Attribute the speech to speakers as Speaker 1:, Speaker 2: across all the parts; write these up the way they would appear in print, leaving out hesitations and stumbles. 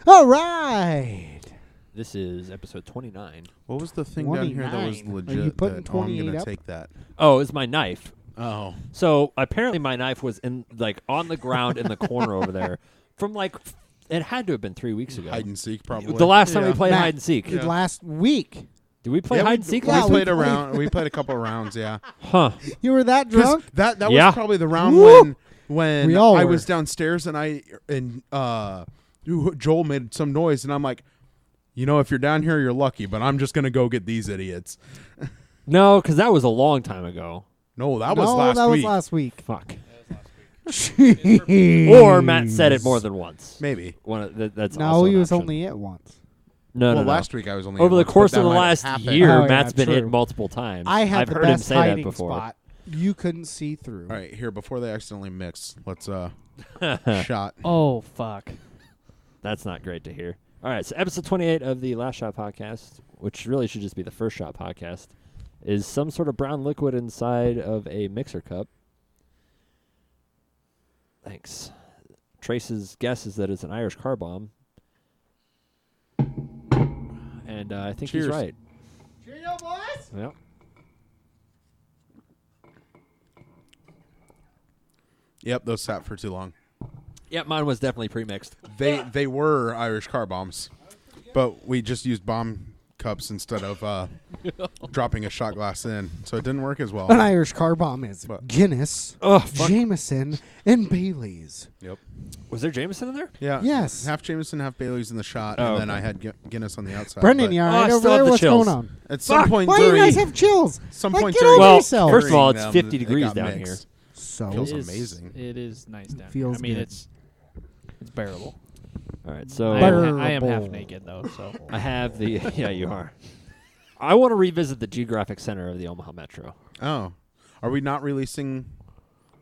Speaker 1: All right.
Speaker 2: This is episode 29.
Speaker 3: What was the thing down here that was
Speaker 1: 29.
Speaker 3: legit?
Speaker 1: Are you putting
Speaker 3: I'm
Speaker 1: 28
Speaker 3: going to
Speaker 1: up?
Speaker 3: take that.
Speaker 2: Oh, it's my knife.
Speaker 3: Oh.
Speaker 2: So apparently my knife was on the ground in the corner over there from it had to have been 3 weeks ago.
Speaker 3: Hide and seek, probably.
Speaker 2: The last time we
Speaker 3: Yeah.
Speaker 2: played
Speaker 1: Matt,
Speaker 2: hide and seek.
Speaker 1: Last week.
Speaker 2: Did we play hide and seek
Speaker 3: We
Speaker 2: last
Speaker 3: played
Speaker 2: week?
Speaker 3: a round. We played a couple of rounds, yeah.
Speaker 2: Huh.
Speaker 1: You were that
Speaker 3: 'Cause
Speaker 1: drunk?
Speaker 3: That
Speaker 2: Yeah.
Speaker 3: was probably the round
Speaker 1: Woo!
Speaker 3: when
Speaker 1: We all
Speaker 3: I
Speaker 1: were.
Speaker 3: was downstairs and Joel made some noise, and I'm like, if you're down here, you're lucky, but I'm just going to go get these idiots.
Speaker 2: No, because that was a long time ago.
Speaker 3: No, that was
Speaker 1: last week.
Speaker 2: Fuck.
Speaker 1: Jeez.
Speaker 2: Or Matt said it more than once.
Speaker 3: Maybe.
Speaker 2: That's
Speaker 1: No,
Speaker 2: also
Speaker 1: he
Speaker 2: an
Speaker 1: was
Speaker 2: option.
Speaker 1: only it once.
Speaker 2: No,
Speaker 3: Well,
Speaker 2: no.
Speaker 3: last week I was only
Speaker 2: Over the
Speaker 3: once, but
Speaker 2: course
Speaker 3: that
Speaker 2: of the
Speaker 3: might have
Speaker 2: last
Speaker 3: happened.
Speaker 2: year,
Speaker 1: Oh, yeah,
Speaker 2: Matt's been
Speaker 1: true.
Speaker 2: in multiple times.
Speaker 1: I had
Speaker 2: I've
Speaker 1: the
Speaker 2: heard him
Speaker 1: best
Speaker 2: say that
Speaker 1: hiding
Speaker 2: before.
Speaker 1: spot. You couldn't see through.
Speaker 3: All right, here, before they accidentally mix, let's shot.
Speaker 4: Oh, fuck.
Speaker 2: That's not great to hear. All right, so episode 28 of the Last Shot podcast, which really should just be the First Shot podcast, is some sort of brown liquid inside of a mixer cup. Thanks. Trace's guess is that it's an Irish car bomb. And I think
Speaker 3: Cheers.
Speaker 2: he's right.
Speaker 1: Cheerio, boys!
Speaker 2: Yep.
Speaker 3: Yep, those sat for too long.
Speaker 2: Yep, mine was definitely pre-mixed.
Speaker 3: They were Irish car bombs, but we just used bomb cups instead of dropping a shot glass in, so it didn't work as well.
Speaker 1: An Irish car bomb is
Speaker 3: What?
Speaker 1: Guinness,
Speaker 2: Fuck.
Speaker 1: Jameson, and Bailey's.
Speaker 3: Yep.
Speaker 2: Was there Jameson in there?
Speaker 3: Yeah.
Speaker 1: Yes.
Speaker 3: Half Jameson, half Bailey's in the shot,
Speaker 2: Oh,
Speaker 3: and then
Speaker 2: okay.
Speaker 3: I had Guinness on the outside.
Speaker 1: Brendan,
Speaker 3: but
Speaker 1: you all
Speaker 2: Oh, I
Speaker 1: right over
Speaker 2: still have
Speaker 1: there?
Speaker 2: the
Speaker 1: What's
Speaker 2: chills.
Speaker 1: going on?
Speaker 3: at some point
Speaker 1: Why do you
Speaker 3: during
Speaker 1: guys have chills?
Speaker 3: some
Speaker 1: Like,
Speaker 3: point
Speaker 1: get
Speaker 3: during
Speaker 1: over
Speaker 2: Well,
Speaker 1: yourself.
Speaker 2: first of all, it's
Speaker 3: them,
Speaker 2: 50
Speaker 3: it
Speaker 2: degrees
Speaker 3: got
Speaker 2: down
Speaker 3: mixed.
Speaker 1: So
Speaker 3: Feels
Speaker 4: It is-
Speaker 3: amazing.
Speaker 4: It is nice down
Speaker 1: Feels
Speaker 4: here. I mean,
Speaker 1: good.
Speaker 4: it's bearable.
Speaker 2: All right, so
Speaker 4: I am half
Speaker 1: Bearable.
Speaker 4: naked, though, so.
Speaker 2: I have the... Yeah, you are. I want to revisit the geographic center of the Omaha Metro.
Speaker 3: Oh, are we not releasing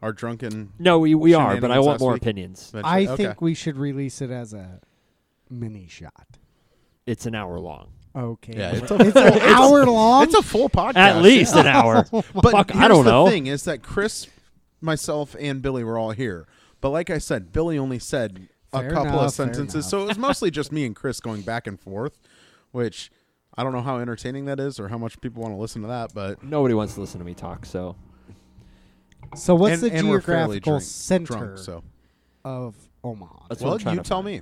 Speaker 3: our drunken?
Speaker 2: No, we are, but I
Speaker 3: Shenanigans
Speaker 2: want
Speaker 3: last
Speaker 2: more
Speaker 3: week?
Speaker 2: opinions.
Speaker 1: I
Speaker 3: Okay.
Speaker 1: think we should release it as a mini shot.
Speaker 2: It's an hour long.
Speaker 1: Okay.
Speaker 3: Yeah, it's
Speaker 1: It's an hour long?
Speaker 3: It's a full podcast.
Speaker 2: At least an hour.
Speaker 3: But
Speaker 2: Fuck, I
Speaker 3: here's
Speaker 2: don't
Speaker 3: the
Speaker 2: know.
Speaker 3: thing is that Chris, myself, and Billy were all here. But like I said, Billy only said
Speaker 1: Fair
Speaker 3: a couple
Speaker 1: enough,
Speaker 3: of
Speaker 1: fair
Speaker 3: sentences,
Speaker 1: enough.
Speaker 3: so it was mostly just me and Chris going back and forth, which I don't know how entertaining that is or how much people want to listen to that. But
Speaker 2: Nobody wants to listen to me talk, so...
Speaker 1: So what's
Speaker 3: and,
Speaker 1: the
Speaker 3: and we're fairly
Speaker 1: geographical
Speaker 3: drunk,
Speaker 1: center
Speaker 3: so
Speaker 1: of Omaha?
Speaker 2: That's what
Speaker 3: well,
Speaker 2: I'm trying
Speaker 3: you
Speaker 2: to
Speaker 3: tell
Speaker 2: find.
Speaker 3: me.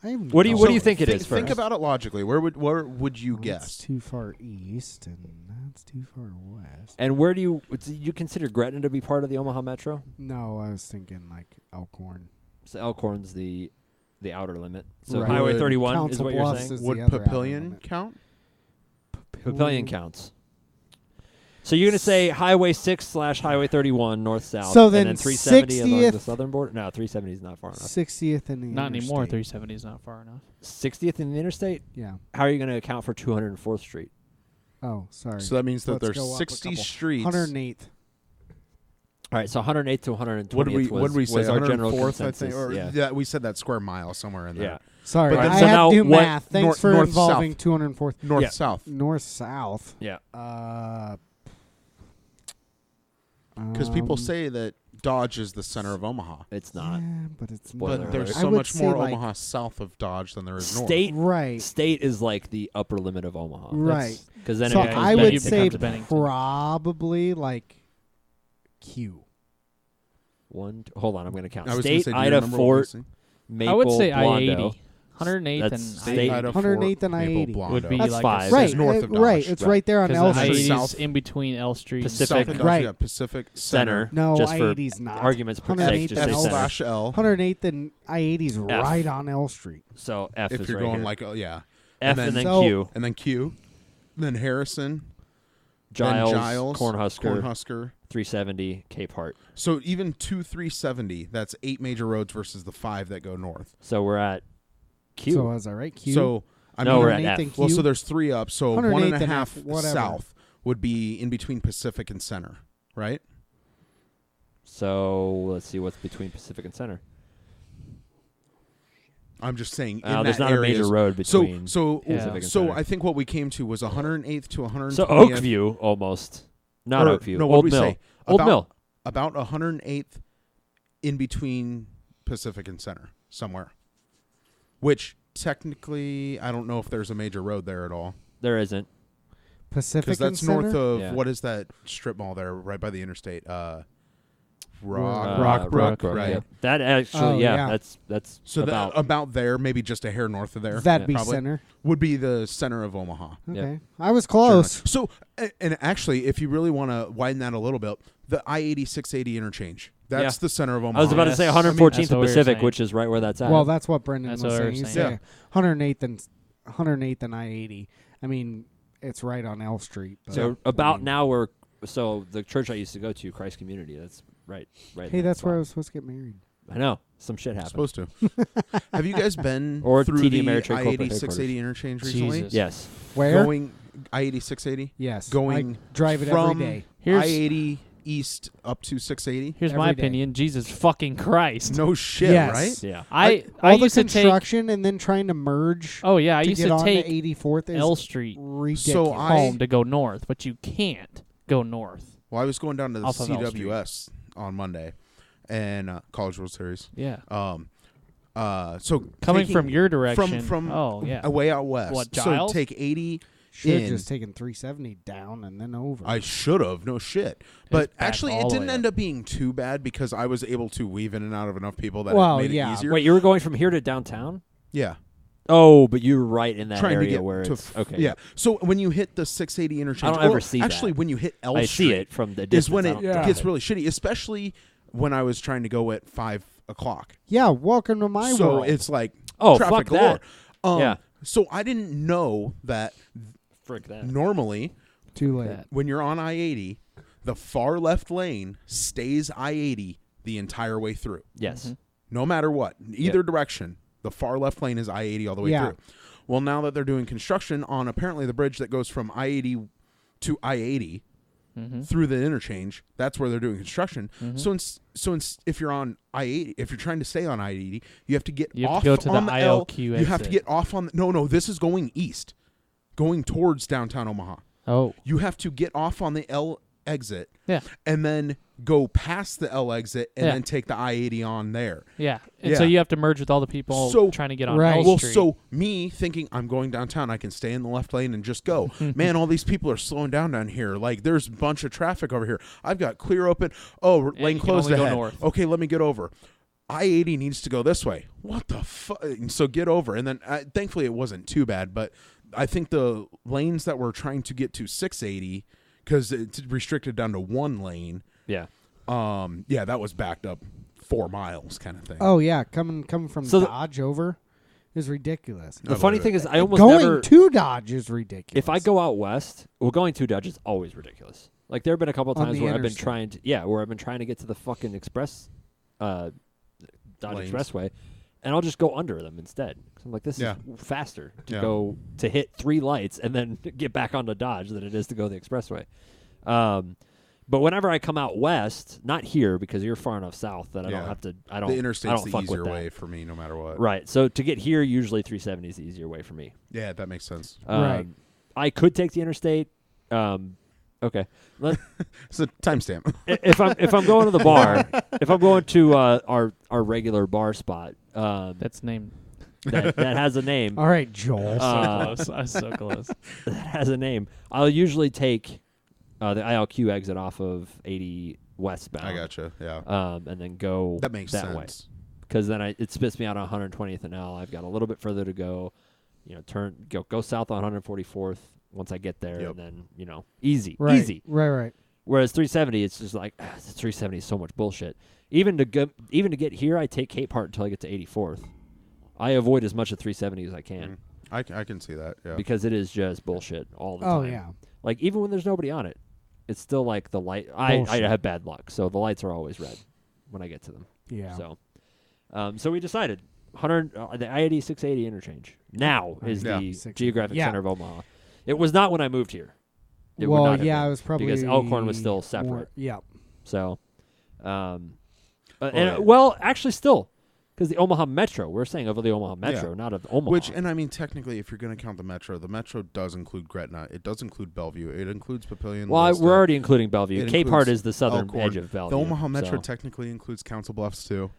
Speaker 1: I have
Speaker 2: What do you
Speaker 1: no
Speaker 2: What do you
Speaker 1: idea.
Speaker 2: think it is
Speaker 3: Think
Speaker 2: first?
Speaker 3: about it logically. Where would you
Speaker 1: Well,
Speaker 3: guess?
Speaker 1: It's too far east, and that's too far west.
Speaker 2: And where do you consider Gretna to be part of the Omaha Metro?
Speaker 1: No, I was thinking like Elkhorn.
Speaker 2: So Elkhorn's the outer limit. So
Speaker 1: Right.
Speaker 2: Highway
Speaker 3: Would
Speaker 2: 31 is
Speaker 1: Council
Speaker 2: what you're
Speaker 1: Bluffs
Speaker 2: saying?
Speaker 1: is
Speaker 3: Would
Speaker 1: the other outer
Speaker 3: Papillion
Speaker 1: limit.
Speaker 3: count?
Speaker 2: Papillion counts. So you're going to say Highway 6/Highway 31 north-south,
Speaker 1: So
Speaker 2: and
Speaker 1: then
Speaker 2: then 370 along
Speaker 1: 60th
Speaker 2: the southern border? No, 370 is not far enough.
Speaker 1: 60th and the
Speaker 4: Not anymore.
Speaker 1: interstate.
Speaker 4: 370 is not far enough.
Speaker 2: 60th in the interstate?
Speaker 1: Yeah.
Speaker 2: How are you going to account for 204th Street?
Speaker 1: Oh, sorry.
Speaker 3: So that means that
Speaker 1: Let's
Speaker 3: there's
Speaker 1: go up a
Speaker 3: 60
Speaker 1: couple.
Speaker 3: streets.
Speaker 1: 108th.
Speaker 2: All right, so 108th to 120th
Speaker 3: What did we say?
Speaker 2: was our general
Speaker 3: 104th,
Speaker 2: consensus.
Speaker 3: I think, or
Speaker 2: yeah.
Speaker 3: we said that square mile somewhere in there.
Speaker 2: Yeah.
Speaker 1: Sorry,
Speaker 3: But then-
Speaker 1: I
Speaker 2: so
Speaker 1: had
Speaker 2: now
Speaker 1: to do
Speaker 2: what-
Speaker 1: math. Thanks
Speaker 3: north-
Speaker 1: for
Speaker 3: north,
Speaker 1: involving
Speaker 3: south.
Speaker 1: 204th.
Speaker 3: North
Speaker 2: Yeah.
Speaker 3: south.
Speaker 1: North-south.
Speaker 2: Yeah.
Speaker 3: Because people
Speaker 1: Um,
Speaker 3: say that Dodge is the center of Omaha.
Speaker 2: It's not.
Speaker 1: Yeah, but it's
Speaker 2: Spoiler
Speaker 1: not.
Speaker 3: But there's
Speaker 2: alert.
Speaker 1: I
Speaker 3: so
Speaker 1: would
Speaker 3: much
Speaker 1: say,
Speaker 3: more
Speaker 1: like,
Speaker 3: Omaha south of Dodge than there is north.
Speaker 2: State
Speaker 1: Right.
Speaker 2: State is like the upper limit of Omaha.
Speaker 1: Right.
Speaker 2: Because then
Speaker 1: So
Speaker 2: it becomes
Speaker 1: I would
Speaker 2: Bennington.
Speaker 1: say
Speaker 4: becomes Bennington.
Speaker 1: probably like Q.
Speaker 2: Hold on, I'm going to count.
Speaker 3: I was gonna
Speaker 2: State,
Speaker 3: say, do you
Speaker 2: Ida,
Speaker 3: remember what we
Speaker 2: Fort,
Speaker 3: said?
Speaker 2: Maple,
Speaker 4: I would say
Speaker 2: Blondo.
Speaker 4: I-80. 108th
Speaker 2: That's
Speaker 4: and
Speaker 2: state.
Speaker 3: Ida,
Speaker 1: 108th
Speaker 3: Fort,
Speaker 1: and
Speaker 3: Maple,
Speaker 1: I-80.
Speaker 3: Blondo.
Speaker 4: Would be
Speaker 2: That's
Speaker 4: like
Speaker 2: five.
Speaker 1: Right.
Speaker 3: north of
Speaker 1: Right.
Speaker 3: Dodge.
Speaker 1: It's right there on
Speaker 4: Because
Speaker 1: L
Speaker 4: the
Speaker 1: Street.
Speaker 4: I-80 is
Speaker 3: South.
Speaker 4: in between L Street
Speaker 2: Pacific.
Speaker 3: South of Dodge,
Speaker 1: Right.
Speaker 3: yeah, Pacific
Speaker 2: Center.
Speaker 1: No,
Speaker 2: just for
Speaker 1: I-80's not.
Speaker 2: argument's sake,
Speaker 1: 108th
Speaker 2: just
Speaker 1: and
Speaker 2: say
Speaker 3: F
Speaker 2: center.
Speaker 3: slash L.
Speaker 1: 108th and I-80's right on L Street.
Speaker 2: So F
Speaker 3: If
Speaker 2: is
Speaker 3: you're
Speaker 2: right
Speaker 3: going
Speaker 2: here.
Speaker 3: like, yeah.
Speaker 2: F
Speaker 3: and
Speaker 2: and then
Speaker 1: So-
Speaker 2: Q.
Speaker 3: And then Q. Then Harrison.
Speaker 2: Giles,
Speaker 3: then Giles.
Speaker 2: Cornhusker,
Speaker 3: Cornhusker.
Speaker 2: 370, Cape Heart.
Speaker 3: So even 370, that's 8 major roads versus the 5 that go north.
Speaker 2: So we're at Q.
Speaker 1: So was I right? Q.
Speaker 3: So I
Speaker 2: No,
Speaker 3: mean,
Speaker 2: we're at
Speaker 1: 108th
Speaker 2: F.
Speaker 1: and Q.
Speaker 3: well, so there's 3 up. So
Speaker 1: 108th
Speaker 3: 1.5
Speaker 1: and F, whatever.
Speaker 3: south would be in between Pacific and Center, right?
Speaker 2: So let's see what's between Pacific and Center.
Speaker 3: I'm just saying.
Speaker 2: There's not a major road between
Speaker 3: So
Speaker 2: Pacific and
Speaker 3: so
Speaker 2: Center.
Speaker 3: I think what we came to was 108th to 120th.
Speaker 2: So Oakview almost. Not
Speaker 3: Or,
Speaker 2: Oakview.
Speaker 3: no,
Speaker 2: Old
Speaker 3: what'd we
Speaker 2: Mill.
Speaker 3: say?
Speaker 2: Old Mill.
Speaker 3: About 108th in between Pacific and Center somewhere. Which technically, I don't know if there's a major road there at all.
Speaker 2: There isn't.
Speaker 1: Pacific
Speaker 3: Because that's
Speaker 1: Center?
Speaker 3: north of,
Speaker 2: Yeah.
Speaker 3: what is that strip mall there right by the interstate?
Speaker 1: Rockbrook,
Speaker 3: right.
Speaker 2: Yeah. That actually,
Speaker 1: yeah.
Speaker 2: that's
Speaker 3: So
Speaker 2: about.
Speaker 3: about there, maybe just a hair north of there.
Speaker 1: That'd be
Speaker 3: probably,
Speaker 1: center.
Speaker 3: would be the center of Omaha.
Speaker 1: Okay. I was close.
Speaker 3: So, and actually, if you really want to widen that a little bit, the I-80 680 interchange. That's the center of Omaha.
Speaker 2: I was about to say
Speaker 4: Yes.
Speaker 2: 114th
Speaker 4: That's
Speaker 2: and
Speaker 4: what we were
Speaker 2: Pacific,
Speaker 4: saying.
Speaker 2: which is right where that's at.
Speaker 1: Well, that's what Brenden
Speaker 4: That's
Speaker 1: was
Speaker 4: what I
Speaker 1: saying.
Speaker 4: was
Speaker 1: He's
Speaker 4: saying.
Speaker 1: saying 108th and I-80. I mean, it's right on L Street. But,
Speaker 2: so about now we're so the church I used to go to, Christ Community. That's right.
Speaker 1: Hey,
Speaker 2: in that
Speaker 1: that's where I
Speaker 2: spot.
Speaker 1: was supposed to get married.
Speaker 2: I know some shit happened.
Speaker 3: supposed to. Have you guys been
Speaker 2: Or
Speaker 3: through
Speaker 2: TD
Speaker 3: the
Speaker 2: Ameritrade corporate
Speaker 3: I-80 680 interchange recently?
Speaker 4: Jesus.
Speaker 2: Yes.
Speaker 1: Where?
Speaker 3: Going I-80 680?
Speaker 1: Yes.
Speaker 3: going
Speaker 1: I drive it
Speaker 3: from
Speaker 1: every day.
Speaker 4: Here's
Speaker 3: I-80 east up to 680?
Speaker 4: here's
Speaker 1: every
Speaker 4: my
Speaker 1: day.
Speaker 4: opinion. Jesus fucking Christ.
Speaker 3: No shit,
Speaker 1: Yes.
Speaker 3: right?
Speaker 2: Yeah.
Speaker 4: I
Speaker 1: All the
Speaker 4: used to take.
Speaker 1: construction and then trying to merge
Speaker 4: Oh yeah, I
Speaker 1: to
Speaker 4: used
Speaker 1: get
Speaker 4: to
Speaker 1: on
Speaker 4: take
Speaker 1: to 84th is
Speaker 4: L Street
Speaker 1: ridiculous.
Speaker 3: So I-
Speaker 4: home to go north, but you can't go north.
Speaker 3: Well, I was going down to the
Speaker 4: Off of L Street.
Speaker 3: CWS on Monday and College World Series.
Speaker 4: Yeah.
Speaker 3: So
Speaker 4: Coming
Speaker 3: taking-
Speaker 4: from your direction.
Speaker 3: from
Speaker 4: oh yeah.
Speaker 3: way out west.
Speaker 4: What,
Speaker 3: so
Speaker 4: Giles?
Speaker 3: take 80
Speaker 1: should have
Speaker 3: in.
Speaker 1: just taken 370 down and then over.
Speaker 3: I should have, no shit. But
Speaker 4: back
Speaker 3: actually,
Speaker 4: all
Speaker 3: it
Speaker 4: the
Speaker 3: didn't
Speaker 4: way
Speaker 3: end up being too bad because I was able to weave in and out of enough people that
Speaker 1: Well,
Speaker 3: it made
Speaker 1: yeah.
Speaker 3: it easier.
Speaker 2: Wait, you were going from here to downtown?
Speaker 3: Yeah.
Speaker 2: Oh, but you were right in that
Speaker 3: Trying to
Speaker 2: area
Speaker 3: get
Speaker 2: where
Speaker 3: to
Speaker 2: it's okay.
Speaker 3: Yeah. So when you hit the 680 interchange,
Speaker 2: I don't ever
Speaker 3: well,
Speaker 2: see
Speaker 3: actually,
Speaker 2: that.
Speaker 3: when you hit L
Speaker 2: I
Speaker 3: Street,
Speaker 2: see it from the
Speaker 3: is
Speaker 2: distance.
Speaker 3: when
Speaker 2: I
Speaker 3: it
Speaker 2: don't
Speaker 1: Yeah.
Speaker 3: gets
Speaker 2: drive
Speaker 3: really shitty, especially when I was trying to go at 5 o'clock.
Speaker 1: yeah, welcome to my
Speaker 3: So
Speaker 1: world.
Speaker 3: it's like
Speaker 2: Oh,
Speaker 3: traffic
Speaker 2: fuck
Speaker 3: galore.
Speaker 2: that. Yeah.
Speaker 3: So I didn't know that
Speaker 2: Frick that.
Speaker 3: normally
Speaker 1: too late.
Speaker 4: that.
Speaker 3: when you're on I-80, the far left lane stays I-80 the entire way through.
Speaker 2: Yes.
Speaker 4: Mhm.
Speaker 3: No matter what, either direction, the far left lane is I-80 all the way
Speaker 1: Yeah.
Speaker 3: through. Well, now that they're doing construction on apparently the bridge that goes from I-80 to I-80
Speaker 4: Mhm.
Speaker 3: through the interchange, that's where they're doing construction.
Speaker 4: Mhm.
Speaker 3: So if you're on I-80, if you're trying to stay on I-80, you have to get
Speaker 4: You have to
Speaker 3: off
Speaker 4: go to the
Speaker 3: on the L.
Speaker 4: ILQ
Speaker 3: You have to
Speaker 4: exit.
Speaker 3: get off on no, this is going east, going towards downtown Omaha.
Speaker 4: Oh.
Speaker 3: You have to get off on the L exit
Speaker 4: Yeah.
Speaker 3: and then go past the L exit and
Speaker 4: Yeah.
Speaker 3: then take the I-80 on there.
Speaker 4: Yeah. And so
Speaker 3: Yeah.
Speaker 4: you have to merge with all the people
Speaker 3: So-
Speaker 4: trying to get on
Speaker 1: Right.
Speaker 4: L
Speaker 3: Well,
Speaker 4: Street.
Speaker 3: so me thinking I'm going downtown, I can stay in the left lane and just go. Man, all these people are slowing down here. Like, there's a bunch of traffic over here. I've got clear open. Oh,
Speaker 4: Yeah,
Speaker 3: lane
Speaker 4: you can
Speaker 3: closed
Speaker 4: only go
Speaker 3: ahead.
Speaker 4: north.
Speaker 3: Okay, let me get over. I-80 needs to go this way. What the fuck? So get over. And then thankfully it wasn't too bad, but I think the lanes that we're trying to get to 680, because it's restricted down to one lane,
Speaker 2: Yeah.
Speaker 3: yeah, that was backed up 4 miles kind of thing.
Speaker 1: Oh yeah, coming from
Speaker 2: So the-
Speaker 1: Dodge over is ridiculous.
Speaker 2: The
Speaker 3: I
Speaker 2: funny
Speaker 3: love
Speaker 2: thing
Speaker 3: it.
Speaker 2: is, I almost
Speaker 1: Going
Speaker 2: never.
Speaker 1: to Dodge is ridiculous.
Speaker 2: If I go out west, well, going to Dodge is always ridiculous. Like there have been a couple of
Speaker 1: On
Speaker 2: times
Speaker 1: the
Speaker 2: where I've been
Speaker 1: interstate.
Speaker 2: trying to, where I've been trying to get to the fucking Dodge
Speaker 3: Lanes.
Speaker 2: Expressway, and I'll just go under them instead. 'Cause I'm like, this
Speaker 3: Yeah.
Speaker 2: is faster to
Speaker 3: Yeah.
Speaker 2: go to hit 3 lights and then get back onto Dodge than it is to go the expressway. But whenever I come out west, not here because you're far enough south that I
Speaker 3: Yeah.
Speaker 2: don't have to. I don't.
Speaker 3: The
Speaker 2: I
Speaker 3: interstate's
Speaker 2: don't
Speaker 3: the
Speaker 2: fuck
Speaker 3: easier
Speaker 2: with that.
Speaker 3: way for me no matter what.
Speaker 2: Right. So to get here, usually 370 is the easier way for me.
Speaker 3: Yeah, that makes sense.
Speaker 1: Right.
Speaker 2: I could take the interstate. Okay.
Speaker 3: So timestamp.
Speaker 2: If I'm going to the bar, if I'm going to our regular bar spot,
Speaker 4: That's named.
Speaker 2: that has a name.
Speaker 1: All right, Joel.
Speaker 4: Close. I was so close.
Speaker 2: That has a name. I'll usually take the ILQ exit off of 80 westbound.
Speaker 3: I gotcha. Yeah.
Speaker 2: And then go
Speaker 3: That makes
Speaker 2: that way.
Speaker 3: sense.
Speaker 2: Because then it spits me out on 120th and L. I've got a little bit further to go. Go south on 144th once I get there,
Speaker 3: Yep.
Speaker 2: and then easy.
Speaker 1: Right. Right.
Speaker 2: Whereas 370, it's just like 370 is so much bullshit. Even to get here, I take Cape Heart until I get to 84th. I avoid as much of 370 as I can
Speaker 3: I can see that. Yeah.
Speaker 2: because it is just bullshit all the
Speaker 1: Oh
Speaker 2: time.
Speaker 1: yeah.
Speaker 2: Like even when there's nobody on it, it's still like the light. I
Speaker 1: Bullshit.
Speaker 2: have bad luck, so the lights are always red when I get to them.
Speaker 1: Yeah.
Speaker 2: So we decided the I-80 680 interchange now is
Speaker 3: Yeah.
Speaker 2: the geographic
Speaker 1: Yeah.
Speaker 2: center of Omaha. It was not when I moved here. It would
Speaker 1: well,
Speaker 2: not have
Speaker 1: yeah,
Speaker 2: been,
Speaker 1: it was probably
Speaker 2: because Elkhorn was still
Speaker 1: more-
Speaker 2: separate.
Speaker 1: yeah.
Speaker 2: So,
Speaker 3: yeah.
Speaker 2: well, actually, still, because the Omaha Metro. We're saying of the Omaha Metro,
Speaker 3: Yeah.
Speaker 2: not of Omaha.
Speaker 3: Which, and I mean, technically, if you're going to count the metro does include Gretna. It does include Bellevue. It includes Papillion.
Speaker 2: well,
Speaker 3: Vista.
Speaker 2: we're already including Bellevue.
Speaker 3: It
Speaker 2: Cape Heart
Speaker 3: includes
Speaker 2: is the southern
Speaker 3: Elkhorn.
Speaker 2: edge of Bellevue.
Speaker 3: The Omaha Metro
Speaker 2: so.
Speaker 3: technically includes Council Bluffs too.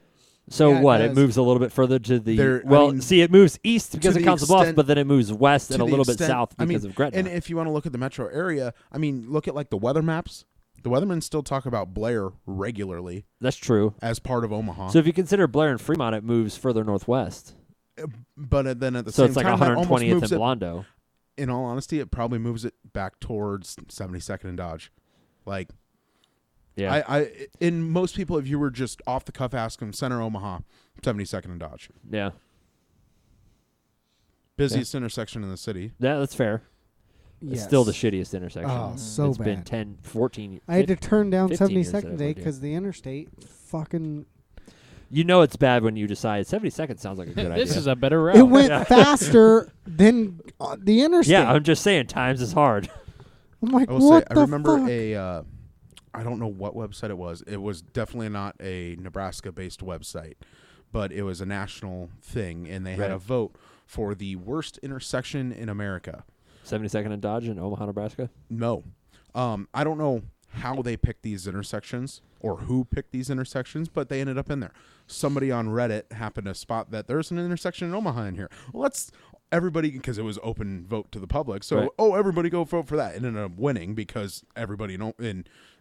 Speaker 2: So
Speaker 1: Yeah, it
Speaker 2: what? It
Speaker 1: does.
Speaker 2: moves a little bit further to the.
Speaker 3: There- I
Speaker 2: Well,
Speaker 3: mean,
Speaker 2: see, it moves east because
Speaker 3: to
Speaker 2: of
Speaker 3: the
Speaker 2: Council Bluffs,
Speaker 3: extent-
Speaker 2: but then it moves west
Speaker 3: to
Speaker 2: and a
Speaker 3: the
Speaker 2: little bit
Speaker 3: extent-
Speaker 2: south
Speaker 3: I mean,
Speaker 2: because of Gretna.
Speaker 3: And if you want to look at the metro area, I mean, look at like the weather maps. The weathermen still talk about Blair regularly
Speaker 2: That's true.
Speaker 3: as part of Omaha.
Speaker 2: So if you consider Blair and Fremont, it moves further northwest.
Speaker 3: But then at the
Speaker 2: So
Speaker 3: same
Speaker 2: it's like
Speaker 3: time, that almost
Speaker 2: 120th
Speaker 3: moves
Speaker 2: and
Speaker 3: it.
Speaker 2: Blondo.
Speaker 3: In all honesty, it probably moves it back towards 72nd and Dodge. Like,
Speaker 2: Yeah.
Speaker 3: in most people, if you were just off the cuff, ask them center Omaha, 72nd and Dodge,
Speaker 2: Yeah.
Speaker 3: busiest intersection in the city.
Speaker 2: Yeah, that's fair. It's
Speaker 1: Yes.
Speaker 2: still the shittiest intersection.
Speaker 1: Oh, so
Speaker 2: It's been
Speaker 1: bad.
Speaker 2: 10, 14.
Speaker 1: I had to turn down
Speaker 2: 15 years that
Speaker 1: 72nd
Speaker 2: I've
Speaker 1: today
Speaker 2: lived here.
Speaker 1: because the interstate fucking.
Speaker 2: You know it's bad when you decide 72nd sounds like a good idea.
Speaker 4: This is a better route.
Speaker 1: It went faster than the interstate.
Speaker 2: Yeah, I'm just saying times is hard.
Speaker 1: I'm like,
Speaker 3: I will
Speaker 1: what
Speaker 3: say,
Speaker 1: the
Speaker 3: I remember
Speaker 1: fuck?
Speaker 3: I don't know what website it was. It was definitely not a Nebraska-based website, but it was a national thing, and they had
Speaker 2: Right.
Speaker 3: a vote for the worst intersection in America.
Speaker 2: 72nd and Dodge in Omaha, Nebraska.
Speaker 3: No. I don't know how they picked these intersections or who picked these intersections, but they ended up in there. Somebody on Reddit happened to spot that there's an intersection in Omaha in here. Well, let's everybody, because it was open vote to the public. So,
Speaker 2: Right.
Speaker 3: everybody go vote for that. It ended up winning because everybody in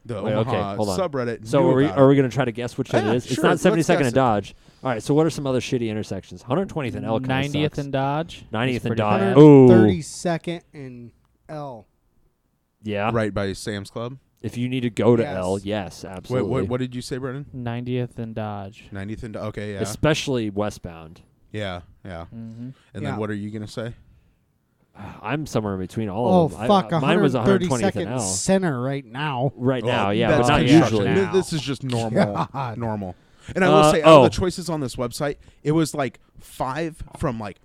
Speaker 3: the
Speaker 2: Wait, okay,
Speaker 3: Omaha
Speaker 2: hold on.
Speaker 3: subreddit
Speaker 2: So
Speaker 3: knew
Speaker 2: are we
Speaker 3: about
Speaker 2: are
Speaker 3: it.
Speaker 2: we going to try to guess which one
Speaker 3: Yeah,
Speaker 2: it is? It's
Speaker 3: sure,
Speaker 2: not
Speaker 3: let's
Speaker 2: 72nd
Speaker 3: guess
Speaker 2: and
Speaker 3: it.
Speaker 2: Dodge. All right, so what are some other shitty intersections? 120th and L.
Speaker 4: 90th
Speaker 2: sucks.
Speaker 4: and Dodge.
Speaker 2: 90th and
Speaker 4: That's
Speaker 2: Dodge.
Speaker 4: pretty bad.
Speaker 2: Oh,
Speaker 1: 32nd and L.
Speaker 2: yeah.
Speaker 3: Right by Sam's Club.
Speaker 2: If you need to go to
Speaker 1: Yes.
Speaker 2: L, yes,
Speaker 3: Wait,
Speaker 2: absolutely.
Speaker 3: what did you say, Brendan?
Speaker 4: 90th and Dodge.
Speaker 3: 90th and okay, yeah.
Speaker 2: Especially westbound.
Speaker 3: Yeah.
Speaker 4: Mm-hmm.
Speaker 3: And
Speaker 1: Yeah.
Speaker 3: then what are you going to say?
Speaker 2: I'm somewhere in between all
Speaker 1: Oh,
Speaker 2: of them.
Speaker 1: fuck.
Speaker 2: Mine was 120th
Speaker 1: 132nd
Speaker 2: and L.
Speaker 1: center right now.
Speaker 2: Right now,
Speaker 3: Oh,
Speaker 2: yeah, but
Speaker 3: that's
Speaker 2: not
Speaker 3: construction.
Speaker 2: usually.
Speaker 1: now.
Speaker 3: This is just normal.
Speaker 1: God.
Speaker 3: Normal. And I will say, out of the choices on this website, it was like 5 from like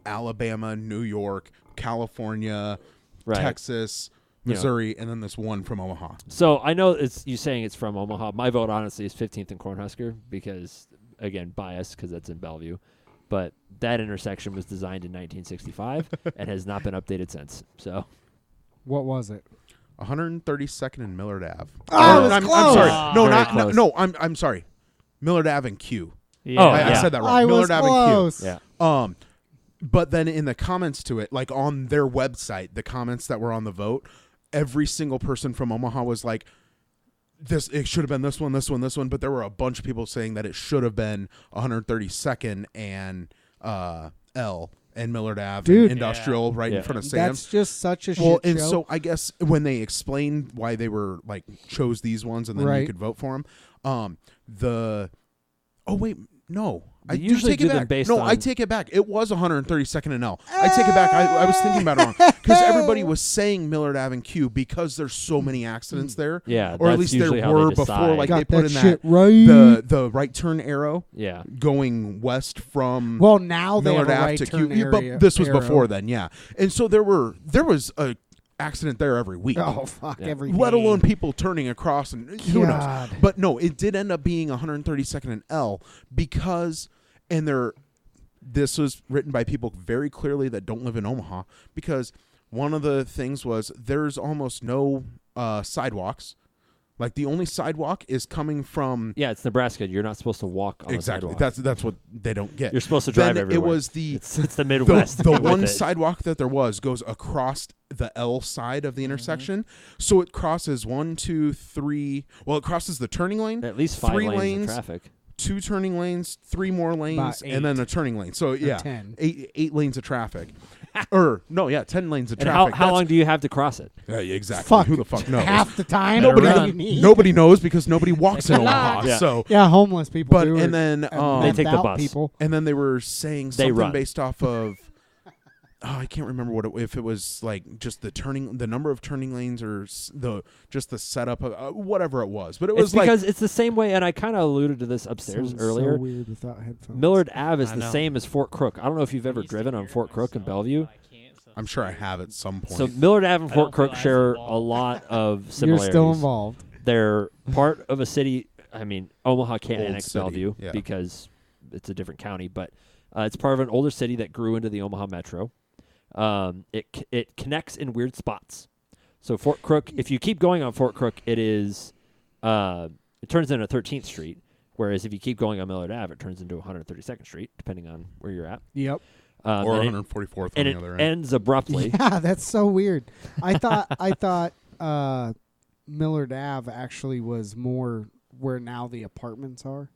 Speaker 3: Alabama, New York, California,
Speaker 2: Right.
Speaker 3: Texas,
Speaker 2: You know.
Speaker 3: Missouri, and then this one from Omaha.
Speaker 2: So I know it's you saying it's from Omaha. My vote, honestly, is 15th and Cornhusker because, again, bias because that's in Bellevue. But that intersection was designed in 1965 and has not been updated since. So
Speaker 1: What was it?
Speaker 3: 132nd and Millard Ave.
Speaker 1: Oh, it was
Speaker 3: I'm
Speaker 1: close.
Speaker 3: sorry. No,
Speaker 2: Very
Speaker 3: not
Speaker 2: close.
Speaker 3: no. I'm sorry. Millard Ave and Q.
Speaker 4: Yeah.
Speaker 2: Oh,
Speaker 3: I
Speaker 2: yeah.
Speaker 3: said that wrong.
Speaker 1: I was
Speaker 3: Millard Ave
Speaker 1: close.
Speaker 2: yeah,
Speaker 3: and Q. But then in the comments to it, like on their website, the comments that were on the vote, every single person from Omaha was like, "This it should have been this one, this one, this one." But there were a bunch of people saying that it should have been 132nd and L and Millard Ave,
Speaker 1: Dude.
Speaker 3: and Industrial right
Speaker 2: Yeah.
Speaker 3: in front of Sam's.
Speaker 1: That's just such a
Speaker 3: Well,
Speaker 1: shit
Speaker 3: and
Speaker 1: show.
Speaker 3: so I guess when they explained why they were like chose these ones and then you
Speaker 1: Right.
Speaker 3: could vote for them, oh wait, no.
Speaker 2: They
Speaker 3: I do
Speaker 2: usually
Speaker 3: take
Speaker 2: do
Speaker 3: it
Speaker 2: them
Speaker 3: back.
Speaker 2: based
Speaker 3: No, I
Speaker 2: on-
Speaker 3: take it back. It was 132nd and L. I take it back. I was thinking about it wrong because everybody was saying Millard Ave and Q because there's so many accidents there.
Speaker 2: yeah.
Speaker 3: Or at
Speaker 2: that's
Speaker 3: least there
Speaker 2: usually how
Speaker 3: were
Speaker 2: they
Speaker 3: before.
Speaker 2: decide.
Speaker 3: Like
Speaker 1: Got
Speaker 3: they put
Speaker 1: that
Speaker 3: in
Speaker 1: shit
Speaker 3: that
Speaker 1: right.
Speaker 3: the right turn arrow
Speaker 2: yeah,
Speaker 3: going west from
Speaker 1: Well, now they
Speaker 3: Millard
Speaker 1: have a
Speaker 3: Ave
Speaker 1: right
Speaker 3: to
Speaker 1: turn
Speaker 3: Q.
Speaker 1: area.
Speaker 3: But this was
Speaker 1: arrow.
Speaker 3: before then, yeah. And so there was a accident there every week.
Speaker 1: Oh fuck!
Speaker 2: Yeah.
Speaker 1: Every
Speaker 3: Let
Speaker 1: day.
Speaker 3: alone people turning across and who knows.
Speaker 1: God.
Speaker 3: But no, it did end up being 132nd and L because, and this was written by people very clearly that don't live in Omaha, because one of the things was there's almost no sidewalks. Like the only sidewalk is coming from
Speaker 2: yeah. It's Nebraska. You're not supposed to walk on
Speaker 3: exactly.
Speaker 2: the sidewalk.
Speaker 3: That's what they don't get.
Speaker 2: You're supposed to drive
Speaker 3: then
Speaker 2: everywhere.
Speaker 3: it was the
Speaker 2: it's the Midwest.
Speaker 3: the
Speaker 2: Get with
Speaker 3: one
Speaker 2: it.
Speaker 3: sidewalk that there was goes across the L side of the intersection, so it crosses 1, 2, 3. Well, it crosses the turning lane,
Speaker 2: At least 5
Speaker 3: 3
Speaker 2: lanes
Speaker 3: lanes,
Speaker 2: of traffic.
Speaker 3: 2 turning lanes, 3 more lanes,
Speaker 1: About
Speaker 3: and then
Speaker 1: 8.
Speaker 3: a turning lane. So yeah,
Speaker 1: 10.
Speaker 3: 8 lanes of traffic. Or no, yeah, 10 lanes of
Speaker 2: And
Speaker 3: traffic.
Speaker 2: how long do you have to cross it?
Speaker 3: Yeah, exactly.
Speaker 1: Fuck.
Speaker 3: Who the fuck knows?
Speaker 1: Half the time.
Speaker 3: Nobody,
Speaker 1: All you need.
Speaker 3: nobody knows because nobody walks in Omaha.
Speaker 2: Yeah.
Speaker 3: So,
Speaker 1: Yeah, homeless people.
Speaker 3: but
Speaker 1: do
Speaker 3: and
Speaker 1: it.
Speaker 3: then
Speaker 2: They take the
Speaker 1: Out
Speaker 2: bus.
Speaker 1: People.
Speaker 3: and then they were saying
Speaker 2: They
Speaker 3: something
Speaker 2: run.
Speaker 3: based off of. Oh, I can't remember if it was like just the number of turning lanes, or just the setup of whatever it was. But it was
Speaker 2: It's because
Speaker 3: like
Speaker 2: it's the same way, and I kind of alluded to this upstairs
Speaker 1: Sounds
Speaker 2: earlier.
Speaker 1: So weird without headphones.
Speaker 2: Millard Ave is
Speaker 4: I
Speaker 2: the
Speaker 4: know.
Speaker 2: same as Fort Crook. I don't know if you've ever driven on Fort Crook in Bellevue.
Speaker 3: I'm sure I have at some point.
Speaker 2: So Millard Ave and
Speaker 4: I
Speaker 2: Fort
Speaker 4: don't feel
Speaker 2: Crook
Speaker 4: as
Speaker 2: share a
Speaker 4: involved.
Speaker 2: lot of
Speaker 1: You're
Speaker 2: similarities.
Speaker 1: still involved.
Speaker 2: They're part of a city. I mean, Omaha can't
Speaker 3: Old
Speaker 2: annex
Speaker 3: city,
Speaker 2: Bellevue
Speaker 3: yeah.
Speaker 2: because it's a different county, but it's part of an older city that grew into the Omaha metro. It connects in weird spots. So Fort Crook, if you keep going on Fort Crook, it turns into 13th Street, Whereas if you keep going on Millard Ave, it turns into 132nd Street, depending on where you're at.
Speaker 1: Yep.
Speaker 3: Or
Speaker 2: And
Speaker 3: 144th on
Speaker 2: and
Speaker 3: the
Speaker 2: it
Speaker 3: other end.
Speaker 2: ends abruptly.
Speaker 1: Yeah, that's so weird. I thought Millard Ave actually was more where now the apartments are.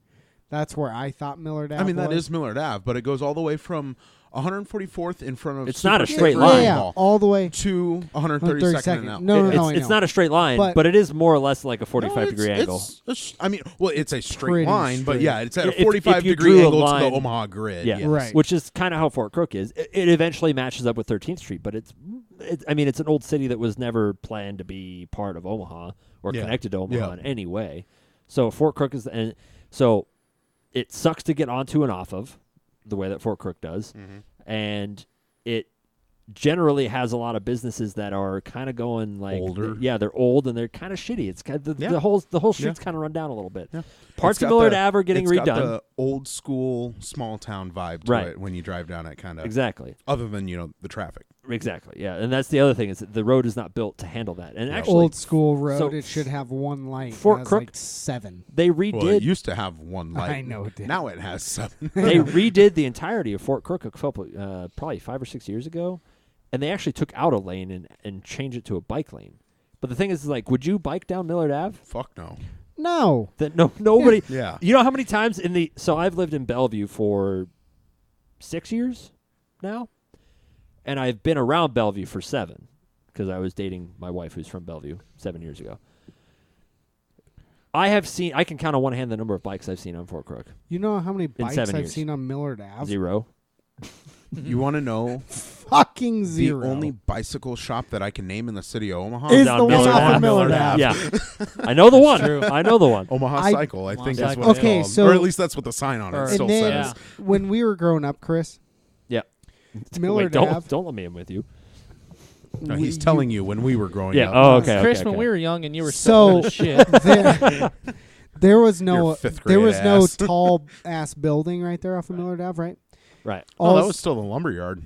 Speaker 1: That's where I thought Millard Ave
Speaker 3: I mean, that
Speaker 1: was.
Speaker 3: is Millard Ave, but it goes all the way from 144th in front of
Speaker 2: It's not a
Speaker 3: Super
Speaker 2: straight
Speaker 3: State
Speaker 2: line.
Speaker 1: Yeah,
Speaker 3: Mall
Speaker 1: all the way.
Speaker 3: to 132nd and out.
Speaker 1: No,
Speaker 2: it's,
Speaker 1: I
Speaker 2: it's
Speaker 1: know.
Speaker 2: not a straight line,
Speaker 1: But-
Speaker 2: but it is more or less like a 45-degree
Speaker 3: it's-
Speaker 2: angle.
Speaker 3: I mean, well, it's a straight
Speaker 1: Pretty
Speaker 3: line, but
Speaker 1: straight.
Speaker 3: yeah, it's at a
Speaker 2: If you
Speaker 3: 45-degree
Speaker 2: drew a
Speaker 3: angle to
Speaker 2: line-
Speaker 3: the Omaha grid.
Speaker 2: Yeah,
Speaker 3: yes.
Speaker 1: Right.
Speaker 2: Which is kind of how Fort Crook is. It eventually matches up with 13th Street, but it's an old city that was never planned to be part of Omaha or
Speaker 3: Yeah.
Speaker 2: connected to Omaha
Speaker 3: Yeah.
Speaker 2: in any way. So Fort Crook is, and so it sucks to get onto and off of the way that Fort Crook does, and it generally has a lot of businesses that are kind of going like
Speaker 3: Older.
Speaker 2: they're old and they're kind of shitty. It's kind of
Speaker 3: Yeah.
Speaker 2: the whole street's kind of run down a little bit.
Speaker 3: Yeah.
Speaker 2: Parts
Speaker 3: It's
Speaker 2: of
Speaker 3: got
Speaker 2: Millard
Speaker 3: the-
Speaker 2: Ave are getting
Speaker 3: it's
Speaker 2: redone.
Speaker 3: got the old school small town vibe to
Speaker 2: Right.
Speaker 3: it when you drive down it, kind of.
Speaker 2: Exactly.
Speaker 3: Other than the traffic.
Speaker 2: Exactly. Yeah, and that's the other thing is that the road is not built to handle that. And actually,
Speaker 1: Old school road.
Speaker 2: so
Speaker 1: it should have one light.
Speaker 2: Fort
Speaker 1: It has
Speaker 2: Crook-
Speaker 1: like 7.
Speaker 2: they
Speaker 3: Well, it
Speaker 2: redid
Speaker 3: used to have one light.
Speaker 1: I know it did.
Speaker 3: Now it has 7.
Speaker 2: they redid the entirety of Fort Crook a couple probably 5 or 6 years ago, and they actually took out a lane and changed it to a bike lane. But the thing is, like, would you bike down Millard Ave?
Speaker 3: Fuck no.
Speaker 1: No.
Speaker 2: That nobody.
Speaker 3: Yeah.
Speaker 2: You know how many times so I've lived in Bellevue for 6 years now, and I've been around Bellevue for 7 because I was dating my wife who's from Bellevue 7 years ago. I can count on one hand the number of bikes I've seen on Fort Crook.
Speaker 1: You know how many bikes
Speaker 2: 7
Speaker 1: I've
Speaker 2: years.
Speaker 1: seen on Millard Ave?
Speaker 2: 0.
Speaker 3: You want to know
Speaker 1: Fucking 0.
Speaker 3: the only bicycle shop that I can name in the city of Omaha?
Speaker 1: is
Speaker 2: down
Speaker 1: the one
Speaker 2: Millard
Speaker 1: off
Speaker 2: Ave.
Speaker 1: of Millard
Speaker 3: Millard
Speaker 1: Ave.
Speaker 2: Yeah. I know the one. I know the one.
Speaker 3: Omaha
Speaker 1: I-
Speaker 3: Cycle, I think
Speaker 4: Omaha
Speaker 3: is what
Speaker 4: Cycle.
Speaker 3: it's
Speaker 1: Okay,
Speaker 3: called.
Speaker 1: so-
Speaker 3: or at least that's what the sign on it
Speaker 4: Or-
Speaker 3: still
Speaker 1: And then
Speaker 3: says.
Speaker 1: when we were growing up, Chris,
Speaker 2: Yeah.
Speaker 1: Millard
Speaker 2: Wait,
Speaker 1: Ave.
Speaker 2: don't let me in with you.
Speaker 3: No, he's telling you when we were growing
Speaker 2: Yeah.
Speaker 3: up.
Speaker 2: Oh, okay.
Speaker 4: Chris,
Speaker 2: okay,
Speaker 4: when
Speaker 2: okay.
Speaker 4: we were young and you were
Speaker 1: So-
Speaker 4: so shit.
Speaker 1: there was no
Speaker 3: Your fifth grade ass.
Speaker 1: tall ass building right there off of Millard Ave, right?
Speaker 2: Right.
Speaker 3: Oh, that
Speaker 1: All-
Speaker 3: was still the lumberyard.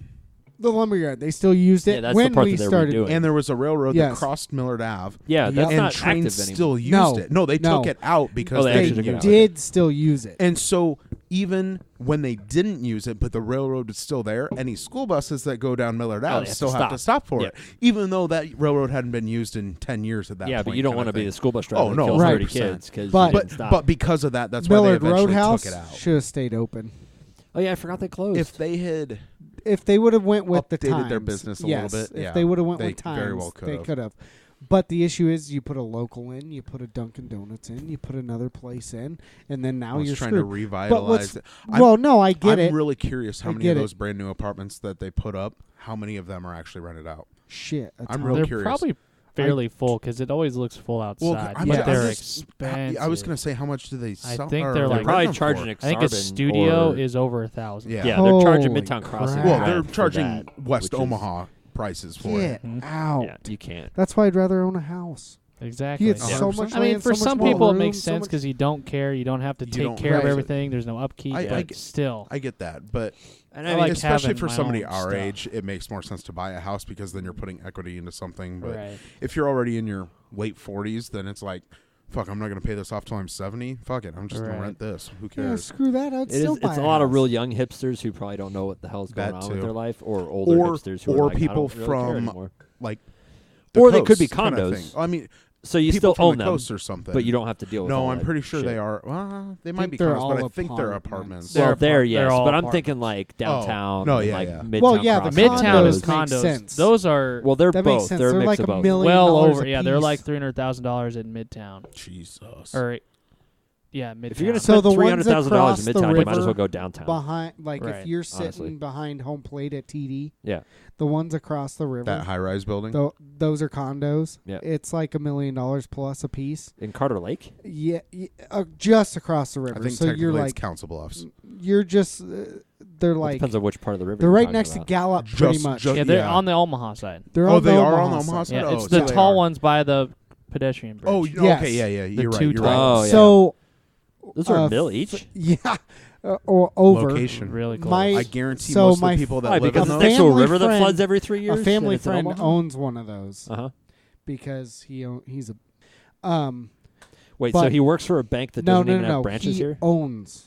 Speaker 1: the lumberyard. They still used it
Speaker 2: Yeah, that's the
Speaker 1: when
Speaker 2: part
Speaker 1: we
Speaker 2: that they're
Speaker 1: started.
Speaker 2: redoing.
Speaker 3: And there was a railroad
Speaker 1: Yes.
Speaker 3: that crossed Millard Ave.
Speaker 2: Yeah,
Speaker 1: Yep.
Speaker 2: that's
Speaker 3: And
Speaker 2: not
Speaker 3: trains
Speaker 2: active anymore.
Speaker 3: still used
Speaker 1: No.
Speaker 3: it. No, they
Speaker 1: No.
Speaker 3: took it out because
Speaker 2: Oh, they
Speaker 1: They
Speaker 2: actually took it out.
Speaker 1: did still use it.
Speaker 3: And so even when they didn't use it, but the railroad is still there, any school buses that go down Millard
Speaker 2: they
Speaker 3: Ave
Speaker 2: have to
Speaker 3: still have to
Speaker 2: stop.
Speaker 3: stop for
Speaker 2: Yeah.
Speaker 3: it, even though that railroad hadn't been used in 10 years at that
Speaker 2: Yeah,
Speaker 3: point.
Speaker 2: but you don't
Speaker 3: kinda
Speaker 2: want to be
Speaker 3: thing.
Speaker 2: the school bus driver
Speaker 3: Oh,
Speaker 2: that
Speaker 3: no,
Speaker 2: kills 30
Speaker 3: 100%.
Speaker 2: kids because
Speaker 1: But-
Speaker 2: you didn't stop.
Speaker 3: But because of that, that's
Speaker 1: Millard
Speaker 3: why they eventually
Speaker 1: Roadhouse
Speaker 3: took it out.
Speaker 1: should have stayed open.
Speaker 2: oh yeah, I forgot they closed.
Speaker 3: If they had
Speaker 1: If they would have went with the
Speaker 3: updated
Speaker 1: times,
Speaker 3: their business a
Speaker 1: yes,
Speaker 3: little bit,
Speaker 1: if
Speaker 3: yeah,
Speaker 1: they would have went
Speaker 3: they
Speaker 1: with times,
Speaker 3: very well
Speaker 1: they
Speaker 3: could've.
Speaker 1: could have. But the issue is, you put a local in, you put a Dunkin' Donuts in, you put another place in, and then now
Speaker 3: I was
Speaker 1: you're
Speaker 3: trying
Speaker 1: screwed.
Speaker 3: to revitalize it.
Speaker 1: Well, no, I get
Speaker 3: I'm
Speaker 1: it.
Speaker 3: really curious how
Speaker 1: I
Speaker 3: many
Speaker 1: get
Speaker 3: of
Speaker 1: it.
Speaker 3: those brand new apartments that they put up, how many of them are actually rented out.
Speaker 1: Shit, a
Speaker 3: I'm
Speaker 1: ton.
Speaker 3: real
Speaker 4: They're
Speaker 3: curious.
Speaker 4: probably fairly full because it always looks full outside.
Speaker 3: I'm
Speaker 4: but
Speaker 1: just-
Speaker 4: they're
Speaker 3: I was
Speaker 4: expensive.
Speaker 3: going to say, how much do they sell?
Speaker 4: think
Speaker 3: or
Speaker 4: they're
Speaker 2: they're
Speaker 4: like-
Speaker 2: probably
Speaker 3: rent them
Speaker 2: charging
Speaker 3: for?
Speaker 2: an
Speaker 4: I think a
Speaker 2: exorbitant
Speaker 4: studio
Speaker 2: or-
Speaker 4: is over 1,000.
Speaker 3: Yeah.
Speaker 2: Yeah, they're charging
Speaker 1: Holy
Speaker 2: Midtown Crossing.
Speaker 1: crap.
Speaker 3: Well,
Speaker 2: rent
Speaker 3: they're
Speaker 2: for
Speaker 3: charging
Speaker 2: that,
Speaker 3: West
Speaker 2: which is-
Speaker 3: Omaha prices for
Speaker 1: Get
Speaker 3: it.
Speaker 4: Mhm.
Speaker 1: out.
Speaker 2: Yeah, you can't.
Speaker 1: That's why I'd rather own a house.
Speaker 4: Exactly.
Speaker 1: You get
Speaker 3: Yeah.
Speaker 1: so
Speaker 3: 100%.
Speaker 1: much
Speaker 4: I mean,
Speaker 1: land,
Speaker 4: for
Speaker 1: so much
Speaker 4: some
Speaker 1: more
Speaker 4: people it
Speaker 1: room,
Speaker 4: makes
Speaker 1: so
Speaker 4: sense
Speaker 1: much-
Speaker 4: because you don't care. You don't have to
Speaker 3: You
Speaker 4: take
Speaker 3: don't-
Speaker 4: care of
Speaker 1: Right.
Speaker 4: everything. There's no upkeep,
Speaker 3: I
Speaker 4: but still.
Speaker 3: I get that, but
Speaker 2: And
Speaker 4: I
Speaker 2: I
Speaker 4: like
Speaker 2: mean,
Speaker 3: especially
Speaker 4: having
Speaker 3: for
Speaker 4: my
Speaker 3: somebody
Speaker 4: own
Speaker 3: our
Speaker 4: stuff.
Speaker 3: age, it makes more sense to buy a house because then you're putting equity into something. But
Speaker 4: Right.
Speaker 3: if you're already in your late 40s, then it's like, fuck, I'm not going to pay this off till I'm 70. Fuck it, I'm just going
Speaker 4: Right.
Speaker 3: to rent this. Who
Speaker 1: Yeah,
Speaker 3: cares?
Speaker 1: screw that. I'd
Speaker 2: it is,
Speaker 1: still buy
Speaker 2: it's a lot of
Speaker 1: house.
Speaker 2: real young hipsters who probably don't know what the hell's going
Speaker 3: That
Speaker 2: on with
Speaker 3: too.
Speaker 2: their life, or older hipsters who
Speaker 3: or
Speaker 2: are like,
Speaker 3: people
Speaker 2: I don't really care
Speaker 3: from
Speaker 2: anymore.
Speaker 3: like,
Speaker 2: Or they could be
Speaker 3: coast kinda
Speaker 2: condos.
Speaker 3: thing. I mean,
Speaker 2: So you
Speaker 3: people
Speaker 2: still
Speaker 3: from
Speaker 2: own
Speaker 3: the
Speaker 2: them,
Speaker 3: coast or something.
Speaker 2: but you don't have to deal with.
Speaker 3: No,
Speaker 2: all
Speaker 3: I'm
Speaker 2: that
Speaker 3: pretty sure
Speaker 2: shit.
Speaker 3: they are. Well, they might
Speaker 1: think
Speaker 3: be
Speaker 1: they're
Speaker 3: condos, but I
Speaker 1: all
Speaker 3: think they're
Speaker 1: apartments.
Speaker 3: apartments.
Speaker 4: They're
Speaker 2: Well, there,
Speaker 4: apart-
Speaker 2: yes,
Speaker 4: they're all
Speaker 2: but I'm
Speaker 4: apart-
Speaker 2: thinking like downtown.
Speaker 3: No,
Speaker 2: and,
Speaker 3: yeah,
Speaker 2: like
Speaker 3: yeah.
Speaker 2: Midtown
Speaker 1: Well, yeah, the
Speaker 2: Crossing.
Speaker 4: Midtown is
Speaker 1: condos make
Speaker 4: condos.
Speaker 1: sense.
Speaker 4: Those are
Speaker 2: Well, they're
Speaker 1: That
Speaker 2: both.
Speaker 1: makes sense.
Speaker 2: They're a
Speaker 1: They're
Speaker 2: mix
Speaker 1: like
Speaker 2: of
Speaker 1: a
Speaker 2: both.
Speaker 1: million
Speaker 4: well
Speaker 1: dollars
Speaker 4: over.
Speaker 1: a
Speaker 4: Yeah, they're
Speaker 1: piece.
Speaker 4: like $300,000 in Midtown.
Speaker 3: Jesus.
Speaker 4: Or yeah, Midtown.
Speaker 2: If you're gonna
Speaker 1: So
Speaker 2: spend
Speaker 1: the ones
Speaker 2: $300,000 in
Speaker 1: across the
Speaker 2: Midtown, you might as well
Speaker 1: river
Speaker 2: go downtown.
Speaker 1: behind, like
Speaker 4: Right,
Speaker 1: if you're sitting
Speaker 2: honestly.
Speaker 1: behind home plate at TD,
Speaker 2: Yeah,
Speaker 1: the ones across the river,
Speaker 3: That high-rise building.
Speaker 1: those are condos.
Speaker 2: Yeah.
Speaker 1: It's like $1 million plus a piece.
Speaker 2: in Carter Lake.
Speaker 1: Yeah, just across the
Speaker 3: I
Speaker 1: river.
Speaker 3: think
Speaker 1: So you're
Speaker 3: technically
Speaker 1: like,
Speaker 3: it's Council Bluffs.
Speaker 1: you're just, they're
Speaker 2: Well, it
Speaker 1: like,
Speaker 2: depends on which part of the river.
Speaker 1: they're
Speaker 2: you're
Speaker 1: right
Speaker 2: talking
Speaker 1: next
Speaker 2: about.
Speaker 1: to Gallup, pretty
Speaker 3: Just-
Speaker 1: much.
Speaker 3: just-
Speaker 4: yeah, they're
Speaker 3: yeah.
Speaker 4: on the Omaha side.
Speaker 1: They're
Speaker 3: Oh,
Speaker 1: on
Speaker 3: they
Speaker 1: the
Speaker 3: are
Speaker 1: Omaha
Speaker 3: on the Omaha
Speaker 1: side.
Speaker 3: side?
Speaker 4: Yeah,
Speaker 3: Oh,
Speaker 4: it's
Speaker 3: so
Speaker 4: the
Speaker 3: they
Speaker 4: tall
Speaker 3: are.
Speaker 4: ones by the pedestrian bridge.
Speaker 3: Oh,
Speaker 1: Yes.
Speaker 3: okay, yeah.
Speaker 4: The
Speaker 3: You're right.
Speaker 4: two
Speaker 3: You're
Speaker 4: tall
Speaker 3: right.
Speaker 2: Oh, yeah.
Speaker 1: So,
Speaker 2: Those are a
Speaker 1: uh,
Speaker 2: mill each.
Speaker 1: yeah, or over.
Speaker 3: Location.
Speaker 4: Really close.
Speaker 1: My-
Speaker 3: I guarantee
Speaker 1: So
Speaker 3: most of
Speaker 1: my-
Speaker 3: the people that
Speaker 2: Why?
Speaker 3: live
Speaker 2: Because
Speaker 3: in
Speaker 2: it's
Speaker 3: those.
Speaker 2: next to a
Speaker 1: family
Speaker 2: river that
Speaker 1: friend-
Speaker 2: floods every 3 years.
Speaker 1: A family
Speaker 2: and it's in
Speaker 1: friend
Speaker 2: Omaha?
Speaker 1: owns one of those
Speaker 2: Uh-huh.
Speaker 1: because he's a
Speaker 2: Wait,
Speaker 1: But
Speaker 2: so he works for a bank that doesn't even have branches
Speaker 1: he
Speaker 2: here?
Speaker 1: owns.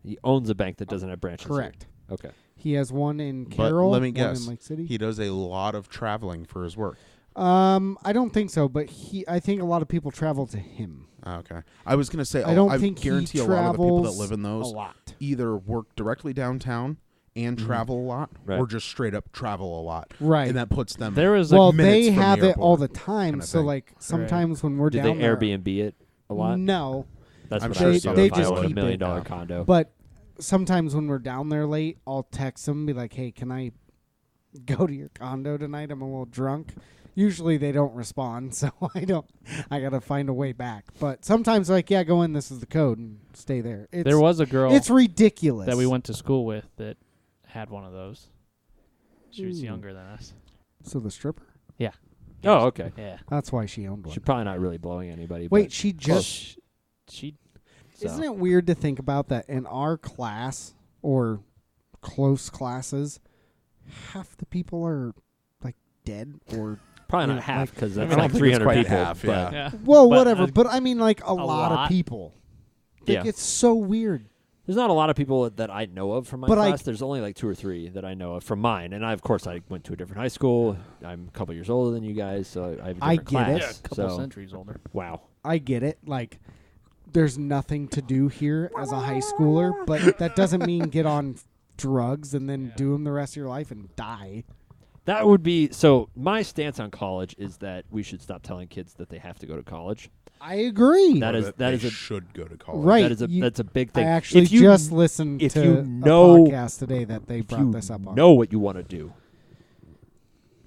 Speaker 2: He owns a bank that doesn't have branches.
Speaker 1: Correct.
Speaker 2: Here. Okay.
Speaker 1: He has one in
Speaker 3: But
Speaker 1: Carroll.
Speaker 3: let me
Speaker 1: one
Speaker 3: guess.
Speaker 1: in Lake City.
Speaker 3: He does a lot of traveling for his work.
Speaker 1: I don't think so, but I think a lot of people travel to him.
Speaker 3: Okay. I was going to say,
Speaker 1: I don't think
Speaker 3: guarantee
Speaker 1: he
Speaker 3: a lot of the people that
Speaker 1: travels
Speaker 3: live in
Speaker 1: a
Speaker 3: those
Speaker 1: lot.
Speaker 3: either work directly downtown and travel a lot,
Speaker 2: Right.
Speaker 3: or just straight up travel a lot.
Speaker 1: Right.
Speaker 3: And that puts them
Speaker 4: There was
Speaker 1: Well,
Speaker 3: minutes
Speaker 1: they
Speaker 3: from the
Speaker 1: have it all
Speaker 3: airport
Speaker 1: the time.
Speaker 3: kinda
Speaker 1: So,
Speaker 3: thing.
Speaker 1: like, sometimes when we're
Speaker 2: Did they
Speaker 1: down there,
Speaker 2: Airbnb it a lot?
Speaker 1: No,
Speaker 2: That's
Speaker 3: I'm
Speaker 2: what
Speaker 3: sure
Speaker 2: I would
Speaker 3: some
Speaker 2: do
Speaker 1: they
Speaker 2: if I
Speaker 1: just
Speaker 2: owned a
Speaker 1: keep
Speaker 2: $1 million
Speaker 3: it.
Speaker 2: condo.
Speaker 1: but sometimes when we're down there late, I'll text them, be like, "Hey, can I go to your condo tonight? I'm a little drunk." Usually they don't respond, so I gotta find a way back. But sometimes, like, yeah, go in. This is the code, and stay there.
Speaker 4: There was a girl
Speaker 1: It's ridiculous
Speaker 4: that we went to school with that had one of those. She was
Speaker 1: Ooh.
Speaker 4: younger than us.
Speaker 1: So the stripper.
Speaker 2: Oh, okay.
Speaker 4: Yeah.
Speaker 1: That's why she owned one.
Speaker 2: She's probably not really blowing anybody.
Speaker 1: Wait,
Speaker 2: but
Speaker 1: she just.
Speaker 4: She
Speaker 2: so.
Speaker 1: Isn't it weird to think about that in our class or close classes, half the people are like dead or
Speaker 2: Probably
Speaker 1: Yeah,
Speaker 2: not half
Speaker 1: like-
Speaker 2: because
Speaker 3: I
Speaker 2: that's
Speaker 3: mean, I
Speaker 2: like
Speaker 3: think it's
Speaker 2: 300
Speaker 3: quite
Speaker 2: people.
Speaker 3: half,
Speaker 2: but
Speaker 4: yeah.
Speaker 1: well,
Speaker 4: But,
Speaker 1: whatever.
Speaker 4: uh,
Speaker 1: But I mean, like a lot
Speaker 4: lot?
Speaker 1: of people. Like,
Speaker 2: Yeah.
Speaker 1: it's so weird.
Speaker 2: There's not a lot of people that I know of from my
Speaker 1: But
Speaker 2: class. There's only like 2 or 3 that I know of from mine. And of course, I went to a different high school. I'm a couple years older than you guys, so I have a
Speaker 1: I
Speaker 2: different
Speaker 1: get it.
Speaker 2: class.
Speaker 4: Yeah, a couple
Speaker 2: so,
Speaker 4: centuries older.
Speaker 2: wow.
Speaker 1: I get it. Like, there's nothing to do here as a high schooler, but that doesn't mean get on drugs and then do them the rest of your life and die.
Speaker 2: That would be so. My stance on college is that we should stop telling kids that they have to go to college.
Speaker 1: I agree.
Speaker 2: That
Speaker 3: Or
Speaker 2: is
Speaker 3: that
Speaker 2: that
Speaker 3: they
Speaker 2: is a
Speaker 3: should go to college.
Speaker 1: Right.
Speaker 2: that is a
Speaker 1: You-
Speaker 2: that's a big
Speaker 1: I
Speaker 2: thing.
Speaker 1: actually
Speaker 2: if you,
Speaker 1: just listened
Speaker 2: if
Speaker 1: to
Speaker 2: you
Speaker 1: a
Speaker 2: know-
Speaker 1: podcast today that they
Speaker 2: if
Speaker 1: brought
Speaker 2: you
Speaker 1: this up on.
Speaker 2: know what you want to do,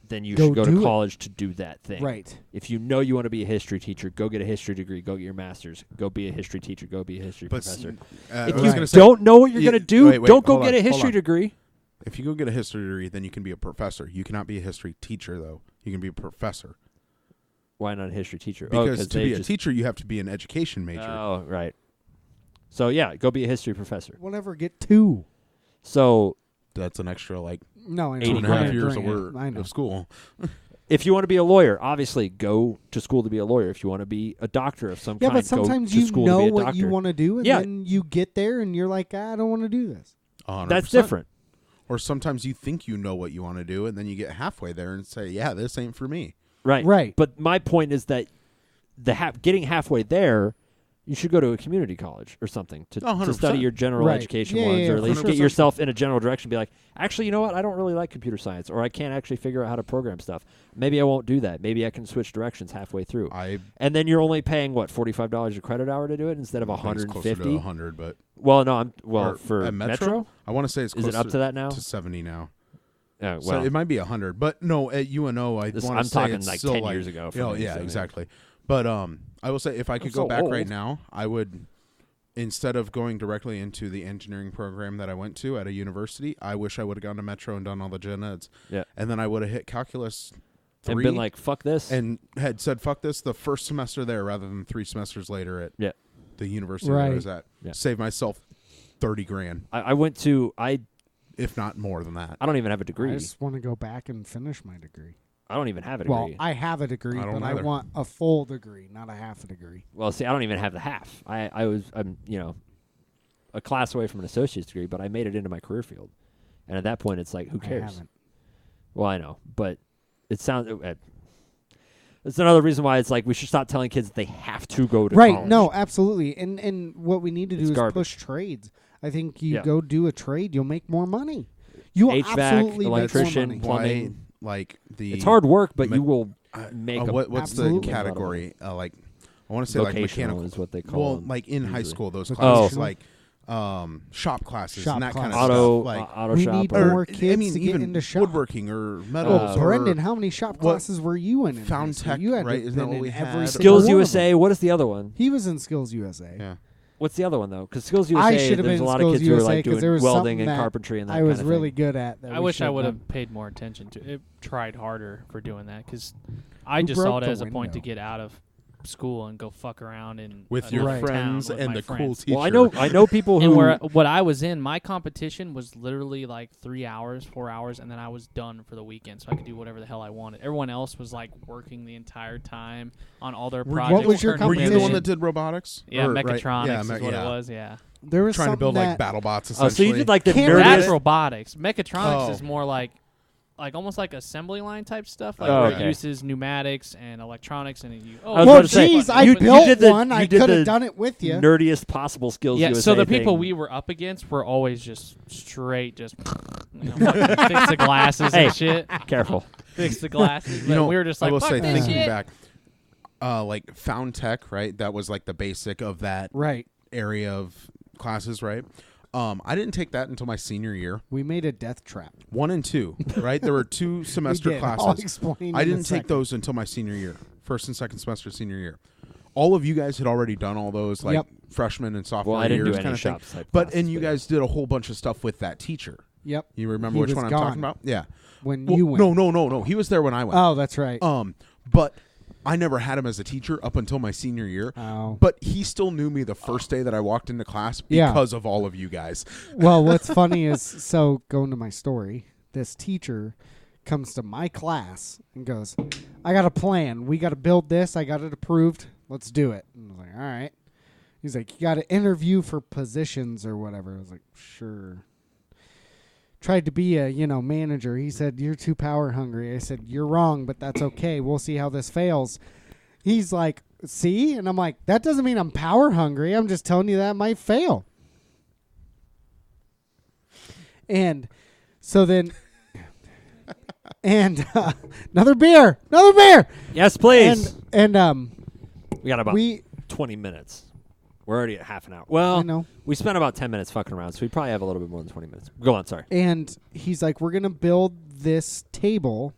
Speaker 2: then you
Speaker 1: Go
Speaker 2: should go
Speaker 1: do
Speaker 2: to
Speaker 1: it.
Speaker 2: college to do that thing.
Speaker 1: Right.
Speaker 2: If you know you want to be a history teacher, go get a history degree. Go get your master's. Go be a history teacher. Go be a history
Speaker 3: But
Speaker 2: professor.
Speaker 3: I
Speaker 2: If
Speaker 3: was
Speaker 2: you
Speaker 3: gonna say,
Speaker 2: don't know what you're
Speaker 3: Yeah,
Speaker 2: going to do,
Speaker 3: wait,
Speaker 2: don't go
Speaker 3: hold
Speaker 2: get
Speaker 3: on,
Speaker 2: a
Speaker 3: hold
Speaker 2: history
Speaker 3: on.
Speaker 2: degree.
Speaker 3: if you go get a history degree, then you can be a professor. You cannot be a history teacher, though. You can be a professor.
Speaker 2: Why not a history teacher?
Speaker 3: Because to
Speaker 2: they
Speaker 3: be a
Speaker 2: just-
Speaker 3: teacher, you have to be an education major.
Speaker 2: Oh, right. So yeah, go be a history professor.
Speaker 1: We'll never get 2.
Speaker 2: So
Speaker 3: That's an extra, like,
Speaker 1: No, I know.
Speaker 3: 2.5
Speaker 2: grand.
Speaker 3: years
Speaker 1: I know.
Speaker 3: of school.
Speaker 2: if you want to be a lawyer, obviously go to school to be a lawyer. If you want to be a doctor of some
Speaker 1: Yeah,
Speaker 2: kind,
Speaker 1: but sometimes
Speaker 2: go to
Speaker 1: you
Speaker 2: school to
Speaker 1: know
Speaker 2: be a
Speaker 1: what
Speaker 2: doctor.
Speaker 1: you want to do, and
Speaker 2: Yeah.
Speaker 1: then you get there and you're like, I don't want to do this.
Speaker 3: 100%.
Speaker 2: That's different.
Speaker 3: Or sometimes you think you know what you want to do, and then you get halfway there and say, yeah, this ain't for me.
Speaker 2: Right.
Speaker 1: Right.
Speaker 2: But my point is that getting halfway there, you should go to a community college or something to
Speaker 3: 100%.
Speaker 2: study your general
Speaker 1: Right.
Speaker 2: education
Speaker 1: Yeah,
Speaker 2: ones,
Speaker 1: yeah,
Speaker 2: or at least
Speaker 3: 100%.
Speaker 2: get yourself in a general direction. Be like, actually, you know what? I don't really like computer science, or I can't actually figure out how to program stuff. Maybe I won't do that. Maybe I can switch directions halfway through. And then you're only paying what, $45 a credit hour to do it instead of
Speaker 3: I think it's closer to
Speaker 2: 150.
Speaker 3: 100, but
Speaker 2: Well, no,
Speaker 3: or
Speaker 2: for
Speaker 3: at
Speaker 2: Metro,
Speaker 3: I want to say it's
Speaker 2: is
Speaker 3: closer
Speaker 2: it up to that now?
Speaker 3: to 70 now.
Speaker 2: Oh,
Speaker 3: So
Speaker 2: well,
Speaker 3: it might be 100, but no, at UNO, I
Speaker 2: This-
Speaker 3: want
Speaker 2: I'm
Speaker 3: to say
Speaker 2: talking
Speaker 3: it's
Speaker 2: like
Speaker 3: still
Speaker 2: 10
Speaker 3: like,
Speaker 2: years ago for
Speaker 3: Oh,
Speaker 2: me,
Speaker 3: yeah,
Speaker 2: so, yeah.
Speaker 3: exactly. But I will say if I could
Speaker 2: I'm
Speaker 3: go
Speaker 2: so
Speaker 3: back right
Speaker 2: old.
Speaker 3: now, I would, instead of going directly into the engineering program that I went to at a university, I wish I would have gone to Metro and done all the gen eds.
Speaker 2: Yeah.
Speaker 3: And then I would have hit calculus 3
Speaker 2: and been like, fuck this.
Speaker 3: and had said fuck this the first semester there rather than 3 semesters later at
Speaker 2: Yeah.
Speaker 3: the university that
Speaker 1: Right.
Speaker 3: I was at.
Speaker 2: Yeah.
Speaker 3: Save myself 30 grand,
Speaker 2: I went to
Speaker 3: if not more than that.
Speaker 2: I don't even have a degree.
Speaker 1: I just want to go back and finish my degree.
Speaker 2: I don't even have a
Speaker 1: Well,
Speaker 2: degree.
Speaker 1: I have a degree,
Speaker 3: I don't
Speaker 1: but I
Speaker 3: either.
Speaker 1: want a full degree, not a half a degree.
Speaker 2: Well, see, I don't even have the half. I'm a class away from an associate's degree, but I made it into my career field. And at that point, it's like, who
Speaker 1: I
Speaker 2: cares?
Speaker 1: haven't.
Speaker 2: Well, I know, but it sounds. It's another reason why it's like we should stop telling kids that they have to go to
Speaker 1: Right?
Speaker 2: college.
Speaker 1: No, absolutely. And what we need to do
Speaker 2: It's
Speaker 1: is
Speaker 2: garbage.
Speaker 1: push trades. I think you
Speaker 2: Yeah.
Speaker 1: go do a trade, you'll make more money. You will
Speaker 2: HVAC,
Speaker 1: absolutely
Speaker 2: electrician,
Speaker 1: make more money.
Speaker 2: plumbing.
Speaker 3: Why, like the
Speaker 2: It's hard work, but
Speaker 3: Me-
Speaker 2: you will
Speaker 3: uh,
Speaker 2: make.
Speaker 3: what's the
Speaker 1: Absolutely.
Speaker 3: category? Like I want to say like
Speaker 2: Vocational
Speaker 3: mechanical.
Speaker 2: is what they call
Speaker 3: Well,
Speaker 2: them
Speaker 3: like in high
Speaker 2: usually.
Speaker 3: school, those
Speaker 1: Vocational.
Speaker 3: classes like shop classes
Speaker 1: Shop
Speaker 3: and that kind of
Speaker 1: classes.
Speaker 2: auto
Speaker 3: stuff. Like
Speaker 2: auto
Speaker 1: we
Speaker 2: shop.
Speaker 1: need
Speaker 2: or-
Speaker 1: more kids
Speaker 3: I mean,
Speaker 1: to get
Speaker 3: even
Speaker 1: into shop.
Speaker 3: woodworking or
Speaker 1: Oh,
Speaker 3: metals. or
Speaker 1: Brenden, how many shop
Speaker 3: what-
Speaker 1: classes were you in?
Speaker 3: Found
Speaker 1: high school?
Speaker 3: Tech,
Speaker 1: you had
Speaker 3: right?
Speaker 1: to
Speaker 3: Isn't that
Speaker 1: been
Speaker 3: what
Speaker 1: in
Speaker 3: we
Speaker 1: every
Speaker 3: had?
Speaker 1: single
Speaker 2: Skills
Speaker 1: one of them.
Speaker 2: USA. What is the other one?
Speaker 1: He was in Skills USA.
Speaker 3: Yeah.
Speaker 2: What's the other one though? Because Skills
Speaker 1: I
Speaker 2: USA,
Speaker 1: should have
Speaker 2: there's
Speaker 1: been
Speaker 2: a lot
Speaker 1: Skills
Speaker 2: of kids who are
Speaker 1: USA
Speaker 2: like
Speaker 1: 'cause there
Speaker 2: doing
Speaker 1: was
Speaker 2: welding
Speaker 1: something
Speaker 2: and
Speaker 1: that
Speaker 2: carpentry and that
Speaker 1: I
Speaker 2: kind
Speaker 1: was
Speaker 2: of
Speaker 1: really
Speaker 2: thing.
Speaker 1: good at. That
Speaker 4: I
Speaker 1: we
Speaker 4: wish
Speaker 1: should
Speaker 4: I
Speaker 1: have
Speaker 4: would
Speaker 1: done.
Speaker 4: have paid more attention to it. Tried harder for doing that because I
Speaker 1: Who
Speaker 4: just saw
Speaker 1: broke
Speaker 4: it
Speaker 1: the
Speaker 4: as a point to
Speaker 1: window?
Speaker 4: get out of school and go fuck around in
Speaker 3: with your
Speaker 1: Right.
Speaker 3: friends
Speaker 4: town with
Speaker 3: and
Speaker 4: my
Speaker 3: the cool
Speaker 4: friends.
Speaker 3: teacher.
Speaker 2: Well, I know people who.
Speaker 4: And where what I was in, my competition was literally like 3 hours, 4 hours, and then I was done for the weekend, so I could do whatever the hell I wanted. Everyone else was like working the entire time on all their projects.
Speaker 1: What was your
Speaker 3: Were you the one
Speaker 1: competition?
Speaker 3: that did robotics?
Speaker 4: Yeah,
Speaker 3: Or, right?
Speaker 4: mechatronics
Speaker 3: Yeah,
Speaker 4: is what it was. Yeah,
Speaker 1: There was
Speaker 3: Trying to
Speaker 1: something
Speaker 3: build like
Speaker 1: that
Speaker 3: battle bots.
Speaker 2: Oh, so
Speaker 3: Essentially.
Speaker 2: you did like the
Speaker 1: Camera-
Speaker 2: nerdiest.
Speaker 4: that's robotics. Mechatronics
Speaker 3: Oh.
Speaker 4: is more like almost like assembly line type stuff. Like
Speaker 2: Oh,
Speaker 4: where
Speaker 2: okay.
Speaker 4: it uses pneumatics and electronics, and you.
Speaker 2: I
Speaker 4: Oh,
Speaker 2: was
Speaker 1: well,
Speaker 2: about to say,
Speaker 1: geez, I
Speaker 2: you
Speaker 1: built
Speaker 2: did the-
Speaker 1: one.
Speaker 2: you
Speaker 1: I
Speaker 2: did
Speaker 1: could
Speaker 2: the
Speaker 1: have done it with you.
Speaker 2: nerdiest possible skills.
Speaker 4: Yeah,
Speaker 2: USA
Speaker 4: so the people
Speaker 2: thing.
Speaker 4: we were up against were always just straight, just fucking fix the glasses
Speaker 2: Hey.
Speaker 4: and shit.
Speaker 2: Careful.
Speaker 4: Fix the glasses.
Speaker 3: You
Speaker 4: But
Speaker 3: know,
Speaker 4: we were just
Speaker 3: I
Speaker 4: like,
Speaker 3: will
Speaker 4: fuck
Speaker 3: say,
Speaker 4: this
Speaker 3: thinking
Speaker 4: shit.
Speaker 3: back, like Found Tech, right? That was like the basic of that
Speaker 1: Right.
Speaker 3: area of classes, right? I didn't take that until my senior year.
Speaker 1: We made a death trap.
Speaker 3: 1 and 2, right? There were 2 semester
Speaker 1: We did. I'll
Speaker 3: classes.
Speaker 1: explain
Speaker 3: I
Speaker 1: in a
Speaker 3: didn't take
Speaker 1: second.
Speaker 3: those until my senior year, first and second semester, senior year. All of you guys had already done all those, like
Speaker 1: Yep.
Speaker 3: freshman and sophomore
Speaker 2: Well, I didn't do
Speaker 3: years
Speaker 2: any
Speaker 3: kind of thing.
Speaker 2: shops type
Speaker 3: But
Speaker 2: classes,
Speaker 3: and you guys did a whole bunch of stuff with that teacher.
Speaker 1: Yep.
Speaker 3: You remember
Speaker 1: He
Speaker 3: which
Speaker 1: was
Speaker 3: one I'm
Speaker 1: gone
Speaker 3: talking about? Yeah.
Speaker 1: when
Speaker 3: Well,
Speaker 1: you went.
Speaker 3: No. He was there when I went.
Speaker 1: Oh, that's right.
Speaker 3: But I never had him as a teacher up until my senior year.
Speaker 1: Oh.
Speaker 3: But he still knew me the first day that I walked into class
Speaker 1: Yeah.
Speaker 3: because of all of you guys.
Speaker 1: Well, what's funny is, so going to my story, this teacher comes to my class and goes, I got a plan. We got to build this. I got it approved. Let's do it. And I was like, all right. He's like, you got to interview for positions or whatever. I was like, sure. Tried to be a, manager. He said, you're too power hungry. I said, you're wrong, but that's okay. We'll see how this fails. He's like, see? And I'm like, that doesn't mean I'm power hungry. I'm just telling you that might fail. And so then, and another beer.
Speaker 2: Yes, please.
Speaker 1: And
Speaker 2: we got about
Speaker 1: we,
Speaker 2: 20 minutes. We're already at half an hour.
Speaker 1: I
Speaker 2: Well,
Speaker 1: know.
Speaker 2: we spent about 10 minutes fucking around, so we probably have a little bit more than 20 minutes. Go on, sorry.
Speaker 1: And he's like, we're going to build this table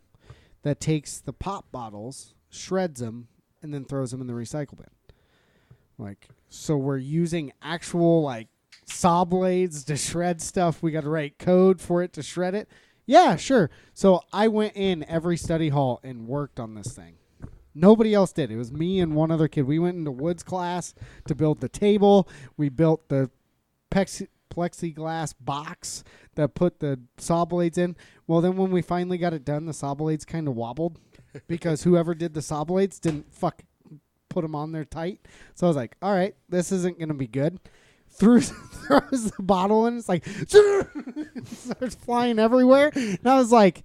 Speaker 1: that takes the pop bottles, shreds them, and then throws them in the recycle bin. Like, so we're using actual, like, saw blades to shred stuff. We got to write code for it to shred it. Yeah, sure. So I went in every study hall and worked on this thing. Nobody else did. It was me and one other kid. We went into Wood's class to build the table. We built the plexiglass box that put the saw blades in. Well, then when we finally got it done, the saw blades kind of wobbled because whoever did the saw blades didn't put them on there tight. So I was like, all right, this isn't going to be good. Throws the bottle in. It's like, it starts flying everywhere. And I was like,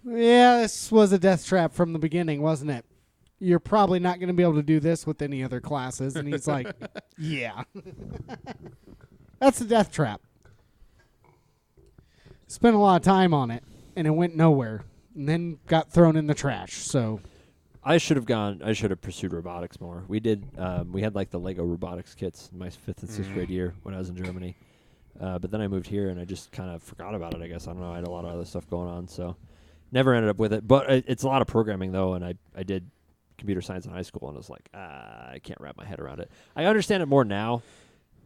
Speaker 1: yeah, this was a death trap from the beginning, wasn't it? You're probably not going to be able to do this with any other classes. And he's like, yeah. That's a death trap. Spent a lot of time on it, and it went nowhere. And then got thrown in the trash. So
Speaker 2: I should have pursued robotics more. We did. We had like the Lego robotics kits in my 5th and 6th grade year when I was in Germany. But then I moved here and I just kind of forgot about it, I guess. I don't know. I had a lot of other stuff going on, so never ended up with it. But it's a lot of programming, though, and I did computer science in high school, and I was like, I can't wrap my head around it. I understand it more now,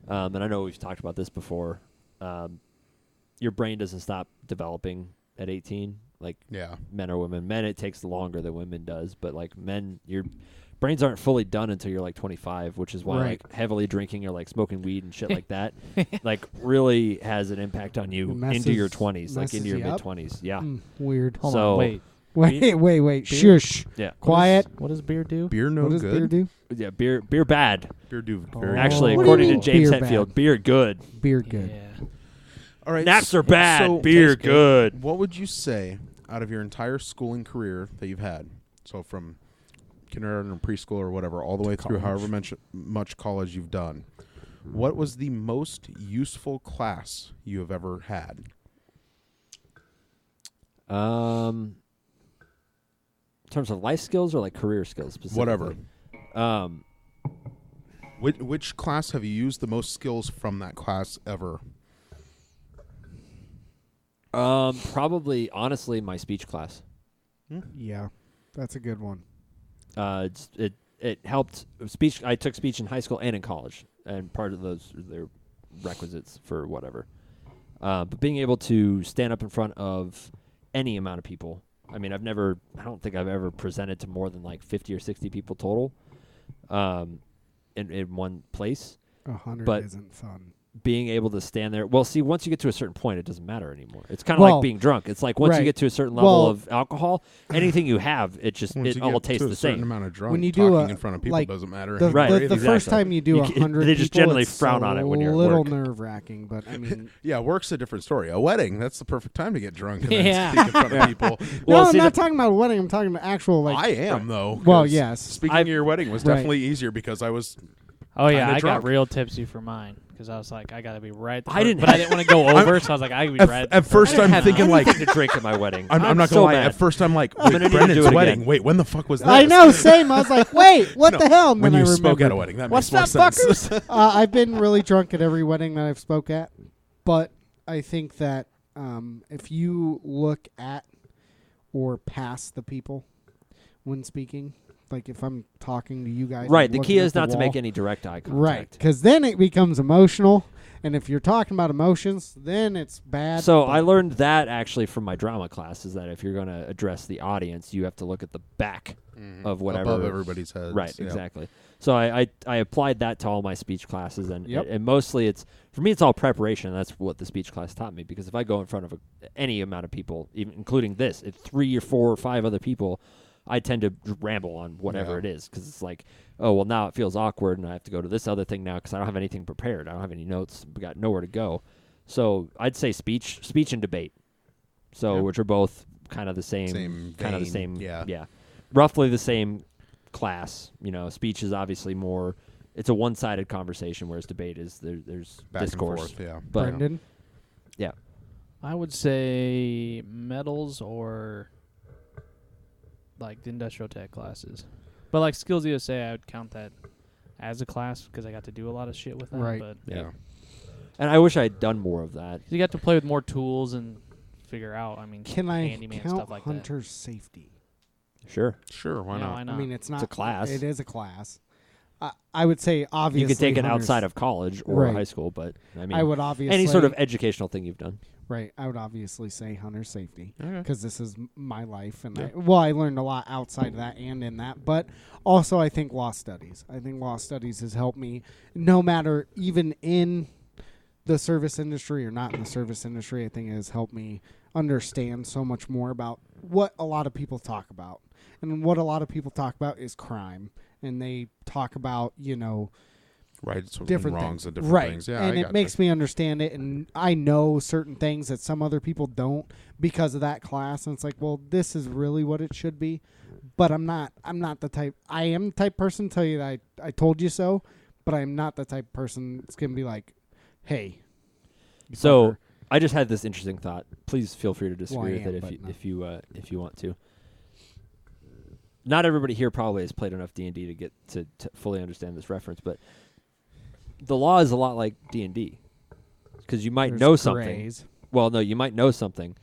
Speaker 2: and I know we've talked about this before. Your brain doesn't stop developing at 18. Like men or women. Men, it takes longer than women does, but like men, your brains aren't fully done until you're like 25, which is why like heavily drinking or like smoking weed and shit like that, like really has an impact on you into your 20s, like into your mid 20s. Yeah.
Speaker 1: Weird.
Speaker 4: Hold
Speaker 2: So-
Speaker 4: on, wait.
Speaker 1: Wait. Shush.
Speaker 2: Yeah.
Speaker 1: Quiet.
Speaker 4: What does beer do?
Speaker 3: Beer no
Speaker 1: What does
Speaker 3: good.
Speaker 1: beer do?
Speaker 2: Yeah. Beer bad.
Speaker 3: Beer do
Speaker 4: Oh.
Speaker 3: very
Speaker 2: Actually,
Speaker 1: What do you
Speaker 2: according to
Speaker 1: mean
Speaker 2: James
Speaker 1: beer
Speaker 2: Hetfield,
Speaker 1: bad?
Speaker 2: beer good.
Speaker 1: Beer good.
Speaker 4: Yeah.
Speaker 3: All right.
Speaker 2: Naps are bad.
Speaker 3: So,
Speaker 2: beer good.
Speaker 3: What would you say out of your entire schooling career that you've had? So from kindergarten or preschool or whatever, all the way through however much college you've done. What was the most useful class you have ever had?
Speaker 2: In terms of life skills or like career skills specifically?
Speaker 3: Whatever. Which class have you used the most skills from that class ever?
Speaker 2: Probably, honestly, my speech class.
Speaker 1: Yeah, that's a good one.
Speaker 2: It helped speech. I took speech in high school and in college, and part of those they're requisites for whatever. But being able to stand up in front of any amount of people. I mean, I don't think I've ever presented to more than like 50 or 60 people total. in one place.
Speaker 1: 100
Speaker 2: but-
Speaker 1: isn't fun.
Speaker 2: Being able to stand there. Well, see, once you get to a certain point, it doesn't matter anymore. It's kind of
Speaker 1: Well,
Speaker 2: like being drunk. It's like once you
Speaker 1: right.
Speaker 2: get to a certain level
Speaker 1: Well-
Speaker 2: of alcohol, anything you have,
Speaker 3: Once
Speaker 2: it
Speaker 3: you
Speaker 2: all
Speaker 3: get
Speaker 2: tastes
Speaker 3: to
Speaker 2: the
Speaker 3: a certain
Speaker 2: same.
Speaker 3: amount of drunk,
Speaker 1: When you do
Speaker 3: talking
Speaker 1: a-
Speaker 3: in front of people
Speaker 1: like,
Speaker 3: doesn't matter.
Speaker 1: The,
Speaker 2: Right,
Speaker 3: anymore
Speaker 1: the
Speaker 3: either.
Speaker 1: first
Speaker 2: exactly.
Speaker 1: time you do
Speaker 2: You
Speaker 1: 100
Speaker 2: they just
Speaker 1: people,
Speaker 2: generally
Speaker 1: it's
Speaker 2: frown on it when you're
Speaker 1: a
Speaker 2: at
Speaker 1: little
Speaker 2: work.
Speaker 1: nerve-wracking, but I mean...
Speaker 3: Yeah, work's a different story. A wedding, that's the perfect time to get drunk and
Speaker 4: Yeah.
Speaker 3: then speak in front of people.
Speaker 2: Well,
Speaker 1: no,
Speaker 2: see,
Speaker 1: I'm not
Speaker 2: the-
Speaker 1: talking about a wedding. I'm talking about actual, like...
Speaker 3: I am, though.
Speaker 1: Well,
Speaker 3: 'cause
Speaker 1: yes.
Speaker 3: Speaking of your wedding was
Speaker 1: Right.
Speaker 3: definitely easier because I was...
Speaker 4: Oh yeah,
Speaker 3: Kinda
Speaker 4: I
Speaker 3: drunk.
Speaker 4: got real tipsy for mine because I was like, I gotta be right.
Speaker 2: I didn't
Speaker 4: but I didn't want to go over, so I was like, I gotta be right.
Speaker 3: At first,
Speaker 2: I
Speaker 3: I'm
Speaker 2: didn't
Speaker 3: thinking
Speaker 2: have
Speaker 3: like...
Speaker 2: anything to drink at my wedding.
Speaker 3: I'm not
Speaker 2: so
Speaker 3: gonna lie.
Speaker 2: mad.
Speaker 3: At first, I'm like,
Speaker 2: I'm
Speaker 3: wait,
Speaker 2: gonna need to
Speaker 3: Brennan's
Speaker 2: do it
Speaker 3: wedding.
Speaker 2: again.
Speaker 3: Wait, when the fuck was this?
Speaker 1: I know, same. I was like, wait, what
Speaker 3: No,
Speaker 1: the hell? And
Speaker 3: when
Speaker 1: then
Speaker 3: you
Speaker 1: I
Speaker 3: spoke at a
Speaker 1: remembered.
Speaker 3: wedding, that
Speaker 1: What's
Speaker 3: makes more
Speaker 1: up,
Speaker 3: sense.
Speaker 1: fuckers? I've been really drunk at every wedding that I've spoke at, but I think that if you look at or past the people when speaking, like if I'm talking to you guys,
Speaker 2: Right.
Speaker 1: and
Speaker 2: The
Speaker 1: looking
Speaker 2: key
Speaker 1: at
Speaker 2: is
Speaker 1: the
Speaker 2: not to
Speaker 1: wall,
Speaker 2: make any direct eye contact.
Speaker 1: right, because then it becomes emotional, and if you're talking about emotions, then it's bad.
Speaker 2: So
Speaker 1: but-
Speaker 2: I learned that actually from my drama class is that if you're going to address the audience, you have to look at the back of whatever.
Speaker 3: Above everybody's heads.
Speaker 2: Right,
Speaker 3: yeah.
Speaker 2: exactly. So I applied that to all my speech classes, and
Speaker 1: Yep.
Speaker 2: and mostly it's for me it's all preparation. That's what the speech class taught me, because if I go in front of any amount of people, even including this, if 3 or 4 or 5 other people, I tend to ramble on whatever
Speaker 3: Yeah.
Speaker 2: it is, because it's like, oh well, now it feels awkward, and I have to go to this other thing now because I don't have anything prepared. I don't have any notes. We got nowhere to go. So I'd say speech and debate. So
Speaker 3: Yeah.
Speaker 2: which are both kind of the same,
Speaker 3: Same
Speaker 2: kind of the
Speaker 3: vein,
Speaker 2: same,
Speaker 3: yeah.
Speaker 2: roughly the same class. You know, speech is obviously more. It's a one-sided conversation, whereas debate is there's
Speaker 3: Back
Speaker 2: discourse.
Speaker 3: and forth, yeah.
Speaker 2: But
Speaker 1: Brenden,
Speaker 4: I would say metals or like the industrial tech classes, but like Skills USA, I would count that as a class because I got to do a lot of shit with that.
Speaker 1: Right.
Speaker 4: But
Speaker 3: Yeah.
Speaker 2: And I wish I had done more of that.
Speaker 4: you got to play with more tools and figure out. I mean,
Speaker 1: can I
Speaker 4: handyman
Speaker 1: count
Speaker 4: stuff like that.
Speaker 1: hunter safety?
Speaker 2: Sure,
Speaker 3: Sure, why
Speaker 4: Yeah,
Speaker 3: not?
Speaker 4: why not?
Speaker 1: I mean, it's not
Speaker 2: a class.
Speaker 1: It is a class. I would say obviously
Speaker 2: you could take it
Speaker 1: hunters-
Speaker 2: outside of college or
Speaker 1: Right.
Speaker 2: high school, but I mean,
Speaker 1: I would obviously
Speaker 2: any sort of educational thing you've done.
Speaker 1: right. I would obviously say hunter safety
Speaker 3: Okay.
Speaker 1: because this is my life, and
Speaker 3: Yeah.
Speaker 1: I learned a lot outside of that and in that, but also I think law studies. I think law studies has helped me, no matter even in the service industry or not in the service industry. I think it has helped me understand so much more about what a lot of people talk about, and what a lot of people talk about is crime, and they talk about
Speaker 3: Rights and
Speaker 1: different
Speaker 3: wrongs
Speaker 1: things.
Speaker 3: and different
Speaker 1: right.
Speaker 3: things. Yeah,
Speaker 1: and
Speaker 3: I
Speaker 1: it
Speaker 3: got
Speaker 1: makes me understand it, and I know certain things that some other people don't because of that class. And it's like, well, this is really what it should be, but I'm not the type. I am the type person to tell you that I told you so, but I'm not the type of person that's gonna be like, hey. you
Speaker 2: So
Speaker 1: fucker.
Speaker 2: I just had this interesting thought. Please feel free to disagree
Speaker 1: Well, I
Speaker 2: with
Speaker 1: am,
Speaker 2: it
Speaker 1: but
Speaker 2: if you want to. Not everybody here probably has played enough D&D to get to fully understand this reference, but the law is a lot like D&D, because you might
Speaker 1: There's
Speaker 2: know something.
Speaker 1: grays.
Speaker 2: Well, no, you might know something,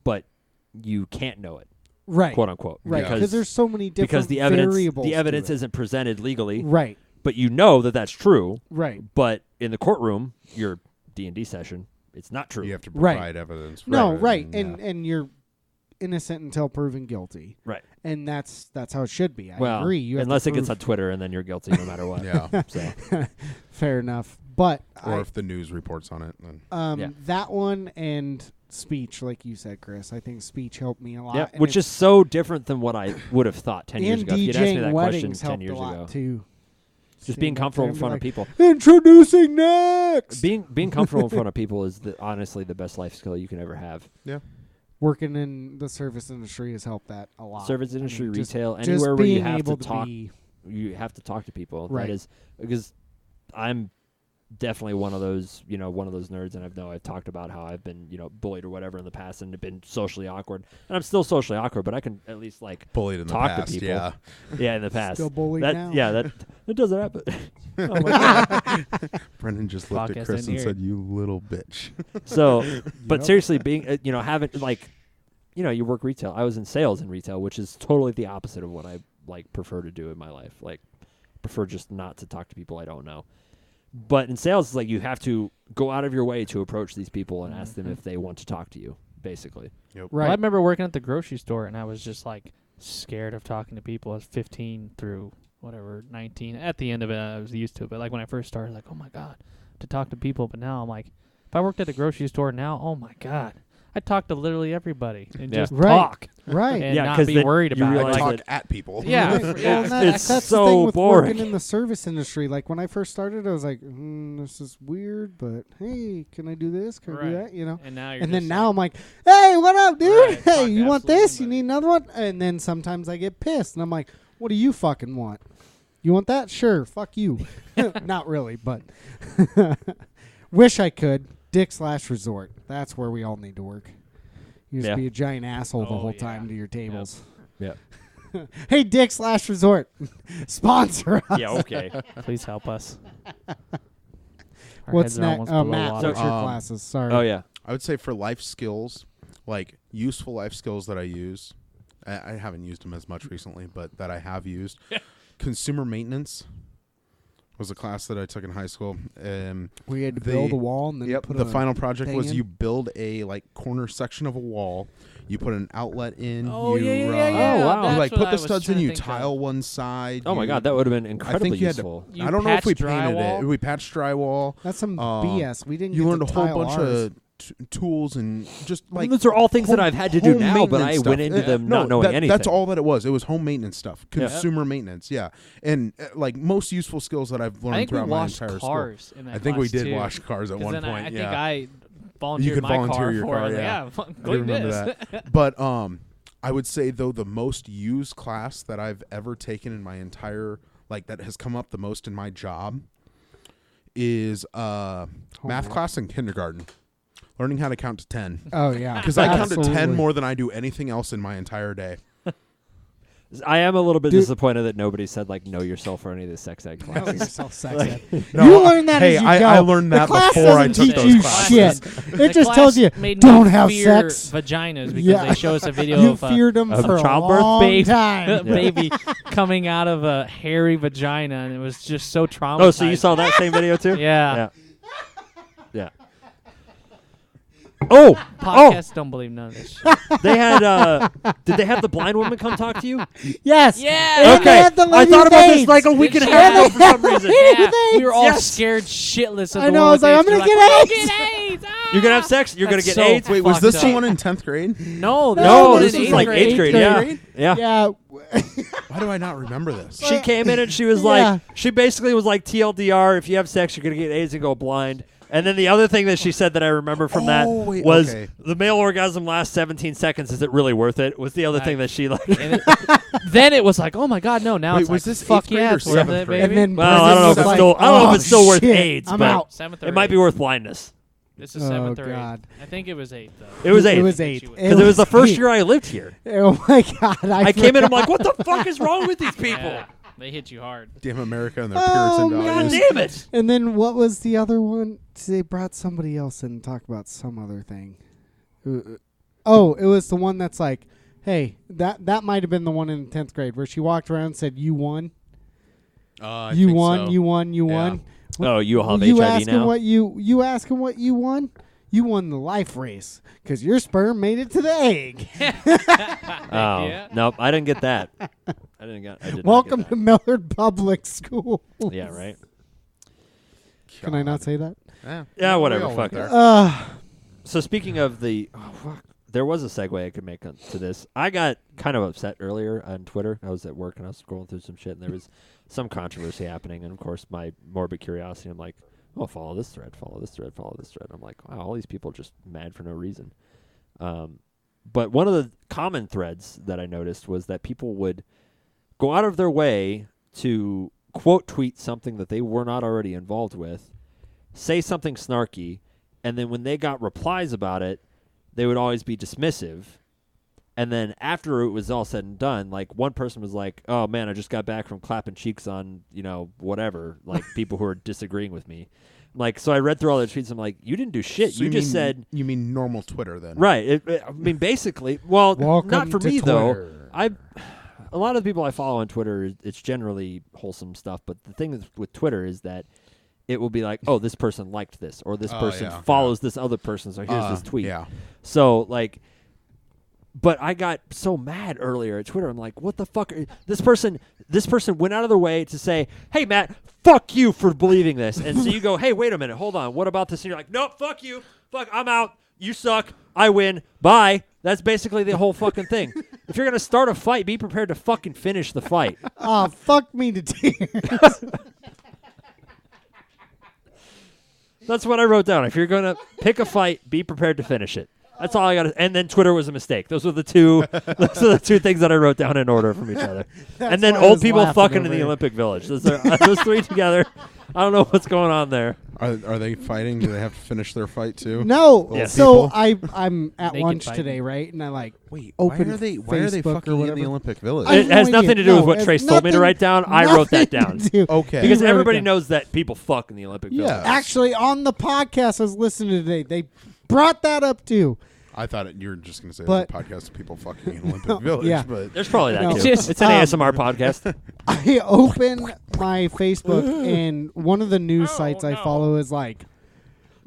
Speaker 2: but you can't know it,
Speaker 1: Right.
Speaker 2: quote unquote,
Speaker 1: Right.
Speaker 3: Yeah.
Speaker 1: Because there's so many different
Speaker 2: because the
Speaker 1: variables.
Speaker 2: evidence
Speaker 1: to it.
Speaker 2: isn't presented legally,
Speaker 1: Right.
Speaker 2: but you know that that's true.
Speaker 1: Right.
Speaker 2: But in the courtroom, your D&D session, it's not true.
Speaker 3: You have to
Speaker 1: Right.
Speaker 3: provide evidence. For
Speaker 1: No,
Speaker 3: it,
Speaker 1: right,
Speaker 3: yeah.
Speaker 1: and you're innocent until proven guilty,
Speaker 2: Right.
Speaker 1: and that's how it should be. I
Speaker 2: Well,
Speaker 1: agree. You have
Speaker 2: unless
Speaker 1: to
Speaker 2: it gets
Speaker 1: prove-
Speaker 2: on Twitter, and then you're guilty no matter what.
Speaker 3: Yeah.
Speaker 2: So
Speaker 1: Fair enough, but
Speaker 3: Or if the news reports on it, then
Speaker 2: Yeah.
Speaker 1: that one and speech, like you said, Chris, I think speech helped me a lot.
Speaker 2: yeah,
Speaker 1: and
Speaker 2: which is so different than what I would have thought 10 years
Speaker 1: and
Speaker 2: ago. If you'd asked me
Speaker 1: DJing
Speaker 2: that question
Speaker 1: weddings
Speaker 2: 10
Speaker 1: helped
Speaker 2: years
Speaker 1: a lot
Speaker 2: ago,
Speaker 1: too.
Speaker 2: just being
Speaker 1: Stand up
Speaker 2: comfortable
Speaker 1: there
Speaker 2: in
Speaker 1: and be
Speaker 2: front of
Speaker 1: like,
Speaker 2: people.
Speaker 1: Introducing next.
Speaker 2: Being comfortable in front of people is honestly the best life skill you can ever have.
Speaker 1: Working in the service industry has helped that a lot.
Speaker 2: Service industry,
Speaker 1: just-
Speaker 2: retail,
Speaker 1: just
Speaker 2: anywhere where you
Speaker 1: being
Speaker 2: have
Speaker 1: able
Speaker 2: to talk,
Speaker 1: be
Speaker 2: you have to talk to people.
Speaker 1: Right.
Speaker 2: That is because I'm definitely one of those nerds, and I've talked about how I've been, bullied or whatever in the past and been socially awkward. And I'm still socially awkward, but I can at least
Speaker 3: bullied in the
Speaker 2: talk to
Speaker 3: past.
Speaker 2: people.
Speaker 3: Yeah.
Speaker 2: yeah, in the past.
Speaker 1: still bullied
Speaker 2: that
Speaker 1: now.
Speaker 2: yeah, that doesn't happen. Oh my God.
Speaker 3: Brendan just looked at
Speaker 4: Podcast
Speaker 3: Chris and
Speaker 4: engineer.
Speaker 3: said, "You little bitch."
Speaker 2: So, but
Speaker 1: Yep.
Speaker 2: seriously, being having you work retail. I was in sales in retail, which is totally the opposite of what I prefer to do in my life. Prefer just not to talk to people I don't know. But in sales, it's you have to go out of your way to approach these people and ask them if they want to talk to you, basically.
Speaker 3: Yep.
Speaker 1: Right.
Speaker 4: Well, I remember working at the grocery store, and I was just scared of talking to people. I was 15 through whatever, 19. At the end of it, I was used to it. But like when I first started, like, oh my God, to talk to people. But now I'm like, if I worked at a grocery store now, oh my God, I talk to literally everybody and just
Speaker 1: Right.
Speaker 4: talk
Speaker 1: Right.
Speaker 4: and
Speaker 2: Yeah,
Speaker 4: not
Speaker 2: 'cause
Speaker 4: be
Speaker 2: then
Speaker 4: worried
Speaker 2: you
Speaker 4: about it.
Speaker 2: realize
Speaker 3: Talk
Speaker 4: Like,
Speaker 3: at people.
Speaker 4: yeah,
Speaker 1: Right.
Speaker 4: yeah.
Speaker 1: Well,
Speaker 2: It's
Speaker 1: that's
Speaker 2: so
Speaker 1: the thing with
Speaker 2: boring.
Speaker 1: working in the service industry. Like when I first started, I was like, this is weird, but hey, can I do this? Can I do
Speaker 4: Right.
Speaker 1: that? You know.
Speaker 4: And now you're
Speaker 1: And then
Speaker 4: just
Speaker 1: now
Speaker 4: like,
Speaker 1: I'm like, hey, what up, dude?
Speaker 4: Right,
Speaker 1: Hey,
Speaker 4: talk
Speaker 1: you want
Speaker 4: absolutely
Speaker 1: this? You
Speaker 4: anybody.
Speaker 1: need another one? And then sometimes I get pissed, and I'm like, what do you fucking want? You want that? Sure. Fuck you. Not really, but wish I could. Dick/resort. That's where we all need to work. You just
Speaker 2: Yeah.
Speaker 1: be a giant asshole the
Speaker 4: Oh,
Speaker 1: whole
Speaker 4: yeah.
Speaker 1: time to your tables.
Speaker 2: Yeah.
Speaker 1: Hey, Dick/resort. Sponsor us.
Speaker 2: Yeah. Okay.
Speaker 4: please help us. Our
Speaker 1: What's
Speaker 4: heads are
Speaker 1: next?
Speaker 4: almost
Speaker 1: Oh,
Speaker 4: below
Speaker 1: Matt,
Speaker 4: water.
Speaker 1: what's your
Speaker 3: Um,
Speaker 1: classes? Sorry.
Speaker 2: Oh yeah.
Speaker 3: I would say for life skills, like useful life skills that I use, I haven't used them as much recently, but that I have used. Consumer maintenance was a class that I took in high school.
Speaker 1: We had to
Speaker 3: the-
Speaker 1: build a wall and then
Speaker 3: Yep.
Speaker 1: put
Speaker 3: The
Speaker 1: a
Speaker 3: final project
Speaker 1: thing
Speaker 3: was
Speaker 1: in.
Speaker 3: you build a corner section of a wall. You put an outlet in.
Speaker 4: Oh,
Speaker 3: you,
Speaker 4: yeah, yeah,
Speaker 3: uh,
Speaker 4: yeah, yeah.
Speaker 2: Oh, wow.
Speaker 3: You
Speaker 4: That's
Speaker 3: put
Speaker 4: what
Speaker 3: the
Speaker 4: I was
Speaker 3: studs in.
Speaker 4: trying to
Speaker 3: You
Speaker 4: think of.
Speaker 3: tile one side.
Speaker 2: Oh my
Speaker 3: you-
Speaker 2: God, that would have been
Speaker 3: I
Speaker 2: incredibly
Speaker 3: think you had to.
Speaker 2: useful.
Speaker 4: You
Speaker 3: I don't know if we
Speaker 4: patched
Speaker 3: painted
Speaker 4: drywall?
Speaker 3: it. We patched drywall.
Speaker 1: That's some
Speaker 3: Um,
Speaker 1: BS. We didn't.
Speaker 3: You
Speaker 1: get
Speaker 3: learned a
Speaker 1: to
Speaker 3: whole
Speaker 1: tile
Speaker 3: bunch
Speaker 1: ours.
Speaker 3: of tools and just
Speaker 2: I mean,
Speaker 3: like
Speaker 2: those are all things that
Speaker 3: home-
Speaker 2: I've had to do
Speaker 3: home
Speaker 2: now, but I
Speaker 3: maintenance
Speaker 2: went
Speaker 3: stuff.
Speaker 2: into them
Speaker 3: No,
Speaker 2: not knowing anything.
Speaker 3: That's all that it was. It was home maintenance stuff,
Speaker 2: Yeah.
Speaker 3: consumer maintenance. Yeah, and like most useful skills that I've
Speaker 4: I
Speaker 3: learned
Speaker 4: think we
Speaker 3: throughout my
Speaker 4: washed
Speaker 3: entire
Speaker 4: cars in that
Speaker 3: school. I think we
Speaker 4: class,
Speaker 3: did
Speaker 4: too.
Speaker 3: wash cars at
Speaker 4: 'Cause
Speaker 3: one
Speaker 4: then
Speaker 3: point.
Speaker 4: I think
Speaker 3: yeah,
Speaker 4: I volunteered
Speaker 3: could
Speaker 4: my
Speaker 3: volunteer
Speaker 4: car
Speaker 3: your
Speaker 4: for
Speaker 3: car,
Speaker 4: it.
Speaker 3: yeah.
Speaker 4: I was
Speaker 3: I
Speaker 4: like,
Speaker 3: do
Speaker 4: clean
Speaker 3: remember
Speaker 4: this.
Speaker 3: that. But I would say though the most used class that I've ever taken in my entire that has come up the most in my job is math
Speaker 1: Homework.
Speaker 3: class in kindergarten. Learning how to count to 10.
Speaker 1: Oh yeah,
Speaker 3: Because I count to 10
Speaker 1: Absolutely.
Speaker 3: more than I do anything else in my entire day.
Speaker 2: I am a little bit
Speaker 1: Dude.
Speaker 2: disappointed that nobody said know yourself for any of the sex ed
Speaker 1: Know
Speaker 2: classes.
Speaker 1: yourself, sex
Speaker 2: Like-
Speaker 1: ed.
Speaker 3: No,
Speaker 1: You learn that
Speaker 3: hey,
Speaker 1: as you
Speaker 3: I-
Speaker 1: go.
Speaker 3: I learned
Speaker 1: The
Speaker 3: that
Speaker 1: class
Speaker 3: before I
Speaker 1: doesn't
Speaker 3: took
Speaker 1: teach
Speaker 3: those
Speaker 1: you
Speaker 3: classes.
Speaker 1: shit.
Speaker 4: The
Speaker 1: It just
Speaker 4: class
Speaker 1: tells you
Speaker 4: made me
Speaker 1: don't have
Speaker 4: fear
Speaker 1: sex.
Speaker 4: vaginas because
Speaker 1: Yeah.
Speaker 4: they show us a video
Speaker 1: You
Speaker 4: of a
Speaker 1: feared them
Speaker 2: of
Speaker 1: for a
Speaker 2: childbirth?
Speaker 1: long
Speaker 4: Babe.
Speaker 1: time.
Speaker 4: baby coming out of a hairy vagina, and it was just so traumatizing.
Speaker 2: Oh, so you saw that same video too?
Speaker 4: Yeah.
Speaker 2: Yeah. Oh,
Speaker 4: Podcasts don't believe none of this shit.
Speaker 2: they had. Did they have the blind woman come talk to you?
Speaker 1: Yes.
Speaker 4: Yeah.
Speaker 1: And
Speaker 2: Okay.
Speaker 1: they had the
Speaker 2: I
Speaker 1: lady
Speaker 2: thought
Speaker 1: with
Speaker 2: about this
Speaker 1: AIDS.
Speaker 2: like a week and a
Speaker 4: Did
Speaker 2: half
Speaker 4: she?
Speaker 2: ago for some reason.
Speaker 4: Yeah, we were all
Speaker 2: Yes.
Speaker 4: scared shitless of
Speaker 1: I
Speaker 4: the
Speaker 1: know,
Speaker 4: one
Speaker 1: I was
Speaker 4: with
Speaker 1: like,
Speaker 4: AIDS.
Speaker 1: I'm
Speaker 4: We're
Speaker 1: gonna
Speaker 4: like,
Speaker 1: get
Speaker 4: "We're
Speaker 1: AIDS."
Speaker 4: gonna get AIDS. Ah!
Speaker 2: You're gonna have sex. You're
Speaker 4: That's
Speaker 2: gonna get
Speaker 4: so
Speaker 2: AIDS.
Speaker 3: Wait, was
Speaker 4: fucked
Speaker 3: this
Speaker 4: up.
Speaker 3: the one in 10th grade?
Speaker 4: No,
Speaker 2: No,
Speaker 4: was
Speaker 2: this
Speaker 4: in
Speaker 2: was
Speaker 4: eighth
Speaker 2: like
Speaker 4: grade.
Speaker 2: 8th grade.
Speaker 1: Eighth
Speaker 2: Yeah.
Speaker 1: Yeah.
Speaker 3: Why do I not remember this?
Speaker 2: She came in and she was
Speaker 1: Yeah.
Speaker 2: she basically was like, TLDR, if you have sex, you're going to get AIDS and go blind. And then the other thing that she said that I remember from that
Speaker 3: wait,
Speaker 2: was
Speaker 3: okay.
Speaker 2: the male orgasm lasts 17 seconds. Is it really worth it? Was the other thing that she
Speaker 4: And then it was like, oh my god, no! Now
Speaker 3: Wait,
Speaker 4: it's
Speaker 3: was
Speaker 4: like,
Speaker 3: this
Speaker 4: fuck
Speaker 3: 8th grade
Speaker 4: yeah,
Speaker 3: or
Speaker 4: it's worth
Speaker 3: 7th
Speaker 4: it,
Speaker 3: grade?
Speaker 4: baby.
Speaker 1: And then
Speaker 2: Well, I don't know if
Speaker 1: Brendan
Speaker 2: it's
Speaker 1: was
Speaker 2: still.
Speaker 1: like,
Speaker 2: I don't know if
Speaker 1: "Oh,
Speaker 2: it's still worth
Speaker 1: shit,
Speaker 2: AIDS,
Speaker 1: I'm
Speaker 2: but
Speaker 1: out.
Speaker 4: 7th or
Speaker 2: it might be
Speaker 4: 8th.
Speaker 2: worth blindness.
Speaker 4: This is
Speaker 1: Oh,
Speaker 4: 7th or 8th.
Speaker 1: God.
Speaker 4: I think it was 8th though.
Speaker 2: It was
Speaker 1: It
Speaker 2: 8th.
Speaker 1: was 8th.
Speaker 2: Because it was the first
Speaker 1: 8th.
Speaker 2: year I lived here.
Speaker 1: Oh my god!
Speaker 2: I came in. I'm
Speaker 1: forgot.
Speaker 2: like, what the fuck is wrong with these people?
Speaker 4: Yeah, they hit you hard.
Speaker 3: Damn America and their
Speaker 1: Oh,
Speaker 3: Puritan
Speaker 2: God
Speaker 3: values.
Speaker 2: damn it!
Speaker 1: And then what was the other one? They brought somebody else in to talk about some other thing. Oh, it was the one that's like, hey, that might have been the one in 10th grade where she walked around and said, "You won,
Speaker 3: I
Speaker 1: you
Speaker 3: think
Speaker 1: won,
Speaker 3: so.
Speaker 1: you won, you
Speaker 3: Yeah.
Speaker 1: won."
Speaker 2: Oh, you all have
Speaker 1: you
Speaker 2: HIV
Speaker 1: asking
Speaker 2: now?
Speaker 1: what you asking what you won? You won the life race because your sperm made it to the egg.
Speaker 2: Oh,
Speaker 4: Yeah.
Speaker 2: nope. I didn't get that. I did not
Speaker 1: Welcome
Speaker 2: get
Speaker 1: to Millard Public School.
Speaker 2: that. Yeah, right.
Speaker 1: Can I not say that?
Speaker 2: Yeah,
Speaker 3: we
Speaker 2: whatever.
Speaker 3: all
Speaker 2: Fuck
Speaker 3: went
Speaker 2: it.
Speaker 3: there.
Speaker 2: So speaking of the, there was a segue I could make to this. I got kind of upset earlier on Twitter. I was at work and I was scrolling through some shit, and there was some controversy happening. And of course, my morbid curiosity, I'm like, oh, follow this thread, follow this thread, follow this thread. I'm like, wow, all these people are just mad for no reason. But one of the common threads that I noticed was that people would go out of their way to quote tweet something that they were not already involved with, say something snarky, and then when they got replies about it, they would always be dismissive. And then after it was all said and done, like one person was like, oh man, I just got back from clapping cheeks on, whatever, like people who are disagreeing with me. Like, so I read through all their tweets. I'm like, you didn't do shit.
Speaker 3: So
Speaker 2: You just
Speaker 3: mean-
Speaker 2: said,
Speaker 3: You mean normal Twitter then?
Speaker 2: right. I mean, basically, well,
Speaker 1: Welcome
Speaker 2: not for
Speaker 1: to
Speaker 2: me though.
Speaker 1: Twitter.
Speaker 2: A lot of the people I follow on Twitter, it's generally wholesome stuff. But the thing with Twitter is that it will be like, oh, this person liked this, or this
Speaker 3: Oh,
Speaker 2: person
Speaker 3: yeah,
Speaker 2: follows this other person, so here's this tweet.
Speaker 3: Yeah.
Speaker 2: So, like, But I got so mad earlier at Twitter. I'm like, what the fuck? This person went out of their way to say, hey, Matt, fuck you for believing this. And so you go, hey, wait a minute. Hold on. What about this? And you're like, nope, fuck you. Fuck, I'm out. You suck. I win. Bye. That's basically the whole fucking thing. If you're going to start a fight, be prepared to fucking finish the fight.
Speaker 1: Oh, fuck me to tears.
Speaker 2: That's what I wrote down. If you're going to pick a fight, be prepared to finish it. That's all I got. And then Twitter was a mistake. Those are the two. Those are the two things that I wrote down in order from each other. And then
Speaker 1: why I
Speaker 2: old
Speaker 1: was
Speaker 2: people
Speaker 1: laughing
Speaker 2: fucking in
Speaker 1: over
Speaker 2: the
Speaker 1: here.
Speaker 2: Olympic Village. Those three together. I don't know what's going on there.
Speaker 3: Are they fighting? Do they have to finish their fight too?
Speaker 1: No.
Speaker 2: Yes.
Speaker 1: So
Speaker 3: People?
Speaker 1: I'm at
Speaker 4: Naked
Speaker 1: lunch
Speaker 4: fighting.
Speaker 1: today, right? And I
Speaker 3: Wait,
Speaker 1: open
Speaker 3: why are they
Speaker 1: Facebook or
Speaker 3: fucking in
Speaker 1: whatever.
Speaker 3: the Olympic Village?
Speaker 1: I have
Speaker 2: It has
Speaker 1: no
Speaker 2: nothing
Speaker 1: idea.
Speaker 2: to do with
Speaker 1: No,
Speaker 2: what
Speaker 1: it
Speaker 2: Trace
Speaker 1: has
Speaker 2: told me to
Speaker 1: nothing-
Speaker 2: write down. I wrote that
Speaker 1: nothing
Speaker 2: down.
Speaker 1: to do.
Speaker 3: Okay.
Speaker 2: Because
Speaker 1: He wrote it
Speaker 2: everybody
Speaker 1: down.
Speaker 2: knows that people fuck in the Olympic
Speaker 3: Yeah.
Speaker 2: Village.
Speaker 1: Actually, on the podcast I was listening to today, they brought that up too.
Speaker 3: I thought you were just going to say
Speaker 1: But-
Speaker 3: it was a podcast of people fucking in Olympic Village,
Speaker 1: yeah.
Speaker 3: but
Speaker 2: There's probably that
Speaker 1: No.
Speaker 2: too.
Speaker 4: Just,
Speaker 2: It's an ASMR podcast.
Speaker 1: I open my Facebook and one of the news
Speaker 4: Oh,
Speaker 1: sites I
Speaker 4: no.
Speaker 1: follow is like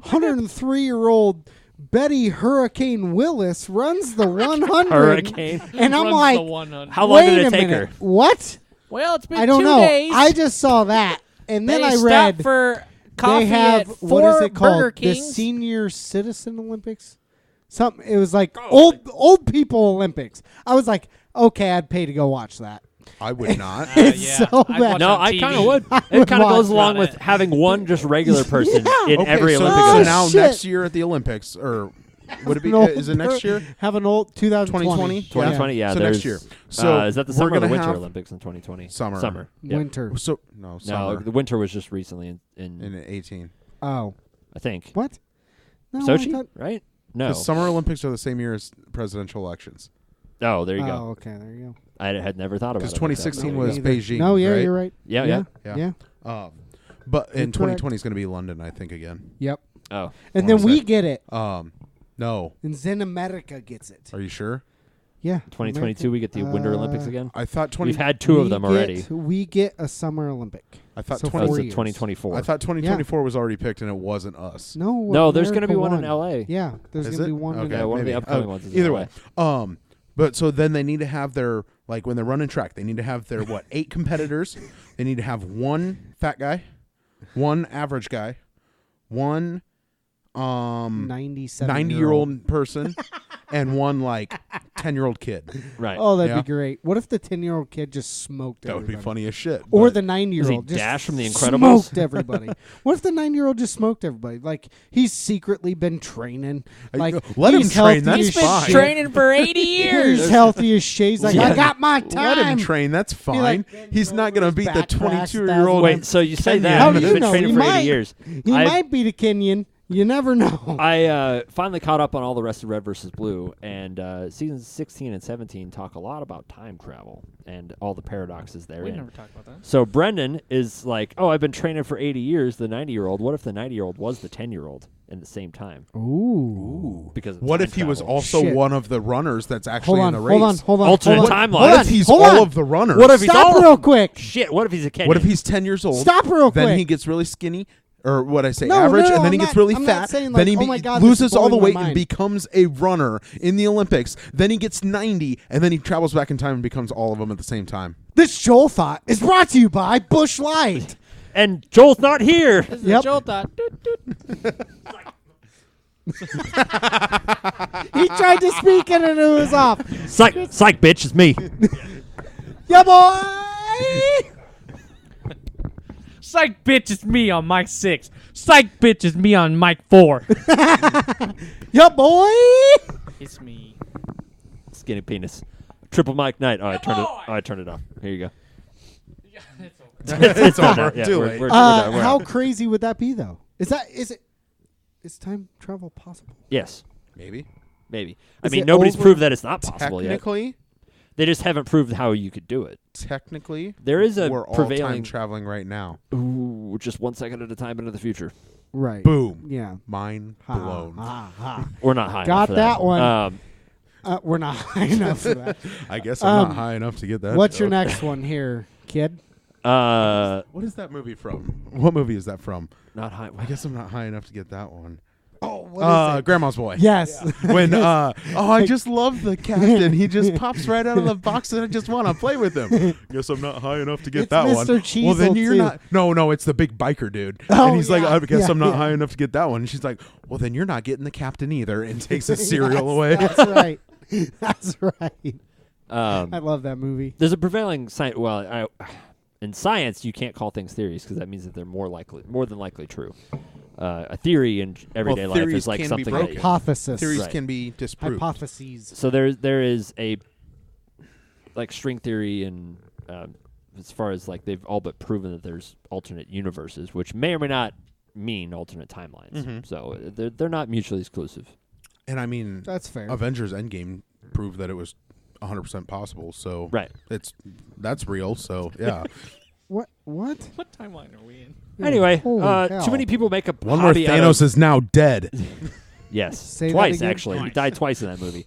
Speaker 1: 103-year-old Betty Hurricane Willis runs the 100.
Speaker 2: Hurricane.
Speaker 1: And I'm
Speaker 4: Runs
Speaker 1: like,
Speaker 4: the 100.
Speaker 2: How long
Speaker 1: wait
Speaker 2: did
Speaker 1: a
Speaker 2: it take
Speaker 1: minute.
Speaker 2: her?
Speaker 1: What?
Speaker 4: Well, it's been
Speaker 1: I don't
Speaker 4: 2
Speaker 1: know.
Speaker 4: days.
Speaker 1: I just saw that. And then
Speaker 4: They
Speaker 1: I
Speaker 4: stopped
Speaker 1: read
Speaker 4: for coffee
Speaker 1: they have,
Speaker 4: at 4
Speaker 1: what is it called?
Speaker 4: Burger
Speaker 1: The
Speaker 4: Kings.
Speaker 1: Senior Citizen Olympics? Something. It was like
Speaker 2: Oh,
Speaker 1: old people Olympics. I was like, okay, I'd pay to go watch that.
Speaker 3: I would not.
Speaker 1: It's
Speaker 4: yeah.
Speaker 1: so
Speaker 4: I'd
Speaker 1: bad.
Speaker 4: watch
Speaker 2: No,
Speaker 4: on
Speaker 2: I
Speaker 4: TV.
Speaker 2: kind of would.
Speaker 1: I
Speaker 2: It
Speaker 1: would
Speaker 2: kind of goes
Speaker 1: watch
Speaker 2: along
Speaker 4: that.
Speaker 2: with having one just regular person in
Speaker 3: Okay,
Speaker 2: every
Speaker 3: so,
Speaker 2: Olympic
Speaker 3: so
Speaker 1: Oh,
Speaker 2: event.
Speaker 3: now
Speaker 1: shit.
Speaker 3: next year at the Olympics, or would it be?
Speaker 1: An old
Speaker 3: Is it next year?
Speaker 1: Have an old 2020.
Speaker 3: 2020?
Speaker 2: 2020, yeah.
Speaker 3: So
Speaker 2: there's,
Speaker 3: next year. So
Speaker 2: is that the
Speaker 3: we're
Speaker 2: summer or the
Speaker 3: gonna
Speaker 2: winter
Speaker 3: have
Speaker 2: Olympics in 2020?
Speaker 3: Summer.
Speaker 2: Summer. Yep.
Speaker 1: Winter.
Speaker 3: So no, summer
Speaker 2: No, the winter was just recently in
Speaker 3: in 18.
Speaker 1: Oh,
Speaker 2: I think.
Speaker 1: what? No, I
Speaker 2: Sochi,
Speaker 1: thought-
Speaker 2: right? No.
Speaker 3: The Summer Olympics are the same year as presidential elections.
Speaker 2: Oh, there you
Speaker 1: Oh,
Speaker 2: go.
Speaker 1: okay, there you go.
Speaker 2: I had never thought about it.
Speaker 3: Because
Speaker 2: like that.
Speaker 3: 2016
Speaker 1: No,
Speaker 3: was
Speaker 1: either.
Speaker 3: Beijing.
Speaker 1: No, yeah,
Speaker 3: right?
Speaker 1: you're right.
Speaker 2: Yeah.
Speaker 3: Yeah. But in
Speaker 1: You're correct.
Speaker 3: 2020 is going to be London, I think, again.
Speaker 1: Yep.
Speaker 2: Oh.
Speaker 1: And
Speaker 3: What
Speaker 1: then
Speaker 3: is
Speaker 1: we
Speaker 3: that?
Speaker 1: get it,
Speaker 3: No.
Speaker 1: and Zen America gets it.
Speaker 3: Are you sure?
Speaker 1: Yeah.
Speaker 2: 2022, we get the Winter Olympics again.
Speaker 3: I thought 20.
Speaker 2: We've had two of them already.
Speaker 1: We get a Summer Olympic.
Speaker 3: I thought
Speaker 1: so
Speaker 3: 20.
Speaker 2: That's
Speaker 1: 4
Speaker 2: the
Speaker 1: years.
Speaker 2: 2024.
Speaker 3: I thought 2024 was already picked, and it wasn't us.
Speaker 1: No,
Speaker 2: there's going to be
Speaker 1: America
Speaker 2: one in
Speaker 1: won.
Speaker 2: LA.
Speaker 1: Yeah, there's
Speaker 3: Is
Speaker 1: going to
Speaker 3: it?
Speaker 1: be one.
Speaker 3: Okay.
Speaker 2: Yeah, one of the
Speaker 3: maybe.
Speaker 2: upcoming ones is in
Speaker 3: Either
Speaker 2: LA.
Speaker 3: way. But so then they need to have their, like when they're running track, they need to have their 8 competitors. They need to have one fat guy, one average guy, one
Speaker 1: 97
Speaker 3: 90-year-old person, and one 10-year-old kid.
Speaker 2: Right.
Speaker 1: Oh, that'd
Speaker 3: Yeah.
Speaker 1: be great. What if the 10-year-old kid just smoked
Speaker 3: That would be
Speaker 1: everybody?
Speaker 3: funny as shit.
Speaker 1: Or
Speaker 3: but-
Speaker 1: the 9-year-old
Speaker 2: Is he
Speaker 1: just
Speaker 2: Dash from The Incredibles?
Speaker 1: smoked everybody. What if the 9-year-old just smoked everybody? Like he's secretly been training. Like
Speaker 3: Let him
Speaker 1: he's
Speaker 3: train,
Speaker 1: healthy
Speaker 3: that's
Speaker 1: as
Speaker 4: He's been
Speaker 3: fine.
Speaker 1: shit.
Speaker 4: training for 80
Speaker 1: He's
Speaker 4: years.
Speaker 1: healthy as shit. He's like,
Speaker 2: Yeah.
Speaker 1: I got my
Speaker 3: Let him
Speaker 1: time.
Speaker 3: train. That's fine.
Speaker 1: like,
Speaker 3: He's not going to beat the
Speaker 1: back cracks
Speaker 3: 22-year-old.
Speaker 1: thousand-
Speaker 2: Wait, so you say
Speaker 3: 10
Speaker 2: that?
Speaker 1: How do
Speaker 2: He's
Speaker 1: you
Speaker 2: been
Speaker 1: know?
Speaker 2: training
Speaker 1: He
Speaker 2: for 80
Speaker 1: might.
Speaker 2: years.
Speaker 1: He
Speaker 2: I-
Speaker 1: might beat a Kenyan. You never know.
Speaker 2: I finally caught up on all the rest of Red versus Blue, and seasons 16 and 17 talk a lot about time travel and all the paradoxes
Speaker 4: We
Speaker 2: therein.
Speaker 4: never talked about that.
Speaker 2: So Brenden is like, oh, I've been training for 80 years, the 90-year-old. What if the 90-year-old was the 10-year-old at the same time?
Speaker 1: Ooh.
Speaker 2: Because of
Speaker 3: What
Speaker 2: time
Speaker 3: if he was
Speaker 2: travel.
Speaker 3: also
Speaker 1: Shit.
Speaker 3: one of the runners that's actually
Speaker 1: Hold on,
Speaker 3: in the race?
Speaker 1: hold on.
Speaker 2: Alternate
Speaker 1: hold on.
Speaker 2: timeline.
Speaker 1: Hold
Speaker 3: What
Speaker 1: on,
Speaker 3: if he's
Speaker 1: hold
Speaker 3: all
Speaker 1: on.
Speaker 3: of the runners?
Speaker 2: What if he's
Speaker 1: Stop
Speaker 2: all
Speaker 1: real quick.
Speaker 2: Shit, what if he's a Kenyan?
Speaker 3: What if he's 10 years old?
Speaker 1: Stop real quick.
Speaker 3: Then he gets really skinny, or what I say,
Speaker 1: No,
Speaker 3: average,
Speaker 1: no,
Speaker 3: and then he
Speaker 1: I'm
Speaker 3: gets
Speaker 1: not-
Speaker 3: really
Speaker 1: I'm not
Speaker 3: fat.
Speaker 1: saying,
Speaker 3: Then
Speaker 1: like,
Speaker 3: he
Speaker 1: oh my God, this is
Speaker 3: loses all the
Speaker 1: blowing my
Speaker 3: weight and
Speaker 1: mind.
Speaker 3: becomes a runner in the Olympics. Then he gets 90, and then he travels back in time and becomes all of them at the same time.
Speaker 1: This Joel Thought is brought to you by Bush Light.
Speaker 2: And Joel's not here.
Speaker 4: This is
Speaker 1: Yep.
Speaker 4: a Joel thought. Doot, doot.
Speaker 1: He tried to speak it and it was off.
Speaker 2: Psych, bitch, it's me.
Speaker 1: Yeah, boy.
Speaker 4: Psych, bitch, it's me on mic 6. Psych, bitch, it's me on mic 4.
Speaker 1: Yeah, boy.
Speaker 4: It's me.
Speaker 2: Skinny penis. Triple mic night. Oh, I turned it off. Here you go.
Speaker 3: It's over.
Speaker 2: Yeah,
Speaker 3: Too
Speaker 2: we're
Speaker 3: late.
Speaker 2: done. We're
Speaker 1: How
Speaker 2: out.
Speaker 1: crazy would that be, though? Is time travel possible?
Speaker 2: Yes,
Speaker 3: Maybe.
Speaker 2: maybe. I
Speaker 1: Is
Speaker 2: mean,
Speaker 1: it
Speaker 2: nobody's
Speaker 1: over-
Speaker 2: proved that it's not possible yet.
Speaker 3: Technically,
Speaker 2: They just haven't proved how you could do it.
Speaker 3: there
Speaker 2: is a
Speaker 3: we're all
Speaker 2: prevailing-
Speaker 3: time traveling right now.
Speaker 2: Ooh, just 1 second at a time into the future.
Speaker 1: Right.
Speaker 3: Boom.
Speaker 1: Yeah.
Speaker 3: Mind
Speaker 1: Ha,
Speaker 3: blown.
Speaker 1: ha, ha.
Speaker 2: We're not high.
Speaker 1: Got
Speaker 2: enough for
Speaker 1: that one.
Speaker 2: Um,
Speaker 1: We're not high enough for that.
Speaker 3: I guess I'm
Speaker 1: Um,
Speaker 3: not high enough to get that.
Speaker 1: What's your
Speaker 3: joke.
Speaker 1: next one here, kid?
Speaker 3: What is that movie from? What movie is that from?
Speaker 2: not high.
Speaker 3: I guess I'm not high enough to get that one.
Speaker 1: Oh, what is it?
Speaker 3: Grandma's Boy.
Speaker 1: Yes.
Speaker 3: When I just love the captain. He just pops right out of the box, and I just want to play with him. Guess I'm not high enough to get
Speaker 1: It's
Speaker 3: that
Speaker 1: Mr.
Speaker 3: one. Well, then
Speaker 1: Cheezel,
Speaker 3: you're
Speaker 1: too.
Speaker 3: not. No, it's the big biker dude.
Speaker 1: Oh,
Speaker 3: and he's like,
Speaker 1: yeah,
Speaker 3: I guess
Speaker 1: yeah,
Speaker 3: I'm not
Speaker 1: yeah.
Speaker 3: high enough to get that one. And she's like, well, then you're not getting the captain either, and takes his cereal away.
Speaker 1: That's right. That's right. I love that movie.
Speaker 2: There's a prevailing science. Well, in science, you can't call things theories because that means that they're more than likely true. A theory in everyday life
Speaker 3: theories
Speaker 2: is like
Speaker 3: can be
Speaker 2: something
Speaker 3: broken.
Speaker 2: that.
Speaker 1: Hypothesis.
Speaker 3: Theories
Speaker 2: Right.
Speaker 3: can be disproved.
Speaker 1: Hypotheses.
Speaker 2: So there is a like string theory and as far as like they've all but proven that there's alternate universes, which may or may not mean alternate timelines.
Speaker 3: Mhm.
Speaker 2: So they're not mutually exclusive.
Speaker 3: And I mean,
Speaker 1: That's fair.
Speaker 3: Avengers Endgame proved that it was 100% possible. So
Speaker 2: Right.
Speaker 3: that's real. So yeah.
Speaker 1: What?
Speaker 4: What timeline are we in?
Speaker 2: Anyway,
Speaker 1: Holy hell.
Speaker 2: too many people make a
Speaker 3: One where
Speaker 2: hobby out
Speaker 3: Thanos
Speaker 2: of,
Speaker 3: is now dead.
Speaker 2: yes,
Speaker 1: Say that
Speaker 2: twice
Speaker 1: again?
Speaker 2: actually. He
Speaker 4: Twice.
Speaker 2: died twice in that movie.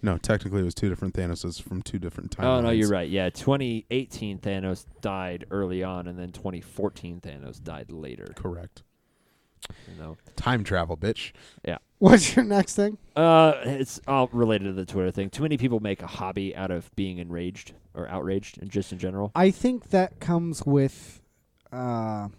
Speaker 3: No, technically it was two different Thanoses from two different timelines.
Speaker 2: Oh no, you're right. Yeah, 2018 Thanos died early on, and then 2014 Thanos died later.
Speaker 3: Correct.
Speaker 2: You know,
Speaker 3: Time travel, bitch.
Speaker 1: What's your next thing?
Speaker 2: it's all related to the Twitter thing. Too many people make a hobby out of being enraged or outraged, and just in general,
Speaker 1: I think that comes with
Speaker 2: the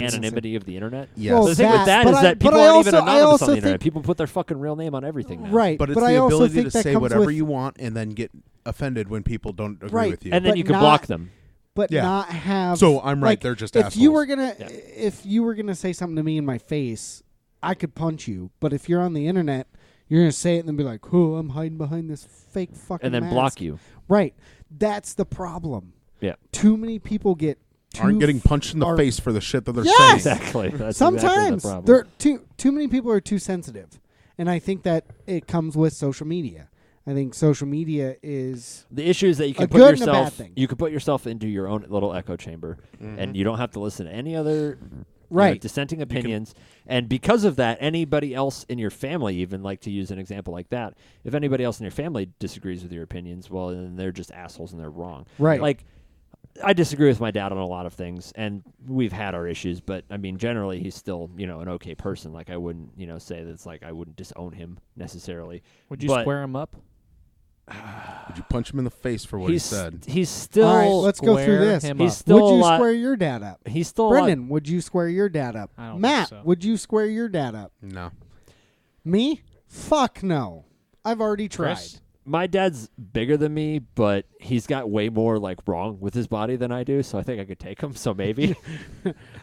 Speaker 2: anonymity of the internet.
Speaker 3: Yes.
Speaker 1: Well,
Speaker 2: The thing with that
Speaker 1: but
Speaker 2: is
Speaker 1: I-
Speaker 2: that
Speaker 1: but
Speaker 2: people
Speaker 1: I
Speaker 2: aren't even
Speaker 1: also- I
Speaker 2: anonymous
Speaker 1: also
Speaker 2: on the internet.
Speaker 1: think-
Speaker 2: People put their fucking real name on everything now.
Speaker 1: Right.
Speaker 3: But it's
Speaker 1: I
Speaker 3: the
Speaker 1: also
Speaker 3: ability
Speaker 1: think
Speaker 3: to
Speaker 1: that
Speaker 3: say
Speaker 1: comes
Speaker 3: whatever
Speaker 1: with,
Speaker 3: you want and then get offended when people don't agree
Speaker 1: Right.
Speaker 3: with you.
Speaker 2: And then
Speaker 1: But
Speaker 2: you can
Speaker 1: not-
Speaker 2: block them.
Speaker 1: but
Speaker 3: Yeah.
Speaker 1: not have.
Speaker 3: So I'm right,
Speaker 1: like,
Speaker 3: they're just
Speaker 1: if
Speaker 3: assholes.
Speaker 1: you were gonna,
Speaker 2: Yeah.
Speaker 1: if you were gonna say something to me in my face, I could punch you. But if you're on the internet, you're gonna say it and then be like, "Oh, I'm hiding behind this fake fucking,"
Speaker 2: And then
Speaker 1: mask.
Speaker 2: block you.
Speaker 1: Right. That's the problem.
Speaker 2: Yeah.
Speaker 1: Too many people get
Speaker 3: aren't getting punched in the
Speaker 1: are-
Speaker 3: face for the shit that they're
Speaker 1: Yes!
Speaker 3: saying.
Speaker 2: Exactly. That's
Speaker 1: Sometimes
Speaker 2: exactly the problem.
Speaker 1: they're too many people are too sensitive, and I think that it comes with social media. I think social media is
Speaker 2: The issue is that you
Speaker 1: a
Speaker 2: can put
Speaker 1: good and a bad
Speaker 2: yourself
Speaker 1: thing.
Speaker 2: you can put yourself into your own little echo chamber, and you don't have to listen to any other
Speaker 1: Right.
Speaker 2: dissenting opinions. And because of that, anybody else in your family, even like to use an example like that, if anybody else in your family disagrees with your opinions, well, then they're just assholes and they're wrong.
Speaker 1: right.
Speaker 2: Like, I disagree with my dad on a lot of things, and we've had our issues, but I mean, generally, he's still, an okay person. Like, I wouldn't, say that it's like I wouldn't disown him necessarily.
Speaker 4: Would you
Speaker 2: But-
Speaker 4: square him up?
Speaker 3: Would you punch him in the face for what he said?
Speaker 2: He's still,
Speaker 1: All right, let's go through
Speaker 4: Square
Speaker 1: this.
Speaker 4: him
Speaker 2: he's
Speaker 4: up.
Speaker 2: still
Speaker 1: Would
Speaker 2: a
Speaker 1: you
Speaker 2: lot,
Speaker 1: square your dad up?
Speaker 2: he's still a lot,
Speaker 1: Brenden, would you square your dad up?
Speaker 4: I don't
Speaker 1: Matt,
Speaker 4: think so.
Speaker 1: would you square your dad up?
Speaker 3: No.
Speaker 1: Me? Fuck no. I've already tried.
Speaker 4: Chris?
Speaker 2: my dad's bigger than me, but he's got way more like wrong with his body than I do, so I think I could take him. So maybe.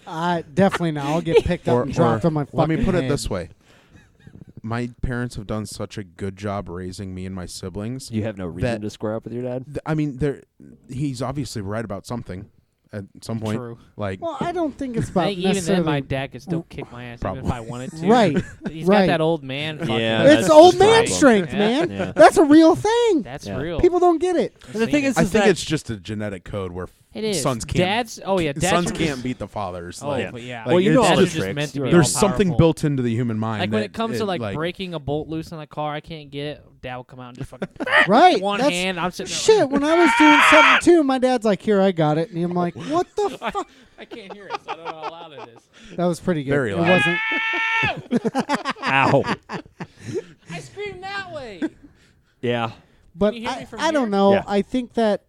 Speaker 1: Definitely not. I'll get picked up and dropped on my fucking
Speaker 3: let me put it
Speaker 1: head.
Speaker 3: this way. My parents have done such a good job raising me and my siblings.
Speaker 2: You have no reason to square up with your dad.
Speaker 3: I mean, he's obviously right about something at some point.
Speaker 4: True.
Speaker 3: Like,
Speaker 1: Well, I don't think it's
Speaker 4: I
Speaker 1: about
Speaker 4: think even then,
Speaker 1: necessarily.
Speaker 4: my dad could still kick my ass even if I wanted to.
Speaker 1: Right.
Speaker 4: He's
Speaker 1: right.
Speaker 4: got that old man. fucking-
Speaker 2: Yeah,
Speaker 1: It's
Speaker 2: that's
Speaker 1: old
Speaker 2: the
Speaker 1: man
Speaker 2: problem.
Speaker 1: strength,
Speaker 4: Yeah.
Speaker 1: man.
Speaker 2: Yeah.
Speaker 1: That's a real thing.
Speaker 4: That's
Speaker 2: Yeah.
Speaker 4: real.
Speaker 1: People don't get it.
Speaker 2: And the thing is
Speaker 3: I think
Speaker 2: that
Speaker 3: it's just a genetic code where
Speaker 4: it is.
Speaker 3: sons can't.
Speaker 4: Dads. Oh yeah. Dads
Speaker 3: Sons
Speaker 4: are
Speaker 3: can't
Speaker 4: just-
Speaker 3: beat the fathers.
Speaker 4: Oh,
Speaker 3: Like,
Speaker 4: but yeah.
Speaker 2: Well, you know
Speaker 3: it's
Speaker 2: all the
Speaker 4: dads are
Speaker 3: just-
Speaker 4: just meant to be
Speaker 3: there's something
Speaker 4: all-powerful.
Speaker 3: built into the human mind.
Speaker 4: Like when
Speaker 3: that
Speaker 4: it comes to
Speaker 3: it,
Speaker 4: breaking a bolt loose in a car, I can't get it. Dad will come out and just fucking
Speaker 1: Right.
Speaker 4: one
Speaker 1: That's
Speaker 4: hand. I'm sitting there.
Speaker 1: shit. When I was doing something too, my dad's like, "Here, I got it," and I'm like, "What the fuck?"
Speaker 4: I can't hear it, so I don't know how loud it is.
Speaker 1: That was pretty good.
Speaker 3: Very
Speaker 1: it
Speaker 3: loud.
Speaker 1: wasn't.
Speaker 2: ow.
Speaker 4: I screamed that way.
Speaker 2: Yeah.
Speaker 1: But
Speaker 4: you hear me from
Speaker 1: I don't
Speaker 4: here?
Speaker 1: know.
Speaker 2: Yeah.
Speaker 1: I think that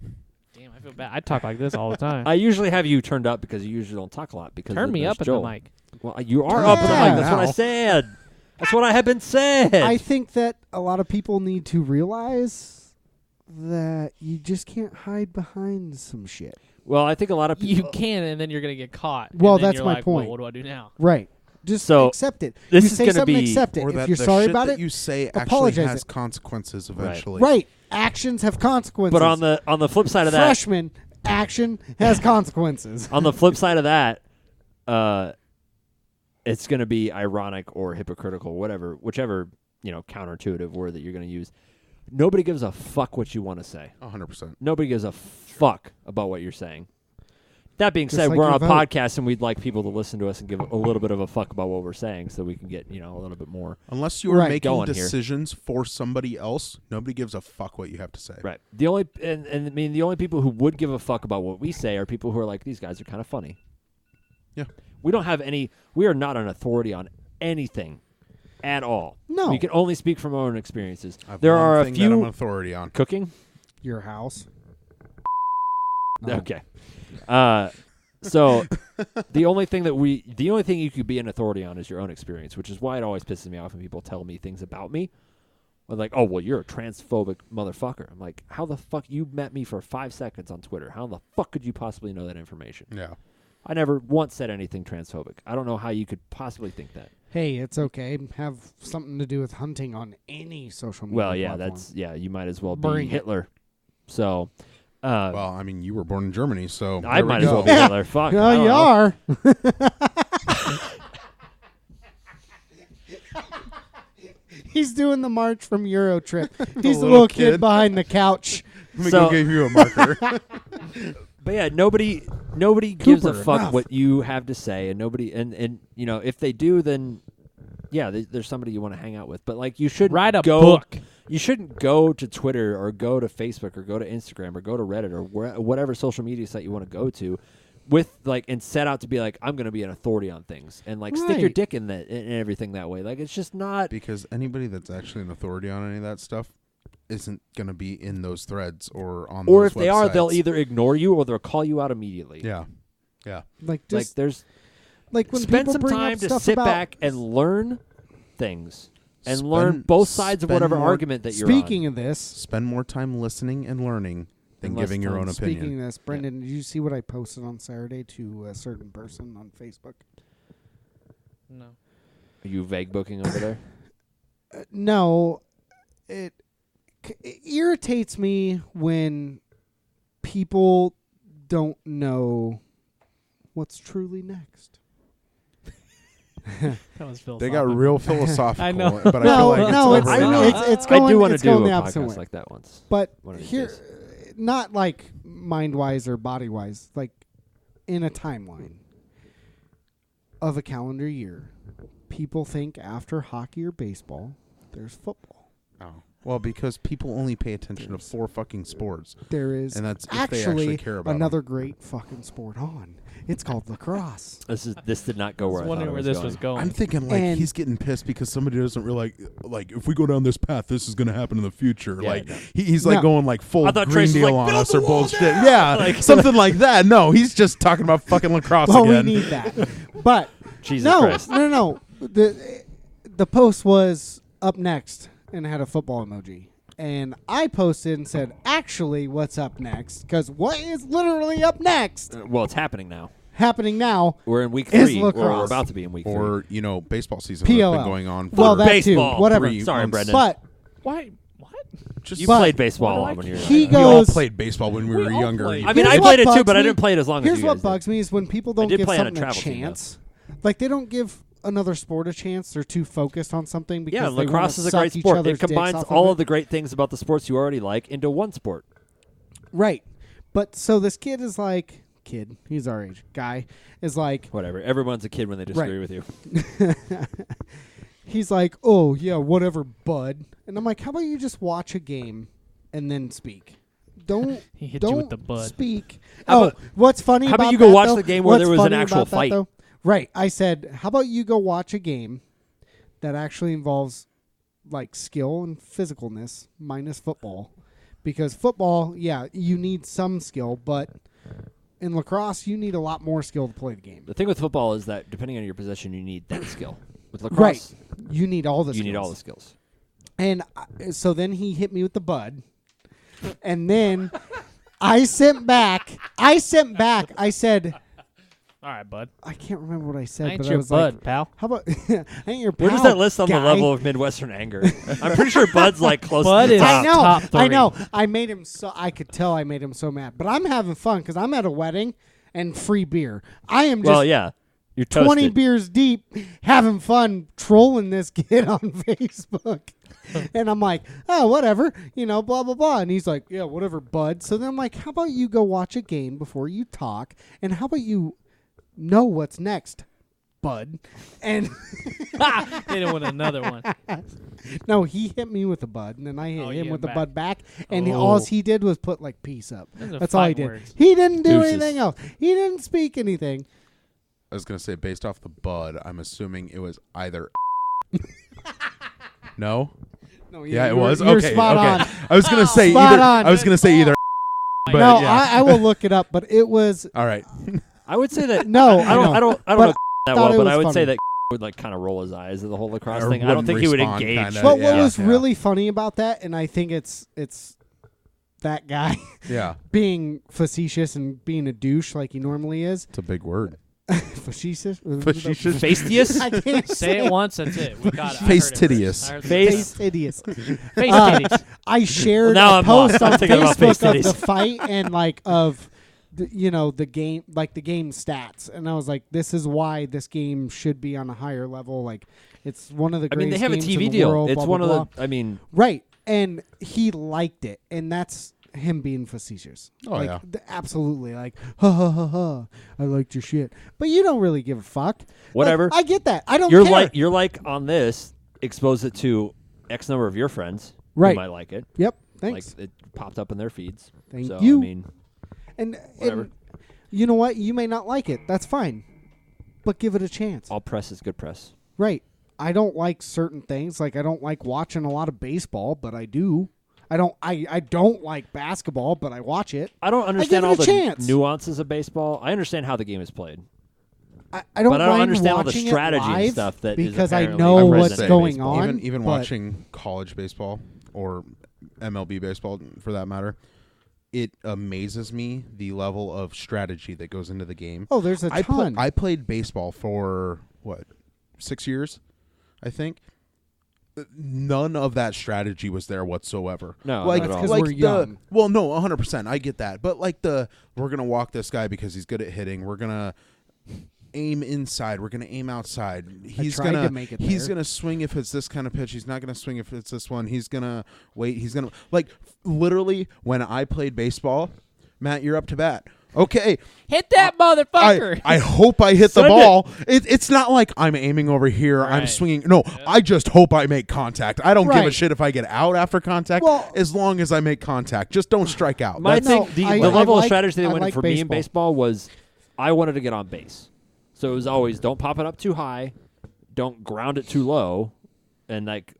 Speaker 4: Damn, I feel bad. I talk like this all the time.
Speaker 2: I usually have you turned up because you usually don't talk a lot. Because
Speaker 4: Turn me
Speaker 2: there's
Speaker 4: up at
Speaker 2: Joel.
Speaker 4: the mic.
Speaker 2: Well, you are up at the mic. That's what I
Speaker 3: Now.
Speaker 2: said. That's what I have been said.
Speaker 1: I think that a lot of people need to realize that you just can't hide behind some shit.
Speaker 2: well, I think a lot of
Speaker 4: You
Speaker 2: people.
Speaker 4: can, and then you're gonna get caught. And
Speaker 1: Well,
Speaker 4: then
Speaker 1: that's
Speaker 4: you're
Speaker 1: my
Speaker 4: like,
Speaker 1: point.
Speaker 4: Well, what do I do now?
Speaker 1: Right. Just
Speaker 2: So,
Speaker 1: accept it.
Speaker 2: this
Speaker 1: you
Speaker 2: is
Speaker 1: say
Speaker 2: gonna
Speaker 1: something,
Speaker 2: be-
Speaker 1: accept it.
Speaker 3: or
Speaker 1: If
Speaker 3: that
Speaker 1: you're
Speaker 3: the
Speaker 1: sorry
Speaker 3: shit
Speaker 1: about
Speaker 3: that
Speaker 1: it,
Speaker 3: you say actually
Speaker 1: apologize
Speaker 3: has
Speaker 1: it.
Speaker 3: consequences
Speaker 2: Right.
Speaker 3: eventually.
Speaker 1: right. Actions have consequences.
Speaker 2: But on the flip side of that,
Speaker 1: Freshman, action has consequences.
Speaker 2: on the flip side of that, it's going to be ironic or hypocritical, whichever counterintuitive word that you're going to use. Nobody gives a fuck what you want to say.
Speaker 3: 100%.
Speaker 2: Nobody gives a fuck about what you're saying. That being
Speaker 1: Just
Speaker 2: said,
Speaker 1: like
Speaker 2: we're on
Speaker 1: your
Speaker 2: a
Speaker 1: vote.
Speaker 2: podcast and we'd like people to listen to us and give a little bit of a fuck about what we're saying so we can get, a little bit more.
Speaker 3: Unless you are
Speaker 1: Right.
Speaker 3: making
Speaker 2: Going here.
Speaker 3: decisions for somebody else, nobody gives a fuck what you have to say.
Speaker 2: Right. The only and I mean the only people who would give a fuck about what we say are people who are like, these guys are kind of funny.
Speaker 3: Yeah.
Speaker 2: We don't have any we are not an authority on anything at all.
Speaker 1: No.
Speaker 2: We can only speak from our own experiences.
Speaker 3: I have
Speaker 2: There
Speaker 3: one
Speaker 2: are a
Speaker 3: thing that I'm
Speaker 2: few
Speaker 3: an authority on.
Speaker 2: cooking.
Speaker 1: Your house. Oh.
Speaker 2: Okay. So the only thing you could be an authority on is your own experience, which is why it always pisses me off when people tell me things about me. Or like, oh, well, you're a transphobic motherfucker. I'm like, how the fuck? You met me for 5 seconds on Twitter. How the fuck could you possibly know that information?
Speaker 3: Yeah.
Speaker 2: I never once said anything transphobic. I don't know how you could possibly think that.
Speaker 1: Hey, it's okay. Have something to do with hunting on any social media
Speaker 2: Well, yeah,
Speaker 1: platform.
Speaker 2: you might as well
Speaker 1: Bring
Speaker 2: be
Speaker 1: it.
Speaker 2: Hitler. So,
Speaker 3: Well, I mean, you were born in Germany, so
Speaker 2: I
Speaker 3: there we
Speaker 2: might as
Speaker 3: go.
Speaker 2: well be Hitler. Fuck. I
Speaker 1: Oh,
Speaker 2: don't
Speaker 1: you
Speaker 2: know.
Speaker 1: are. He's doing the march from Euro Trip. He's the little kid behind the couch.
Speaker 3: Let me
Speaker 2: So-
Speaker 3: go give you a marker.
Speaker 2: But yeah, nobody gives a
Speaker 1: Cooper,
Speaker 2: fuck
Speaker 1: enough.
Speaker 2: what you have to say, and nobody and you know if they do, then yeah, there's somebody you want to hang out with. But like you shouldn't
Speaker 4: Write a
Speaker 2: go.
Speaker 4: book.
Speaker 2: You shouldn't go to Twitter or go to Facebook or go to Instagram or go to Reddit or whatever social media site you want to go to, with like and set out to be like I'm going to be an authority on things and like stick your
Speaker 1: Right.
Speaker 2: dick in that and everything that way. Like it's just not.
Speaker 3: Because anybody that's actually an authority on any of that stuff isn't going to be in those threads or on
Speaker 2: Or
Speaker 3: those
Speaker 2: if they are, they'll
Speaker 3: websites.
Speaker 2: either ignore you or they'll call you out immediately.
Speaker 3: Yeah. Yeah.
Speaker 1: Like
Speaker 2: Like
Speaker 1: just
Speaker 2: there's
Speaker 1: like when
Speaker 2: spend
Speaker 1: people
Speaker 2: some
Speaker 1: bring
Speaker 2: time
Speaker 1: up
Speaker 2: to
Speaker 1: stuff
Speaker 2: sit
Speaker 1: about
Speaker 2: back and learn things and learn
Speaker 3: Spend-
Speaker 2: both sides of
Speaker 3: spend
Speaker 2: whatever
Speaker 3: more-
Speaker 2: argument that you're
Speaker 1: Speaking
Speaker 2: on.
Speaker 1: of this,
Speaker 3: Spend more time listening and learning than
Speaker 2: And less
Speaker 3: giving your
Speaker 2: time
Speaker 3: own
Speaker 1: speaking
Speaker 3: opinion.
Speaker 1: of this, Brenden, did you see what I posted on Saturday to a certain person on Facebook?
Speaker 4: No.
Speaker 2: Are you vague booking over there?
Speaker 1: No, it irritates me when people don't know what's truly next.
Speaker 4: That was philosophical.
Speaker 3: They got real philosophical.
Speaker 4: I know.
Speaker 3: But I
Speaker 1: No,
Speaker 3: feel like
Speaker 1: no,
Speaker 3: it's
Speaker 1: it's
Speaker 3: overrated.
Speaker 1: it's going.
Speaker 2: I do want to
Speaker 1: it's
Speaker 2: do
Speaker 1: going
Speaker 2: a
Speaker 1: the opposite
Speaker 2: podcast
Speaker 1: way.
Speaker 2: like that once.
Speaker 1: But
Speaker 2: one of these
Speaker 1: here,
Speaker 2: days.
Speaker 1: not like mind wise or body wise, like in a timeline of a calendar year, people think after hockey or baseball, there's football.
Speaker 3: Oh. Well, because people only pay attention to 4 fucking sports.
Speaker 1: There is
Speaker 3: And that's if they actually care about 'em.
Speaker 1: another great fucking sport on. It's called lacrosse.
Speaker 2: This did not go
Speaker 4: I
Speaker 2: where
Speaker 4: was
Speaker 2: I
Speaker 4: wondering
Speaker 2: thought
Speaker 4: where
Speaker 2: it
Speaker 4: this
Speaker 2: was
Speaker 4: was
Speaker 2: going.
Speaker 4: going.
Speaker 3: I'm thinking like
Speaker 1: And-
Speaker 3: he's getting pissed because somebody doesn't realize like if we go down this path, this is going to happen in the future.
Speaker 2: Yeah,
Speaker 3: like
Speaker 2: no.
Speaker 3: he's like
Speaker 1: No.
Speaker 3: going like full
Speaker 2: I thought
Speaker 3: Green
Speaker 2: Trace was
Speaker 3: Deal
Speaker 2: like,
Speaker 3: on
Speaker 2: "Build
Speaker 3: us
Speaker 2: the
Speaker 3: or
Speaker 2: wall
Speaker 3: bullshit.
Speaker 2: down!"
Speaker 3: Yeah,
Speaker 2: Like-
Speaker 3: something like that. No, he's just talking about fucking lacrosse
Speaker 1: Well,
Speaker 3: again.
Speaker 1: we need that. But
Speaker 2: Jesus
Speaker 1: no,
Speaker 2: Christ.
Speaker 1: no. The post was up next and had a football emoji. And I posted and said, actually, what's up next? Because what is literally up next?
Speaker 2: Well, it's happening now.
Speaker 1: Happening now.
Speaker 2: We're in week
Speaker 1: Is
Speaker 2: 3, or we're
Speaker 1: lacrosse.
Speaker 2: about to be in week 3.
Speaker 3: Or baseball season has
Speaker 1: PLL.
Speaker 3: been going on. For
Speaker 1: Well, that
Speaker 2: baseball.
Speaker 1: too. Whatever.
Speaker 3: 3
Speaker 2: Sorry,
Speaker 3: months.
Speaker 2: Brendan.
Speaker 1: But
Speaker 4: Why? What?
Speaker 3: Just
Speaker 2: You
Speaker 1: But-
Speaker 2: played baseball
Speaker 4: Why do I
Speaker 2: when you were
Speaker 1: he
Speaker 2: younger.
Speaker 3: we all
Speaker 1: goes-
Speaker 3: played baseball when we
Speaker 4: We
Speaker 3: were
Speaker 4: all
Speaker 3: younger.
Speaker 4: played.
Speaker 2: I mean,
Speaker 1: Here's
Speaker 2: I
Speaker 1: what
Speaker 2: played it too,
Speaker 1: bugs
Speaker 2: but I
Speaker 1: me-
Speaker 2: didn't play it as long as
Speaker 1: here's
Speaker 2: you
Speaker 1: what
Speaker 2: guys
Speaker 1: bugs me is when people
Speaker 2: I
Speaker 1: don't
Speaker 2: did
Speaker 1: give
Speaker 2: play on a
Speaker 1: something a
Speaker 2: travel team, though.
Speaker 1: chance. Like they don't give another sport a chance. They're too focused on something because
Speaker 2: Yeah,
Speaker 1: they wanna
Speaker 2: lacrosse is a
Speaker 1: suck
Speaker 2: great
Speaker 1: each
Speaker 2: sport.
Speaker 1: other's
Speaker 2: It combines
Speaker 1: dicks off
Speaker 2: all
Speaker 1: it.
Speaker 2: of the great things about the sports you already like into one sport.
Speaker 1: Right. But so this kid is like, he's our age, guy, is like,
Speaker 2: Whatever. Everyone's a kid when they disagree
Speaker 1: Right.
Speaker 2: with you.
Speaker 1: he's like, oh, yeah, whatever, bud. And I'm like, how about you just watch a game and then speak? Don't
Speaker 4: He hit
Speaker 1: don't
Speaker 4: you with the bud.
Speaker 1: speak.
Speaker 2: How
Speaker 1: Oh,
Speaker 2: about-
Speaker 1: what's funny
Speaker 2: how about
Speaker 1: about
Speaker 2: you go
Speaker 1: that,
Speaker 2: watch
Speaker 1: though?
Speaker 2: the game where there
Speaker 1: What's
Speaker 2: was an
Speaker 1: funny
Speaker 2: actual
Speaker 1: about that,
Speaker 2: fight?
Speaker 1: though? Right. I said, how about you go watch a game that actually involves like skill and physicalness minus football? Because football, yeah, you need some skill, but in lacrosse, you need a lot more skill to play the game.
Speaker 2: The thing with football is that depending on your position, you need that skill. With
Speaker 1: Right.
Speaker 2: lacrosse,
Speaker 1: You need all the
Speaker 2: you
Speaker 1: skills.
Speaker 2: need all the skills.
Speaker 1: And so then he hit me with the bud. And then I sent back. I said,
Speaker 4: All right, bud.
Speaker 1: I can't remember what I said,
Speaker 4: I ain't
Speaker 1: but I
Speaker 4: your
Speaker 1: was
Speaker 4: bud,
Speaker 1: like,
Speaker 4: pal.
Speaker 1: how about I ain't your
Speaker 2: Where does
Speaker 1: pal,
Speaker 2: that list on
Speaker 1: guy.
Speaker 2: the level of Midwestern anger? I'm pretty sure Bud's like close
Speaker 4: Bud
Speaker 2: to the
Speaker 4: is-
Speaker 2: top.
Speaker 4: top
Speaker 1: I
Speaker 4: three.
Speaker 1: know. I made him so. I could tell I made him so mad. But I'm having fun because I'm at a wedding and free beer. I am just
Speaker 2: Well, yeah. You're
Speaker 1: 20
Speaker 2: toasted.
Speaker 1: beers deep, having fun trolling this kid on Facebook. And I'm like, oh, whatever, blah, blah, blah. And he's like, yeah, whatever, bud. So then I'm like, how about you go watch a game before you talk? And how about you know what's next, bud? And
Speaker 4: Hit him with another one.
Speaker 1: no, he hit me with a bud, and then I hit
Speaker 4: Oh,
Speaker 1: him
Speaker 4: you
Speaker 1: with the
Speaker 4: hit
Speaker 1: bud back. And
Speaker 4: Oh.
Speaker 1: all he did was put like peace up.
Speaker 4: Those are
Speaker 1: That's all he
Speaker 4: fight
Speaker 1: did.
Speaker 4: words.
Speaker 1: He didn't do
Speaker 2: Deuces.
Speaker 1: anything else. He didn't speak anything.
Speaker 3: I was gonna say based off the bud, I'm assuming it was either. No.
Speaker 1: No,
Speaker 3: Yeah, it
Speaker 1: you're-
Speaker 3: was.
Speaker 1: You're
Speaker 3: okay.
Speaker 1: spot
Speaker 3: okay.
Speaker 1: on.
Speaker 3: I was gonna say
Speaker 1: Spot
Speaker 3: either.
Speaker 1: on.
Speaker 3: I was gonna say either. But
Speaker 1: no,
Speaker 3: yeah.
Speaker 1: I will look it up, but it was
Speaker 3: All right.
Speaker 2: I would say that.
Speaker 1: no.
Speaker 2: I don't know
Speaker 1: But
Speaker 2: that
Speaker 1: thought
Speaker 2: well,
Speaker 1: it
Speaker 2: but
Speaker 1: was
Speaker 2: I would
Speaker 1: funny.
Speaker 2: say that would like kind of roll his eyes at the whole lacrosse
Speaker 3: Or
Speaker 2: thing. I don't
Speaker 3: wouldn't
Speaker 2: think he would
Speaker 3: respond,
Speaker 2: engage.
Speaker 3: kinda.
Speaker 1: But
Speaker 3: Yeah,
Speaker 1: what was
Speaker 3: yeah.
Speaker 1: really funny about that, and I think it's that guy
Speaker 3: Yeah.
Speaker 1: being facetious and being a douche like he normally is.
Speaker 3: It's a big word.
Speaker 1: Facetious?
Speaker 3: Facetious.
Speaker 2: Fastidious?
Speaker 1: I can't
Speaker 4: Say it once, that's it. We got it. I
Speaker 3: Face
Speaker 4: heard it
Speaker 3: titious.
Speaker 4: first. I heard it
Speaker 2: Face-
Speaker 4: first.
Speaker 1: Hideous.
Speaker 4: Face titties.
Speaker 1: I shared
Speaker 2: Well, now
Speaker 1: a
Speaker 2: I'm
Speaker 1: post
Speaker 2: lost.
Speaker 1: on
Speaker 2: I'm thinking about face
Speaker 1: Facebook of the
Speaker 2: titties.
Speaker 1: fight and like of the game, like the game stats, and I was like, this is why this game should be on a higher level. Like, it's one of the
Speaker 2: I mean,
Speaker 1: greatest
Speaker 2: they have a
Speaker 1: games in
Speaker 2: TV
Speaker 1: the
Speaker 2: deal.
Speaker 1: world,
Speaker 2: It's
Speaker 1: blah,
Speaker 2: one
Speaker 1: blah,
Speaker 2: of
Speaker 1: blah.
Speaker 2: the. I mean,
Speaker 1: Right, and he liked it, and that's him being facetious.
Speaker 3: Oh,
Speaker 1: like,
Speaker 3: yeah.
Speaker 1: Absolutely. Like, ha ha ha ha. I liked your shit, but you don't really give a fuck.
Speaker 2: Whatever.
Speaker 1: Like, I get that. I don't
Speaker 2: you're
Speaker 1: care.
Speaker 2: you're like on this. Expose it to X number of your friends
Speaker 1: Right.
Speaker 2: who might like it.
Speaker 1: Yep. Thanks.
Speaker 2: Like it popped up in their feeds.
Speaker 1: Thank
Speaker 2: so,
Speaker 1: you.
Speaker 2: I mean,
Speaker 1: and
Speaker 2: whatever.
Speaker 1: you know what? You may not like it. That's fine, but give it a chance.
Speaker 2: all press is good press.
Speaker 1: Right. I don't like certain things. Like I don't like watching a lot of baseball, but I do. I don't like basketball, but I watch it.
Speaker 2: I don't
Speaker 1: give
Speaker 2: understand
Speaker 1: it
Speaker 2: all
Speaker 1: a
Speaker 2: the
Speaker 1: chance.
Speaker 2: nuances of baseball. I understand how the game is played.
Speaker 1: I don't
Speaker 2: But I don't
Speaker 1: mind
Speaker 2: understand all the
Speaker 1: watching it
Speaker 2: strategy and
Speaker 1: live
Speaker 2: stuff that is
Speaker 1: because I
Speaker 2: apparently
Speaker 1: know
Speaker 2: present
Speaker 1: what's
Speaker 2: in
Speaker 1: going
Speaker 2: baseball.
Speaker 1: on.
Speaker 3: Even
Speaker 1: but
Speaker 3: watching college baseball or MLB baseball, for that matter, it amazes me the level of strategy that goes into the game.
Speaker 1: oh, there's a ton.
Speaker 3: I played baseball for 6 years, I think. None of that strategy was there whatsoever.
Speaker 2: No,
Speaker 3: like,
Speaker 2: not at all.
Speaker 1: 'cause
Speaker 3: like
Speaker 1: we're
Speaker 3: the
Speaker 1: young.
Speaker 3: well, no, 100%. I get that, but like we're gonna walk this guy because he's good at hitting. We're gonna aim inside. We're gonna aim outside. He's
Speaker 1: tried
Speaker 3: gonna
Speaker 1: to make it
Speaker 3: he's
Speaker 1: there.
Speaker 3: gonna swing if it's this kind of pitch. He's not gonna swing if it's this one. He's gonna wait. He's gonna like literally when I played baseball. Matt, you're up to bat. Okay,
Speaker 4: Hit that motherfucker.
Speaker 3: I hope I hit the
Speaker 2: Send it.
Speaker 3: ball. It's not like I'm aiming over here. I'm
Speaker 4: Right.
Speaker 3: swinging. No, I just hope I make contact. I don't give a
Speaker 1: Right.
Speaker 3: shit if I get out after contact.
Speaker 1: Well-
Speaker 3: as long as I make contact, just don't strike out.
Speaker 2: My
Speaker 3: That's-
Speaker 2: thing,
Speaker 1: No,
Speaker 2: the
Speaker 1: I
Speaker 2: level of
Speaker 1: like-
Speaker 2: strategy they
Speaker 1: I
Speaker 2: went
Speaker 1: like
Speaker 2: for me in
Speaker 1: baseball.
Speaker 2: baseball was I wanted to get on base. So it was always don't pop it up too high, don't ground it too low, and like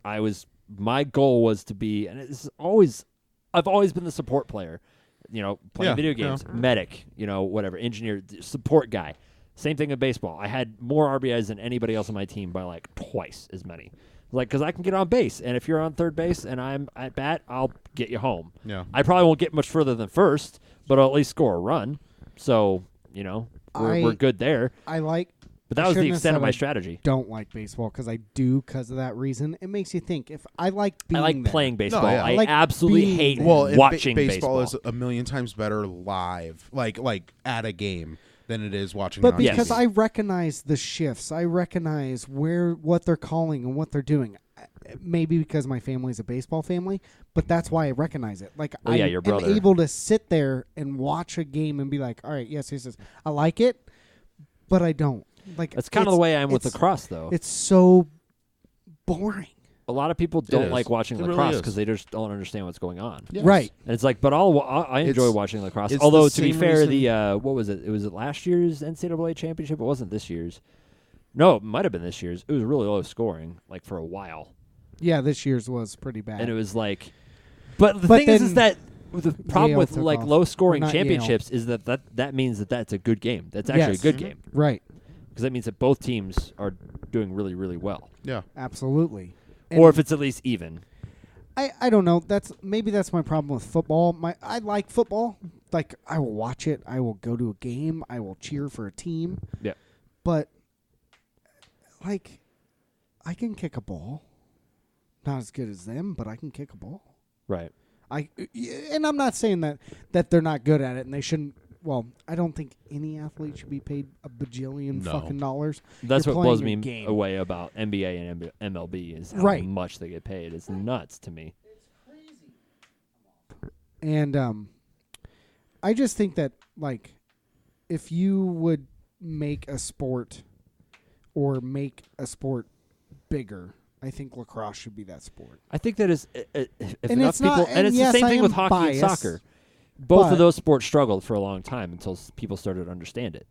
Speaker 2: my goal was to be, and I've always been the support player. Playing
Speaker 3: Yeah,
Speaker 2: video games, medic, whatever, engineer, support guy. Same thing in baseball. I had more RBIs than anybody else on my team by like twice as many. Like, because I can get on base, and if you're on third base and I'm at bat, I'll get you home.
Speaker 3: Yeah.
Speaker 2: I probably won't get much further than first, but I'll at least score a run. So, we're good there.
Speaker 1: I like.
Speaker 2: But that
Speaker 1: I
Speaker 2: was the
Speaker 1: shouldn't have
Speaker 2: extent
Speaker 1: said
Speaker 2: of my
Speaker 1: I
Speaker 2: strategy.
Speaker 1: Don't like baseball because I do because of that reason. It makes you think. If I like being
Speaker 2: I like
Speaker 1: there.
Speaker 2: playing baseball.
Speaker 3: yeah.
Speaker 2: I
Speaker 1: I like
Speaker 2: absolutely
Speaker 1: being
Speaker 2: hate
Speaker 1: there.
Speaker 3: Well, and
Speaker 2: watching
Speaker 3: baseball is a million times better live, like at a game, than it is watching.
Speaker 1: But
Speaker 3: on
Speaker 1: because
Speaker 3: TV.
Speaker 1: I recognize the shifts, I recognize what they're calling and what they're doing. Maybe because my family's a baseball family, but that's why I recognize it. Like
Speaker 2: Oh, yeah,
Speaker 1: I
Speaker 2: your
Speaker 1: am
Speaker 2: brother.
Speaker 1: able to sit there and watch a game and be like, all right, yes, I like it, but I don't. Like
Speaker 2: That's kind of the way I am with
Speaker 1: it's-
Speaker 2: lacrosse, though.
Speaker 1: It's so boring.
Speaker 2: A lot of people don't
Speaker 3: is.
Speaker 2: like watching
Speaker 3: It really
Speaker 2: lacrosse
Speaker 3: is.
Speaker 2: because they just don't understand what's going on.
Speaker 3: Yes.
Speaker 1: Right.
Speaker 2: And it's like, but I enjoy
Speaker 3: It's-
Speaker 2: watching lacrosse.
Speaker 3: it's
Speaker 2: Although
Speaker 3: the
Speaker 2: to be
Speaker 3: same
Speaker 2: fair,
Speaker 3: reason-
Speaker 2: the what was it? Was it last year's NCAA championship? It wasn't this year's. No, it might have been this year's. It was really low scoring, like for a while,
Speaker 1: Yeah, this year's was pretty bad.
Speaker 2: and it was like. But the
Speaker 1: But
Speaker 2: thing is
Speaker 1: then
Speaker 2: that the problem
Speaker 1: Yale
Speaker 2: with
Speaker 1: took
Speaker 2: like
Speaker 1: off.
Speaker 2: low scoring
Speaker 1: Or not Yale.
Speaker 2: championships is that means that's a good game. That's actually
Speaker 1: Yes.
Speaker 2: a good game
Speaker 1: right.
Speaker 2: because that means that both teams are doing really, really well,
Speaker 3: yeah,
Speaker 1: Absolutely.
Speaker 2: or if it's at least even.
Speaker 1: I don't know. Maybe that's my problem with football. I like football. Like I will watch it. I will go to a game. I will cheer for a team.
Speaker 2: Yeah.
Speaker 1: But like I can kick a ball. Not as good as them, but I can kick a ball.
Speaker 2: Right.
Speaker 1: And I'm not saying that they're not good at it and they shouldn't. Well, I don't think any athlete should be paid a bajillion
Speaker 3: No.
Speaker 1: fucking dollars.
Speaker 2: That's
Speaker 1: You're
Speaker 2: what blows
Speaker 1: playing
Speaker 2: me
Speaker 1: a game.
Speaker 2: away about NBA and MLB is how
Speaker 1: Right.
Speaker 2: much they get paid. It's nuts to me.
Speaker 1: And I just think that like if you would make a sport or make a sport bigger, I think lacrosse should be that sport.
Speaker 2: I think that is if
Speaker 1: And
Speaker 2: enough
Speaker 1: it's not-
Speaker 2: people, and
Speaker 1: and
Speaker 2: it's
Speaker 1: yes,
Speaker 2: the same
Speaker 1: I
Speaker 2: thing with
Speaker 1: am
Speaker 2: hockey and
Speaker 1: biased,
Speaker 2: soccer. Both
Speaker 1: but-
Speaker 2: of those sports struggled for a long time until people started to understand it.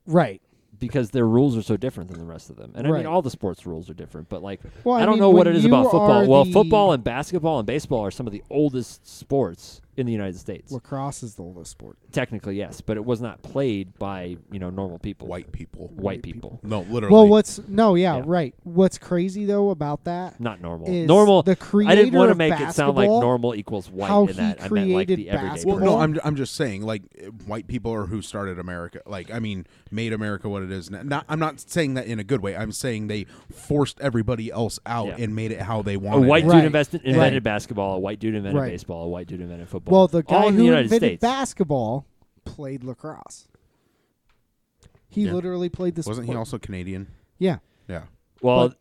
Speaker 1: Right.
Speaker 2: because their rules are so different than the rest of them. And I
Speaker 1: Right.
Speaker 2: mean, all the sports rules are different, but like,
Speaker 1: Well,
Speaker 2: I don't
Speaker 1: mean,
Speaker 2: know what
Speaker 1: when
Speaker 2: it is
Speaker 1: you
Speaker 2: about football.
Speaker 1: are
Speaker 2: Well,
Speaker 1: the-
Speaker 2: football and basketball and baseball are some of the oldest sports in the United States.
Speaker 1: Lacrosse is the oldest sport.
Speaker 2: Technically, yes, but it was not played by, normal people.
Speaker 3: White people.
Speaker 2: White people.
Speaker 3: No, literally.
Speaker 1: Well,
Speaker 2: Yeah.
Speaker 1: right. What's crazy though about that
Speaker 2: Not normal.
Speaker 1: is
Speaker 2: Normal.
Speaker 1: the creator
Speaker 2: I didn't want to
Speaker 1: of
Speaker 2: make it sound like
Speaker 1: basketball,
Speaker 2: normal equals white
Speaker 1: how
Speaker 2: in that.
Speaker 1: he
Speaker 2: I meant like the
Speaker 1: created
Speaker 2: everyday
Speaker 1: basketball.
Speaker 3: Well,
Speaker 2: person.
Speaker 3: no, I'm just saying, like, white people are who started America. Like, I mean, made America what it is now. I'm not saying that in a good way. I'm saying they forced everybody else out
Speaker 2: Yeah.
Speaker 3: and made it how they
Speaker 2: A
Speaker 3: wanted.
Speaker 2: white
Speaker 3: it.
Speaker 1: Right.
Speaker 2: dude invented
Speaker 1: Right.
Speaker 2: basketball. A white dude invented
Speaker 1: Right.
Speaker 2: baseball. A white dude invented football.
Speaker 1: Well, the guy
Speaker 2: all in the
Speaker 1: who
Speaker 2: United
Speaker 1: invented
Speaker 2: States.
Speaker 1: basketball played lacrosse. He
Speaker 3: Yeah.
Speaker 1: literally played this.
Speaker 3: Wasn't he also Canadian?
Speaker 1: Yeah.
Speaker 3: Yeah.
Speaker 2: Well,
Speaker 1: but-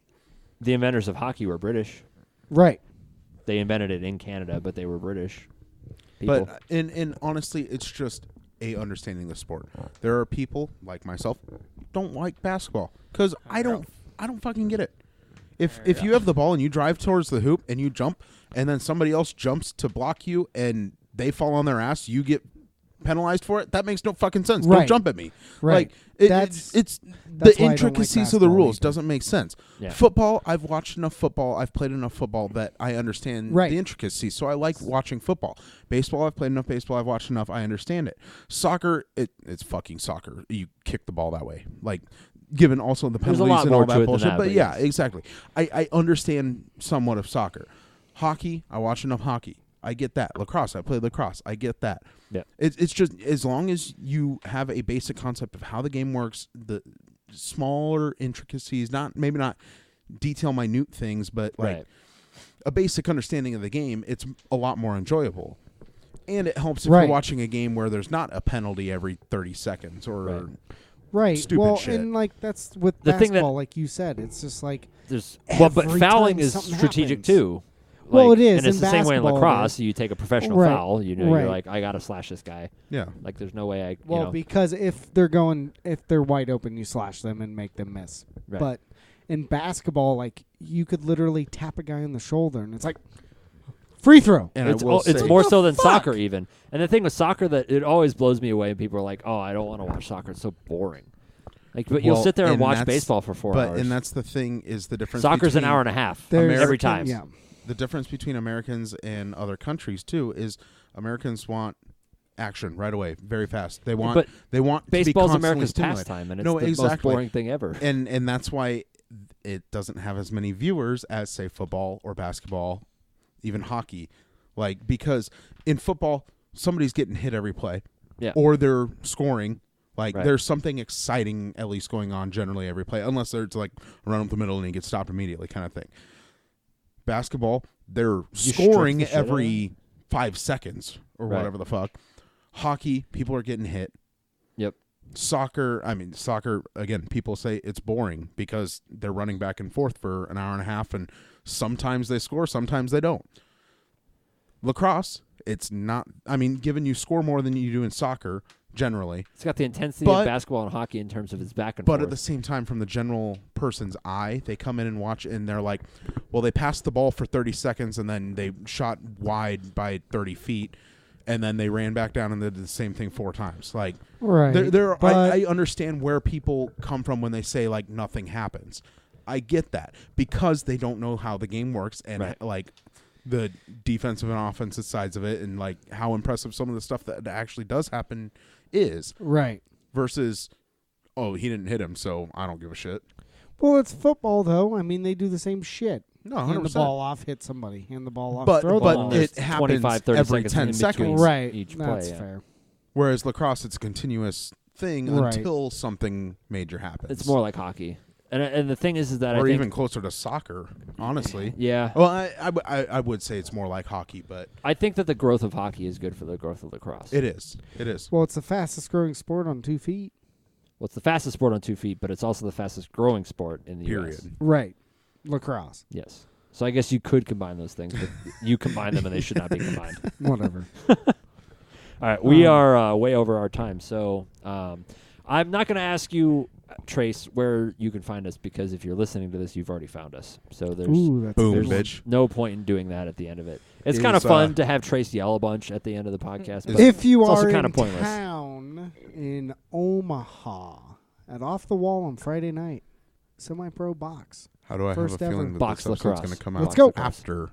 Speaker 2: the inventors of hockey were British.
Speaker 1: Right.
Speaker 2: They invented it in Canada, but they were British people.
Speaker 3: But and honestly, it's just a understanding the sport. There are people like myself don't like basketball because I don't fucking get it. If you have the ball and you drive towards the hoop and you jump and then somebody else jumps to block you and they fall on their ass, you get penalized for it. That makes no fucking sense.
Speaker 1: Right.
Speaker 3: Don't jump at me.
Speaker 1: Right.
Speaker 3: Like
Speaker 1: That's
Speaker 3: it's
Speaker 1: why
Speaker 3: the
Speaker 1: I don't like
Speaker 3: intricacies of the
Speaker 1: basketball
Speaker 3: rules
Speaker 1: either.
Speaker 3: doesn't make sense.
Speaker 2: Yeah.
Speaker 3: Football, I've watched enough football. I've played enough football that I understand
Speaker 1: Right.
Speaker 3: the intricacies. So I like watching football. Baseball, I've played enough baseball. I've watched enough. I understand it. Soccer, it's fucking soccer. You kick the ball that way. Like, given also the
Speaker 2: There's a
Speaker 3: penalties
Speaker 2: lot
Speaker 3: and
Speaker 2: more
Speaker 3: all
Speaker 2: to
Speaker 3: that
Speaker 2: it than
Speaker 3: bullshit.
Speaker 2: that,
Speaker 3: But
Speaker 2: but
Speaker 3: yeah,
Speaker 2: yes.
Speaker 3: exactly. I understand somewhat of soccer. Hockey, I watch enough hockey. I get that. Lacrosse, I played lacrosse. I get that.
Speaker 2: Yeah.
Speaker 3: It's just as long as you have a basic concept of how the game works, the smaller intricacies, maybe not detail minute things, but like
Speaker 2: Right.
Speaker 3: a basic understanding of the game, it's a lot more enjoyable. And it helps if
Speaker 1: Right.
Speaker 3: you're watching a game where there's not a penalty every 30 seconds or
Speaker 2: Right.
Speaker 1: Right.
Speaker 3: Stupid
Speaker 1: well,
Speaker 3: shit.
Speaker 1: and like that's with
Speaker 2: The thing that-
Speaker 1: basketball, like you said, it's just like
Speaker 2: There's but
Speaker 1: Every
Speaker 2: fouling
Speaker 1: time
Speaker 2: is
Speaker 1: something
Speaker 2: strategic
Speaker 1: happens.
Speaker 2: too.
Speaker 1: Well,
Speaker 2: Like,
Speaker 1: it is
Speaker 2: and it's
Speaker 1: in
Speaker 2: the same way in
Speaker 1: basketball, it
Speaker 2: lacrosse.
Speaker 1: is.
Speaker 2: You take a professional
Speaker 1: Right.
Speaker 2: foul. You're
Speaker 1: Right.
Speaker 2: like, I gotta slash this guy.
Speaker 3: yeah.
Speaker 2: Like, there's no way I.
Speaker 1: well, because if they're wide open, you slash them and make them miss.
Speaker 2: Right.
Speaker 1: But in basketball, like you could literally tap a guy on the shoulder, and it's like free throw.
Speaker 3: And
Speaker 2: it's
Speaker 3: I will
Speaker 2: it's
Speaker 3: say,
Speaker 2: more
Speaker 1: What
Speaker 2: so
Speaker 1: the
Speaker 2: than soccer even. And the thing with soccer that it always blows me away. People are like, "Oh, I don't want to watch soccer. It's so boring." Like, but you'll
Speaker 3: Well,
Speaker 2: sit there and
Speaker 3: and
Speaker 2: watch
Speaker 3: that's-
Speaker 2: baseball for 4 hours.
Speaker 3: and that's the thing is the difference.
Speaker 2: Soccer's an
Speaker 3: between-
Speaker 2: hour and a half
Speaker 1: There's-
Speaker 2: every time.
Speaker 1: Yeah.
Speaker 3: The difference between Americans and other countries too is Americans want action right away, very fast. They want
Speaker 2: But
Speaker 3: to be
Speaker 2: baseball's
Speaker 3: constantly
Speaker 2: America's
Speaker 3: stimulated.
Speaker 2: pastime, and it's
Speaker 3: No,
Speaker 2: the most
Speaker 3: exactly.
Speaker 2: boring thing ever.
Speaker 3: And that's why it doesn't have as many viewers as say football or basketball, even hockey. Like, because in football somebody's getting hit every play.
Speaker 2: Yeah.
Speaker 3: Or they're scoring. Like,
Speaker 2: Right.
Speaker 3: there's something exciting at least going on generally every play, unless there's like a run up the middle and he gets stopped immediately kind of thing. Basketball, they're
Speaker 2: strip
Speaker 3: scoring
Speaker 2: the shit out of
Speaker 3: every 5 seconds or
Speaker 2: Right.
Speaker 3: whatever the fuck. Hockey, people are getting hit.
Speaker 2: Yep.
Speaker 3: Soccer, again, people say it's boring because they're running back and forth for an hour and a half, and sometimes they score, sometimes they don't. Lacrosse, it's not, given you score more than you do in soccer, generally,
Speaker 2: It's got the intensity
Speaker 3: But-
Speaker 2: of basketball and hockey in terms of its back and
Speaker 3: but
Speaker 2: forth.
Speaker 3: at the same time, from the general person's eye, they come in and watch and they're like, well, they passed the ball for 30 seconds and then they shot wide by 30 feet and then they ran back down and they did the same thing 4 times. Like,
Speaker 1: Right.
Speaker 3: I understand where people come from when they say, like, nothing happens. I get that because they don't know how the game works and,
Speaker 2: Right.
Speaker 3: like, the defensive and offensive sides of it and, like, how impressive some of the stuff that actually does happen is
Speaker 1: Right.
Speaker 3: versus, oh, he didn't hit him, so I don't give a shit.
Speaker 1: Well, it's football, though. I mean, they do the same shit.
Speaker 3: No,
Speaker 1: Hand the
Speaker 3: 100%.
Speaker 1: ball off, hit somebody. Hand the ball off,
Speaker 3: But-
Speaker 1: throw the
Speaker 3: but
Speaker 1: ball.
Speaker 2: There's
Speaker 3: it happens
Speaker 2: 25, 30
Speaker 3: every
Speaker 2: seconds
Speaker 3: 10
Speaker 2: in
Speaker 3: seconds.
Speaker 2: between
Speaker 1: right.
Speaker 2: each
Speaker 1: That's
Speaker 2: play. Yeah.
Speaker 1: fair.
Speaker 3: Whereas lacrosse, it's a continuous thing
Speaker 1: Right.
Speaker 3: until something major happens.
Speaker 2: It's more like hockey. And the thing is that I
Speaker 3: or
Speaker 2: think
Speaker 3: even closer to soccer, honestly.
Speaker 2: yeah,
Speaker 3: Well, I would say it's more like hockey, but
Speaker 2: I think that the growth of hockey is good for the growth of lacrosse.
Speaker 3: it is. It is.
Speaker 1: Well, it's the fastest growing sport on 2 feet.
Speaker 2: Well, it's the fastest sport on 2 feet, but it's also the fastest growing sport in the
Speaker 3: Period.
Speaker 2: U.S.
Speaker 1: Right. Lacrosse.
Speaker 2: Yes. So I guess you could combine those things, but you combine them and they should not be combined.
Speaker 1: Whatever.
Speaker 2: All right, we are way over our time, so I'm not going to ask you, Trace, where you can find us because if you're listening to this, you've already found us. So there's
Speaker 1: Ooh, that's
Speaker 3: Boom,
Speaker 1: a good one.
Speaker 3: bitch.
Speaker 2: no point in doing that at the end of it. It's
Speaker 3: Is,
Speaker 2: kind of fun to have Trace yell a bunch at the end of the podcast. But
Speaker 1: If you
Speaker 2: it's also
Speaker 1: are
Speaker 2: kinda
Speaker 1: in
Speaker 2: pointless.
Speaker 1: town in Omaha at Off the Wall on Friday night. Semi-pro box.
Speaker 3: How do I
Speaker 1: First
Speaker 3: have a feeling
Speaker 1: ever.
Speaker 3: that
Speaker 2: Box
Speaker 3: this episode's
Speaker 2: lacrosse.
Speaker 3: going to come
Speaker 1: Let's
Speaker 3: out
Speaker 1: go.
Speaker 3: after?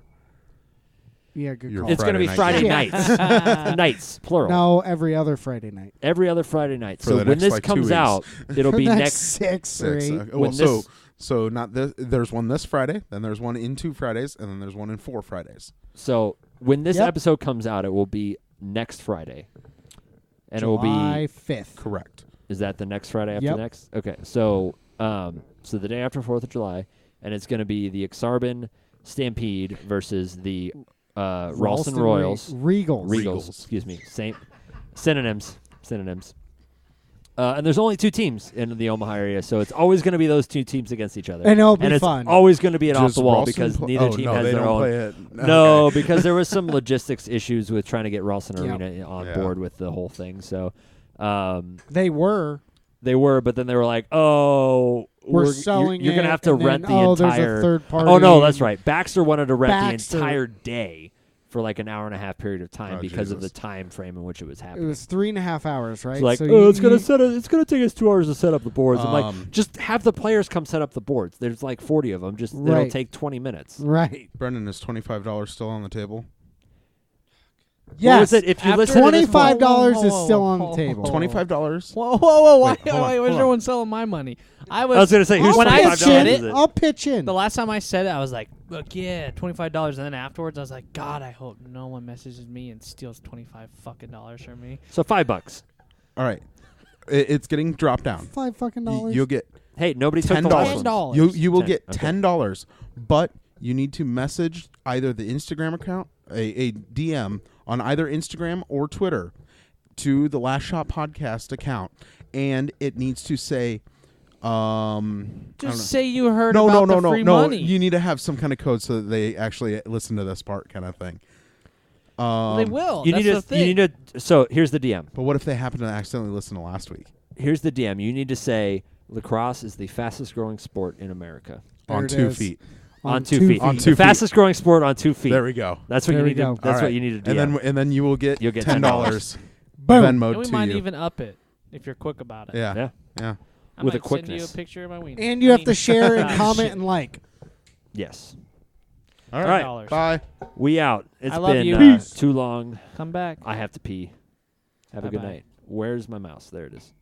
Speaker 1: Yeah, good
Speaker 3: Your
Speaker 1: call.
Speaker 2: It's going to be
Speaker 3: Friday
Speaker 2: Friday
Speaker 3: night
Speaker 2: nights. Nights, plural.
Speaker 1: No, every other Friday night.
Speaker 2: Every other Friday night.
Speaker 3: For
Speaker 2: So
Speaker 3: the
Speaker 2: when
Speaker 3: next,
Speaker 2: this
Speaker 3: like, 2
Speaker 2: comes
Speaker 3: weeks.
Speaker 2: out, it'll
Speaker 1: For
Speaker 2: be
Speaker 1: the
Speaker 2: next.
Speaker 1: 6 or 8.
Speaker 3: Well,
Speaker 2: When this-
Speaker 3: so not this. There's one this Friday, then there's one in 2 Fridays, and then there's one in 4 Fridays.
Speaker 2: So when this
Speaker 1: Yep.
Speaker 2: episode comes out, it will be next Friday, and it will
Speaker 1: July
Speaker 2: be.
Speaker 1: 5th.
Speaker 3: Correct.
Speaker 2: Is that the next Friday after
Speaker 1: Yep.
Speaker 2: next? Okay, so so the day after 4th of July, and it's going to be the Exarban Stampede versus the Ralston Royals.
Speaker 1: Regals.
Speaker 2: Regals. Excuse me. Same synonyms. And there's only 2 teams in the Omaha area, so it's always going to be those 2 teams against each other.
Speaker 1: And it'll be
Speaker 2: and it's
Speaker 1: fun.
Speaker 2: always going to be an off
Speaker 3: Does
Speaker 2: the wall
Speaker 3: Ralston
Speaker 2: because
Speaker 3: pl-
Speaker 2: neither
Speaker 3: oh,
Speaker 2: team
Speaker 3: no,
Speaker 2: has
Speaker 3: they
Speaker 2: their
Speaker 3: don't
Speaker 2: own.
Speaker 3: play it.
Speaker 2: No,
Speaker 3: Okay.
Speaker 2: because there was some logistics issues with trying to get Ralston
Speaker 1: Yep.
Speaker 2: Arena on
Speaker 3: Yeah.
Speaker 2: board with the whole thing. So
Speaker 1: They were.
Speaker 2: but then they were like, "Oh,
Speaker 1: We're selling
Speaker 2: You're going to
Speaker 1: it,
Speaker 2: have to
Speaker 1: and then,
Speaker 2: rent the
Speaker 1: there's
Speaker 2: entire."
Speaker 1: a third party.
Speaker 2: Oh no, that's right. Baxter wanted to rent
Speaker 1: Baxter-
Speaker 2: the entire day for like an hour and a half period of time
Speaker 3: Oh,
Speaker 2: because of
Speaker 3: Jesus.
Speaker 2: the time frame in which it was
Speaker 1: It
Speaker 2: happening.
Speaker 1: was 3.5 hours, right?
Speaker 2: It's like,
Speaker 1: So
Speaker 2: it's gonna it's gonna take us 2 hours to set up the boards. I'm like,
Speaker 3: Um,
Speaker 2: just have the players come set up the boards. There's like 40 of them. Just it'll
Speaker 1: Right.
Speaker 2: take 20 minutes.
Speaker 1: Right.
Speaker 3: Brenden, is $25 still on the table?
Speaker 1: Yes.
Speaker 2: What was it? If you
Speaker 4: After
Speaker 2: listen to this
Speaker 1: $25
Speaker 2: one-
Speaker 1: is still on the
Speaker 4: Whoa,
Speaker 1: table.
Speaker 4: whoa,
Speaker 3: $25.
Speaker 4: Whoa, whoa, whoa! Why,
Speaker 3: Wait, hold on,
Speaker 4: why is
Speaker 3: hold on.
Speaker 4: everyone selling my money? I
Speaker 2: I was gonna say, who's
Speaker 4: when I
Speaker 2: $25
Speaker 4: said
Speaker 2: is
Speaker 4: it,
Speaker 1: I'll pitch in.
Speaker 4: the last time I said it, I was like, "Look, yeah, $25." And then afterwards, I was like, "God, I hope no one messages me and steals $25 from me."
Speaker 2: So $5.
Speaker 3: All right. It's getting dropped down.
Speaker 1: $5 fucking dollars.
Speaker 3: You'll get
Speaker 2: Hey, nobody took the
Speaker 3: $10.
Speaker 2: last one.
Speaker 4: $10.
Speaker 3: You will
Speaker 2: 10,
Speaker 3: get
Speaker 2: okay.
Speaker 3: $10, but you need to message either the Instagram account, a DM on either Instagram or Twitter to the Last Shot Podcast account, and it needs to say, I don't know.
Speaker 4: Just say you heard
Speaker 3: no,
Speaker 4: about
Speaker 3: no,
Speaker 4: the
Speaker 3: no,
Speaker 4: free
Speaker 3: no.
Speaker 4: money.
Speaker 3: You need to have some kind of code so that they actually listen to this part, kind of thing.
Speaker 4: They will.
Speaker 2: You
Speaker 4: That's
Speaker 2: need
Speaker 4: the
Speaker 2: to. You
Speaker 4: thing.
Speaker 2: need to. So here's the DM.
Speaker 3: But what if they happen to accidentally listen to last week
Speaker 2: Here's the DM. You need to say lacrosse is the fastest growing sport in America.
Speaker 1: There
Speaker 3: on
Speaker 1: it
Speaker 3: 2
Speaker 1: is.
Speaker 3: feet?
Speaker 2: On 2 feet.
Speaker 3: On
Speaker 2: The
Speaker 3: 2 feet.
Speaker 2: fastest growing sport on 2 feet.
Speaker 3: There we go.
Speaker 2: That's what
Speaker 1: There
Speaker 2: you
Speaker 1: we
Speaker 2: need
Speaker 1: go.
Speaker 2: to. That's
Speaker 3: All
Speaker 2: what
Speaker 3: right.
Speaker 2: you need to DM.
Speaker 3: And then you will get
Speaker 2: You'll get
Speaker 3: $10
Speaker 1: Boom.
Speaker 3: Venmo
Speaker 4: And we
Speaker 3: to
Speaker 4: might
Speaker 3: you.
Speaker 4: even up it if you're quick about it.
Speaker 3: Yeah.
Speaker 2: Yeah.
Speaker 4: I
Speaker 2: with a
Speaker 4: might send you
Speaker 2: quickness.
Speaker 4: a picture of my wiener.
Speaker 1: And you have to share and comment and like.
Speaker 2: Yes.
Speaker 3: All
Speaker 2: right.
Speaker 4: $10.
Speaker 3: Bye.
Speaker 2: We out. It's
Speaker 4: I love
Speaker 2: been
Speaker 4: you.
Speaker 2: too long.
Speaker 4: Come back.
Speaker 2: I have to pee. Have a good
Speaker 4: Bye-bye.
Speaker 2: night. Where's my mouse? There it is.